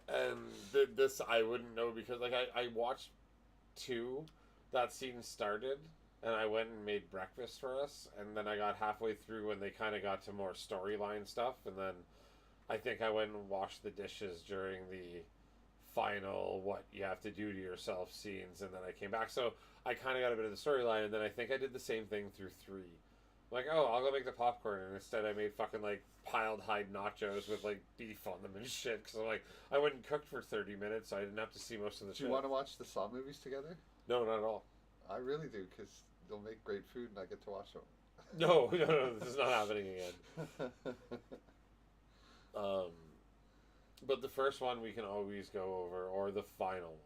And this I wouldn't know because, like, I watched 2, that scene started, and I went and made breakfast for us, and then I got halfway through when they kind of got to more storyline stuff, and then I think I went and washed the dishes during the final what you have to do to yourself scenes, and then I came back. So I kind of got a bit of the storyline, and then I think I did the same thing through 3. Like, oh, I'll go make the popcorn, and instead I made fucking, like, piled hide nachos with, like, beef on them and shit, because I'm like, I went and cooked for 30 minutes, so I didn't have to see most of the shit. Do you want to watch the Saw movies together? No, not at all. I really do, because they'll make great food, and I get to watch them. No, this is not happening again. But the first one we can always go over, or the final one.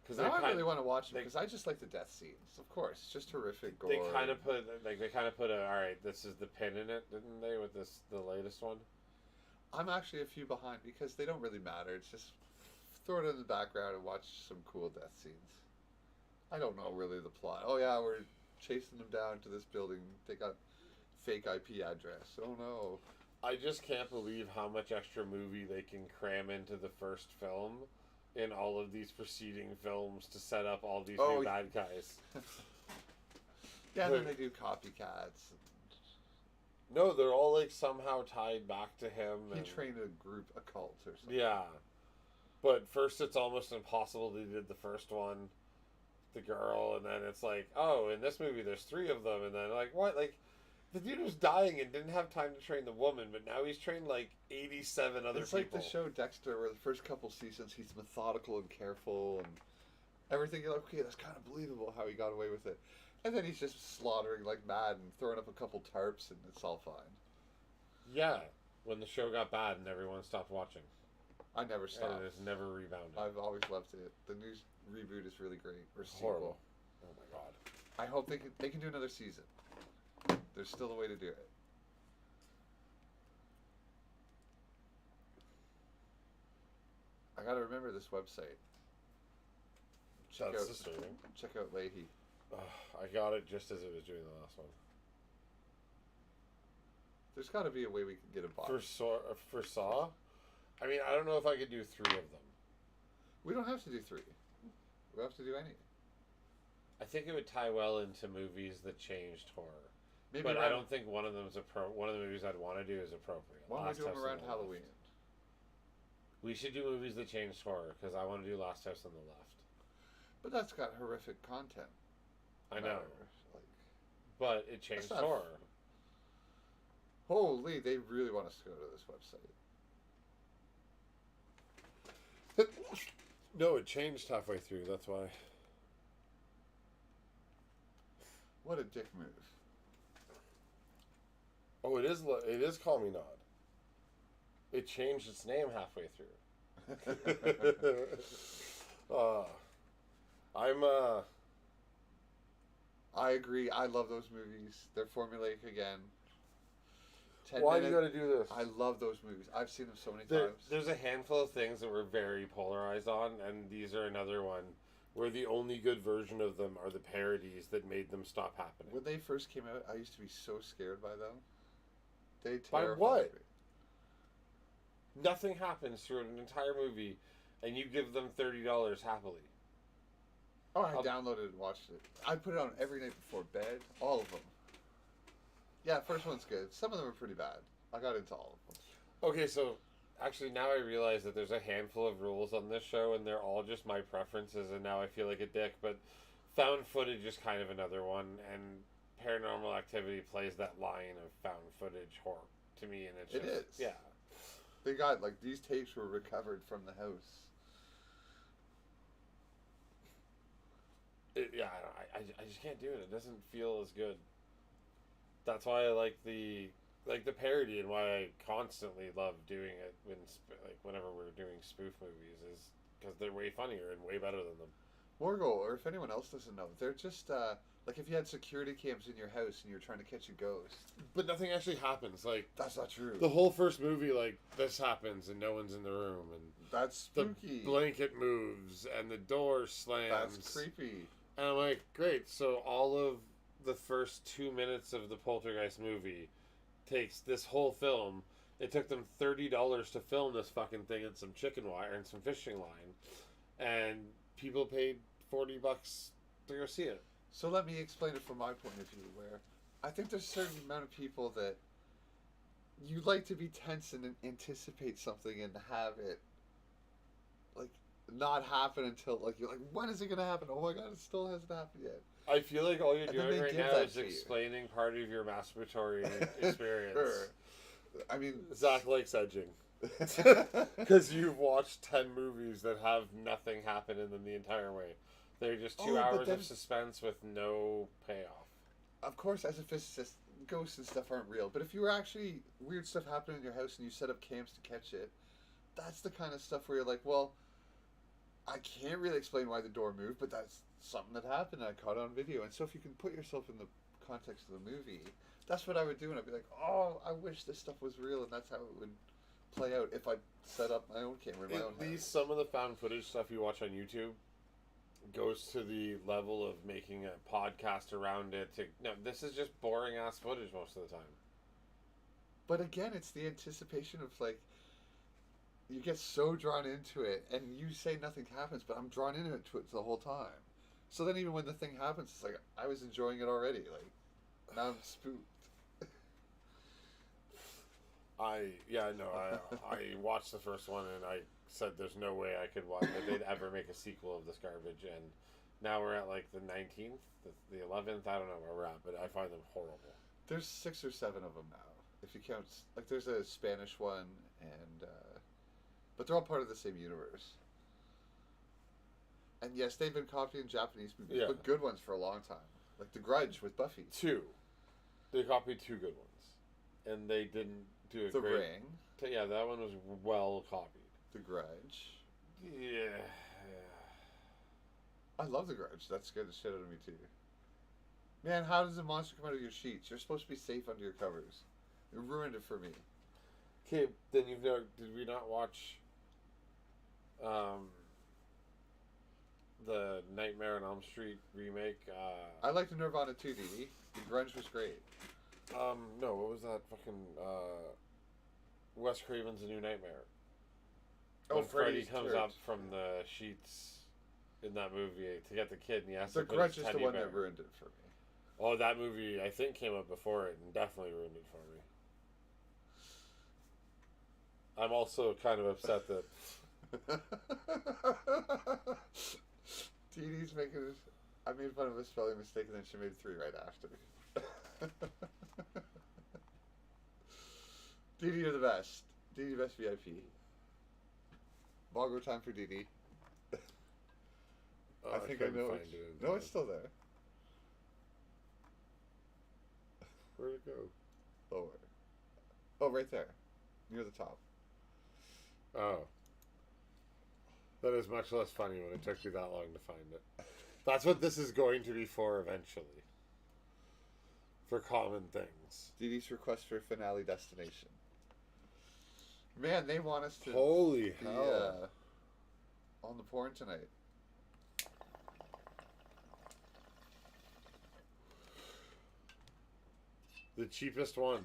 Because I really want to watch them because I just like the death scenes. Of course, it's just horrific gore. They kind of put all right, this is the pin in it, didn't they? With the latest one. I'm actually a few behind because they don't really matter. It's just throw it in the background and watch some cool death scenes. I don't know really the plot. Oh yeah, we're chasing them down to this building. They got fake IP address. Oh no. I just can't believe how much extra movie they can cram into the first film in all of these preceding films to set up all these new bad guys. Yeah, then they do copycats. No, they're all like somehow tied back to him. He trained a group, a cult or something. Yeah. But first it's almost impossible they did the first one, the girl, and then it's like, oh, in this movie there's 3 of them, and then like, what? Like, the dude was dying and didn't have time to train the woman, but now he's trained like 87 other people. It's like the show Dexter, where the first couple seasons he's methodical and careful and everything. You're like, okay, that's kind of believable how he got away with it. And then he's just slaughtering like mad and throwing up a couple tarps and it's all fine. Yeah, when the show got bad and everyone stopped watching. I never stopped. And it's never rebounded. I've always loved it. The new reboot is really great. Or horrible. Oh my god. I hope they can do another season. There's still a way to do it. I gotta remember this website. That's disturbing. Check out Leahy. I got it just as it was doing the last one. There's got to be a way we can get a box. For Saw? I mean, I don't know if I could do 3 of them. We don't have to do 3. We have to do any. I think it would tie well into movies that changed horror. Maybe but I don't think one of them's one of the movies I'd want to do is appropriate. Why don't we do them around Halloween? We should do movies that changed horror, because I want to do Last House on the Left. But that's got horrific content. I know. But it changed horror. Holy, they really want us to go to this website. No, it changed halfway through, that's why. What a dick move. Oh, it is Call Me Not. It changed its name halfway through. I agree. I love those movies. They're formulaic again. Why do you gotta do this? I love those movies. I've seen them so many times. There's a handful of things that we're very polarized on, and these are another one where the only good version of them are the parodies that made them stop happening. When they first came out, I used to be so scared by them. They By terrified what? me. Nothing happens through an entire movie, and you give them $30 happily. Oh, I downloaded and watched it. I put it on every night before bed. All of them. Yeah, first one's good. Some of them are pretty bad. I got into all of them. Okay, so Actually, now I realize that there's a handful of rules on this show, and they're all just my preferences, and now I feel like a dick, but found footage is kind of another one, and Paranormal Activity plays that line of found footage horror to me, and it's just... It is. Yeah. They got, like, these tapes were recovered from the house. I just can't do it. It doesn't feel as good. That's why I like the parody, and why I constantly love doing it whenever we're doing spoof movies, is because they're way funnier and way better than them. Morgo, or if anyone else doesn't know, they're just like if you had security cams in your house and you were trying to catch a ghost. But nothing actually happens. Like, that's not true. The whole first movie, like, this happens and no one's in the room, and that's spooky. The blanket moves and the door slams. That's creepy. And I'm like, great. So all of the first 2 minutes of the Poltergeist movie takes this whole film. It took them $30 to film this fucking thing and some chicken wire and some fishing line, and people paid $40 to go see it. So let me explain it from my point of view, where I think there's a certain amount of people that you like to be tense and anticipate something and have it, like, not happen until, like, you're like, when is it going to happen? Oh my god, it still hasn't happened yet. I feel like all you're And doing then they right give now that is to you. explaining part of your masturbatory experience. Sure. I mean, Zach likes edging. Because you've watched 10 movies that have nothing happen in them the entire way. They're just 2 hours of suspense with no payoff. Of course, as a physicist, ghosts and stuff aren't real. But if you were actually weird stuff happening in your house and you set up cams to catch it, that's the kind of stuff where you're like, well, I can't really explain why the door moved, but that's something that happened and I caught it on video. And so if you can put yourself in the context of the movie, that's what I would do. And I'd be like, oh, I wish this stuff was real, and that's how it would play out if I set up my own camera in my own house. At least some of the found footage stuff you watch on YouTube goes to the level of making a podcast around it. No, this is just boring ass footage most of the time. But again, it's the anticipation of, like, you get so drawn into it, and you say nothing happens, but I'm drawn into it the whole time. So then even when the thing happens, it's like, I was enjoying it already. Like, now I'm spooked. I watched the first one, and I said there's no way I could watch that they'd ever make a sequel of this garbage, and now we're at, like, the 19th, the 11th, I don't know where we're at, but I find them horrible. There's 6 or 7 of them now, if you count, like, there's a Spanish one, and, but they're all part of the same universe. And yes, they've been copying Japanese movies, but good ones for a long time. Like The Grudge with Buffy. 2. They copied 2 good ones. And they didn't do a The great... Ring. Yeah, that one was well copied. The Grudge. Yeah. I love The Grudge. That scared the shit out of me too. Man, how does a monster come out of your sheets? You're supposed to be safe under your covers. It ruined it for me. Okay, then did we not watch the Nightmare on Elm Street remake? I liked the Nirvana 2D. The Grunge was great. No, what was that fucking Wes Craven's A New Nightmare? When Freddy comes up from the sheets in that movie to get the kid, and he has to put his Grudge is teddy the one bear. that ruined it for me. Oh, that movie I think came up before it and definitely ruined it for me. I'm also kind of upset that Dee Dee's making this. I made fun of a spelling mistake and then she made 3 right after. Dee Dee, you're the best. Dee Dee, best VIP. Bongo Time for Dee Dee. I think I know it. No, it's still there. Where'd it go? Lower. Oh, right there. Near the top. Oh. That is much less funny when it took you that long to find it. That's what this is going to be for eventually. For common things. Dee Dee's request for finale destination. Man, they want us to Holy be hell. on the porn tonight. The cheapest one.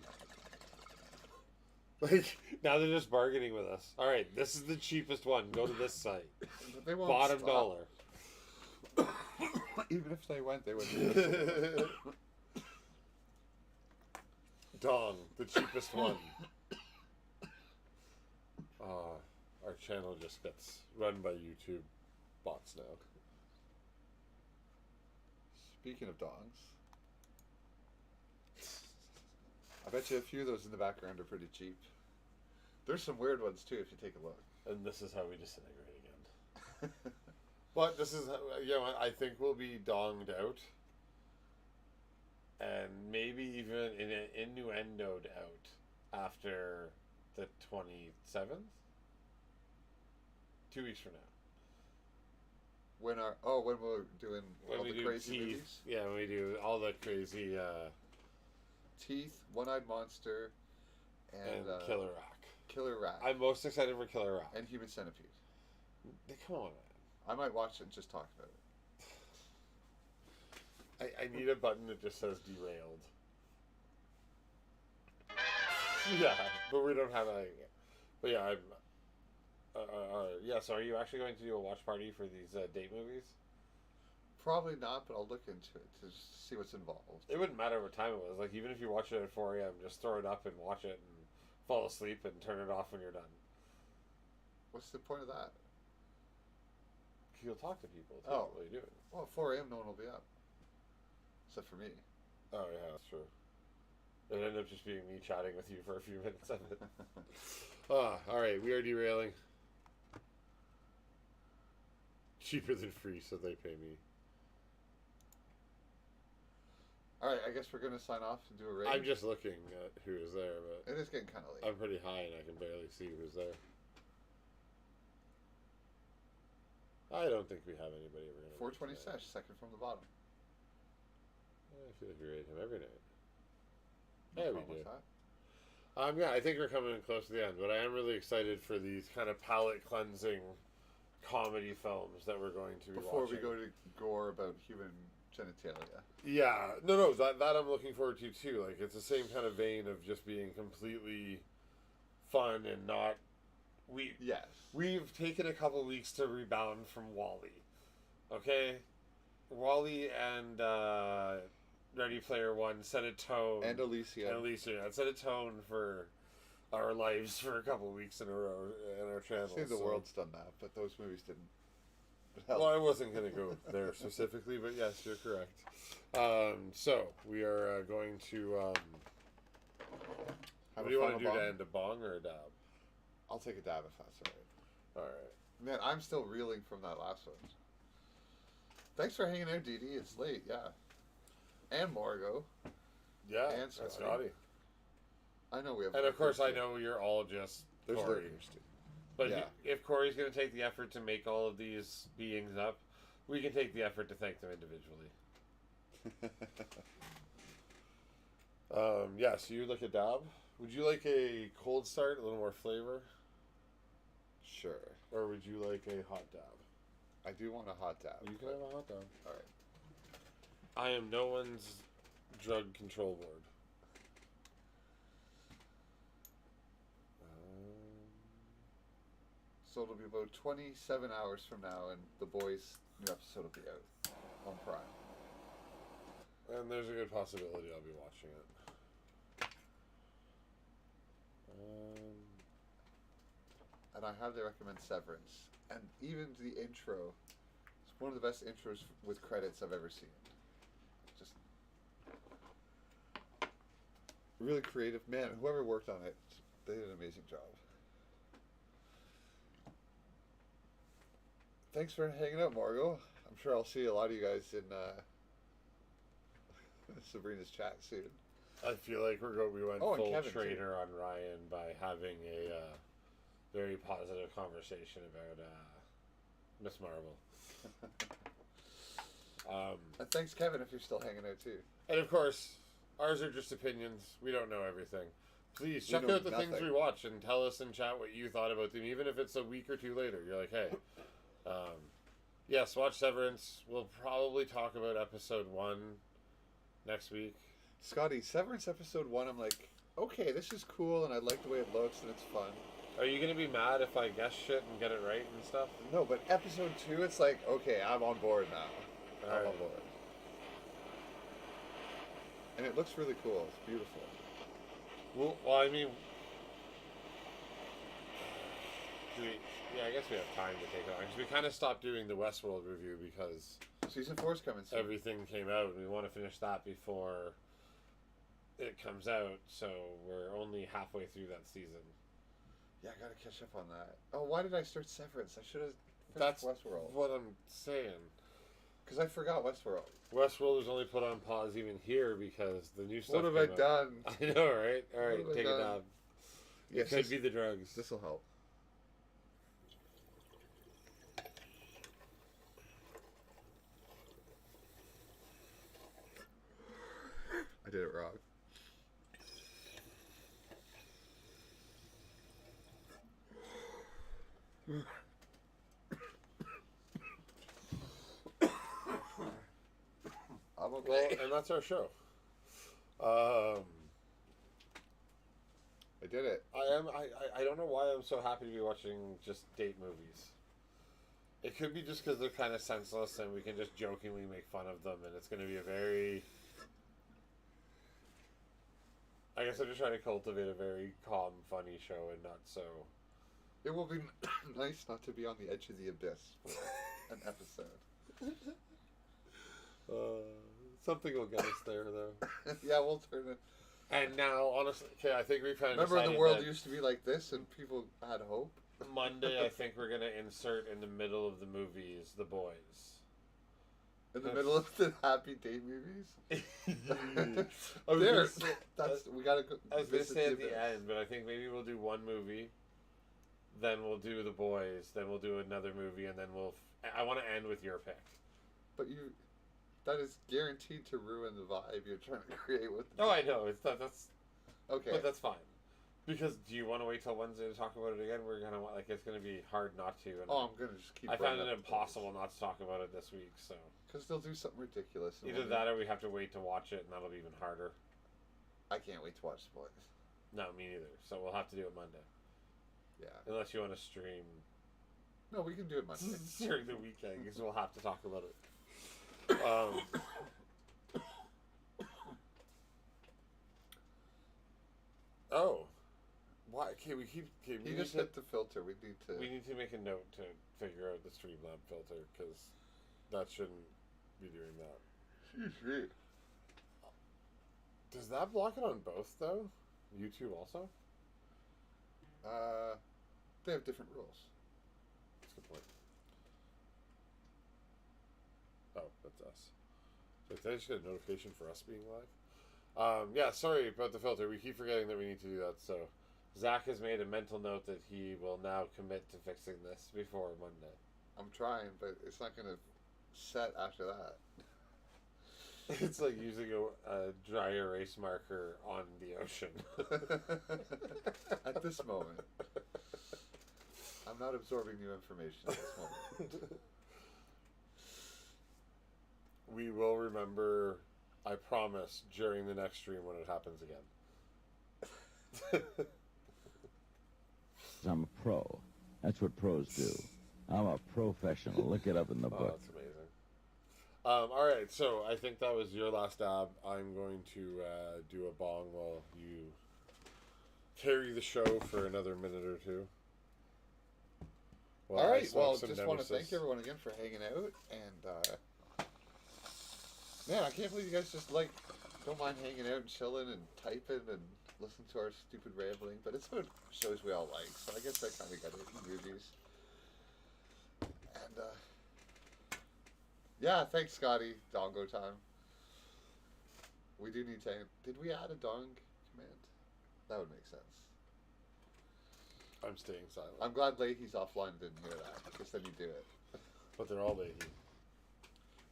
Like, now they're just bargaining with us. Alright, this is the cheapest one. Go to this site. But they won't Bottom stop. dollar. Even if they went, they wouldn't. Dong, the cheapest one. Our channel just gets run by YouTube bots now. Speaking of dongs, I bet you a few of those in the background are pretty cheap. There's some weird ones too if you take a look. And this is how we disintegrate again. But this is, I think we'll be donged out. And maybe even innuendoed out after the 27th? 2 weeks from now. When we're doing all the crazy movies? Yeah, when we do all the crazy... Teeth, One-Eyed Monster, and Killer Rock. Killer Rat. I'm most excited for Killer Rock. And Human Centipede. Come on, man. I might watch it and just talk about it. I need a button that just says derailed. Yeah, but we don't have a... But yeah, I'm... so are you actually going to do a watch party for these date movies? Probably not, but I'll look into it to see what's involved. It wouldn't matter what time it was. Like, even if you watch it at 4 a.m., just throw it up and watch it and fall asleep and turn it off when you're done. What's the point of that? You'll talk to people. Too. Oh. What are you doing? Well, at 4 a.m. no one will be up. Except for me. Oh, yeah, that's true. It ended up just being me chatting with you for a few minutes of it. Alright, we are derailing. Cheaper than free, so they pay me. Alright, I guess we're going to sign off and do a rating. I'm just looking at who is there, but... It is getting kind of late. I'm pretty high and I can barely see who's there. I don't think we have anybody we're going to 420 Sesh, second from the bottom. I feel like we rate him every night. Yeah, we do. I think we're coming close to the end, but I am really excited for these kind of palate cleansing comedy films that we're going to be Before watching. we go to gore about human genitalia. Yeah, no, that I'm looking forward to too. Like, it's the same kind of vein of just being completely fun and not. We've taken a couple weeks to rebound from Wall-E. Okay, Wall-E and Ready Player One set a tone, and Alicia set a tone for our lives for a couple weeks in a row in our channel. I think the world's done that, but those movies didn't. Well, I wasn't going to go there specifically, but yes, you're correct. So we are going to. What do you want to do to end, a bong or a dab? I'll take a dab if that's all right. All right. Man, I'm still reeling from that last one. Thanks for hanging out, Dee Dee. It's late, yeah. And Morgo. Yeah, and Scotty. I know we have. And of course, I know you're all just There's Corey. lurkers too. But Yeah. if Corey's going to take the effort to make all of these beings up, we can take the effort to thank them individually. So you like a dab? Would you like a cold start, a little more flavor? Sure. Or would you like a hot dab? I do want a hot dab. You can have a hot dab. All right. I am no one's drug control board. So it'll be about 27 hours from now, and the boys' new episode will be out on Prime. And there's a good possibility I'll be watching it. And I highly recommend Severance. And even the intro, it's one of the best intros with credits I've ever seen. Just really creative. Man, whoever worked on it, they did an amazing job. Thanks for hanging out, Margo. I'm sure I'll see a lot of you guys in Sabrina's chat soon. I feel like we went and full Kevin, traitor on Ryan by having a very positive conversation about Miss Marvel. And thanks, Kevin, if you're still hanging out too. And of course, ours are just opinions. We don't know everything. Please check out the things we watch and tell us in chat what you thought about them, even if it's a week or two later. You're like, hey, yes, watch Severance. We'll probably talk about episode 1 next week. Scotty, Severance episode 1, I'm like, okay, this is cool, and I like the way it looks, and it's fun. Are you gonna be mad if I guess shit and get it right and stuff? No, but episode 2, it's like, okay, I'm on board now. I'm on board. And it looks really cool. It's beautiful. Well, I mean, Yeah, I guess we have time to take it on. 'Cause we kind of stopped doing the Westworld review because Season 4's coming soon. everything came out, and we want to finish that before it comes out. So we're only halfway through that season. Yeah, I gotta catch up on that. Oh, why did I start Severance? I should have That's finished Westworld. what I'm saying. Because I forgot Westworld. Westworld was only put on pause even here because the new stuff. What have I came out. done? I know, right? All right, have I take done? it down. Yes, It could be the drugs. This will help. I did it wrong. I'm okay. Well, and that's our show. I did it. I don't know why I'm so happy to be watching just date movies. It could be just because they're kind of senseless and we can just jokingly make fun of them, and it's going to be a very... I guess I'm just trying to cultivate a very calm, funny show and not so... It will be nice not to be on the edge of the abyss for an episode. Something will get us there, though. Yeah, we'll turn it. And now, honestly, okay, I think we've kind of Remember decided the world that used to be like this and people had hope? Monday, I think we're going to insert in the middle of the movies, The Boys. In the middle of the happy day movies? I was There, gonna say- that's, we gotta go. I was going to visit say at the abyss. end, but I think maybe we'll do one movie, then we'll do The Boys, then we'll do another movie, and then we'll... I want to end with your pick. But that is guaranteed to ruin the vibe you're trying to create with. Oh, I know. It's not, that's... Okay. But that's fine. Because do you want to wait till Wednesday to talk about it again? We're going to... Like, it's going to be hard not to. And Oh, I'm gonna just keep. I found bringing it up the impossible not to talk about it this week, so... Because they'll do something ridiculous. and Either we'll that or we have to wait to watch it, and that'll be even harder. I can't wait to watch the boys. No, me neither. So we'll have to do it Monday. Yeah. Unless you want to stream No, we can do it Monday. during the weekend, because we'll have to talk about it. Oh. Why? Okay, we keep... Okay, You just hit the filter. We need to. We need to make a note to figure out the Streamlab filter, because that shouldn't be doing that. Excuse me. Does that block it on both, though? YouTube also? They have different rules. That's a good point. Oh, that's us. So did I just get a notification for us being live? Yeah, sorry about the filter. We keep forgetting that we need to do that, so... Zach has made a mental note that he will now commit to fixing this before Monday. I'm trying, but it's not going to set after that. It's like using a dry erase marker on the ocean. At this moment. I'm not absorbing new information at this moment. We will remember, I promise, during the next stream when it happens again. I'm a pro. That's what pros do. I'm a professional. Look it up in the Oh, book. that's amazing. All right, so I think that was your last dab. I'm going to do a bong while you carry the show for another minute or two. All right, I well, smoke just some want to Nemesis. thank everyone again for hanging out. And, man, I can't believe you guys just, don't mind hanging out and chilling and typing and listening to our stupid rambling. But it's about shows we all like, so I guess I kind of got it in movies. And, yeah, thanks, Scotty. Bongo Time. We do need to... Did we add a dong command? That would make sense. I'm staying silent. I'm glad Leahy's offline and didn't hear that, because then you do it. But they're all Leahy.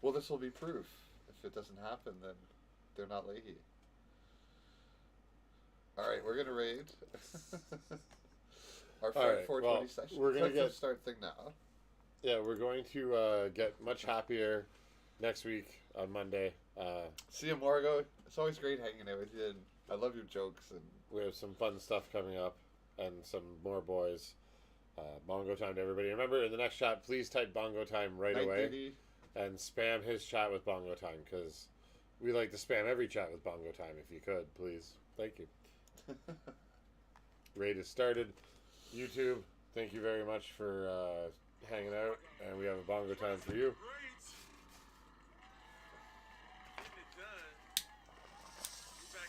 Well, this will be proof. If it doesn't happen, then they're not Leahy. Alright, we're gonna raid. Our Alright, 420 well, session. we're gonna Click get- the start thing now. Yeah, we're going to get much happier next week on Monday. See you, Morgo. It's always great hanging out with you, and I love your jokes. And We have some fun stuff coming up and some more boys. Bongo Time to everybody. Remember, in the next chat, please type Bongo Time right Night away Diddy. and spam his chat with Bongo Time, because we like to spam every chat with Bongo Time if you could, please. Thank you. Raid has started. YouTube, thank you very much for hanging out, and we have a bongo time for you.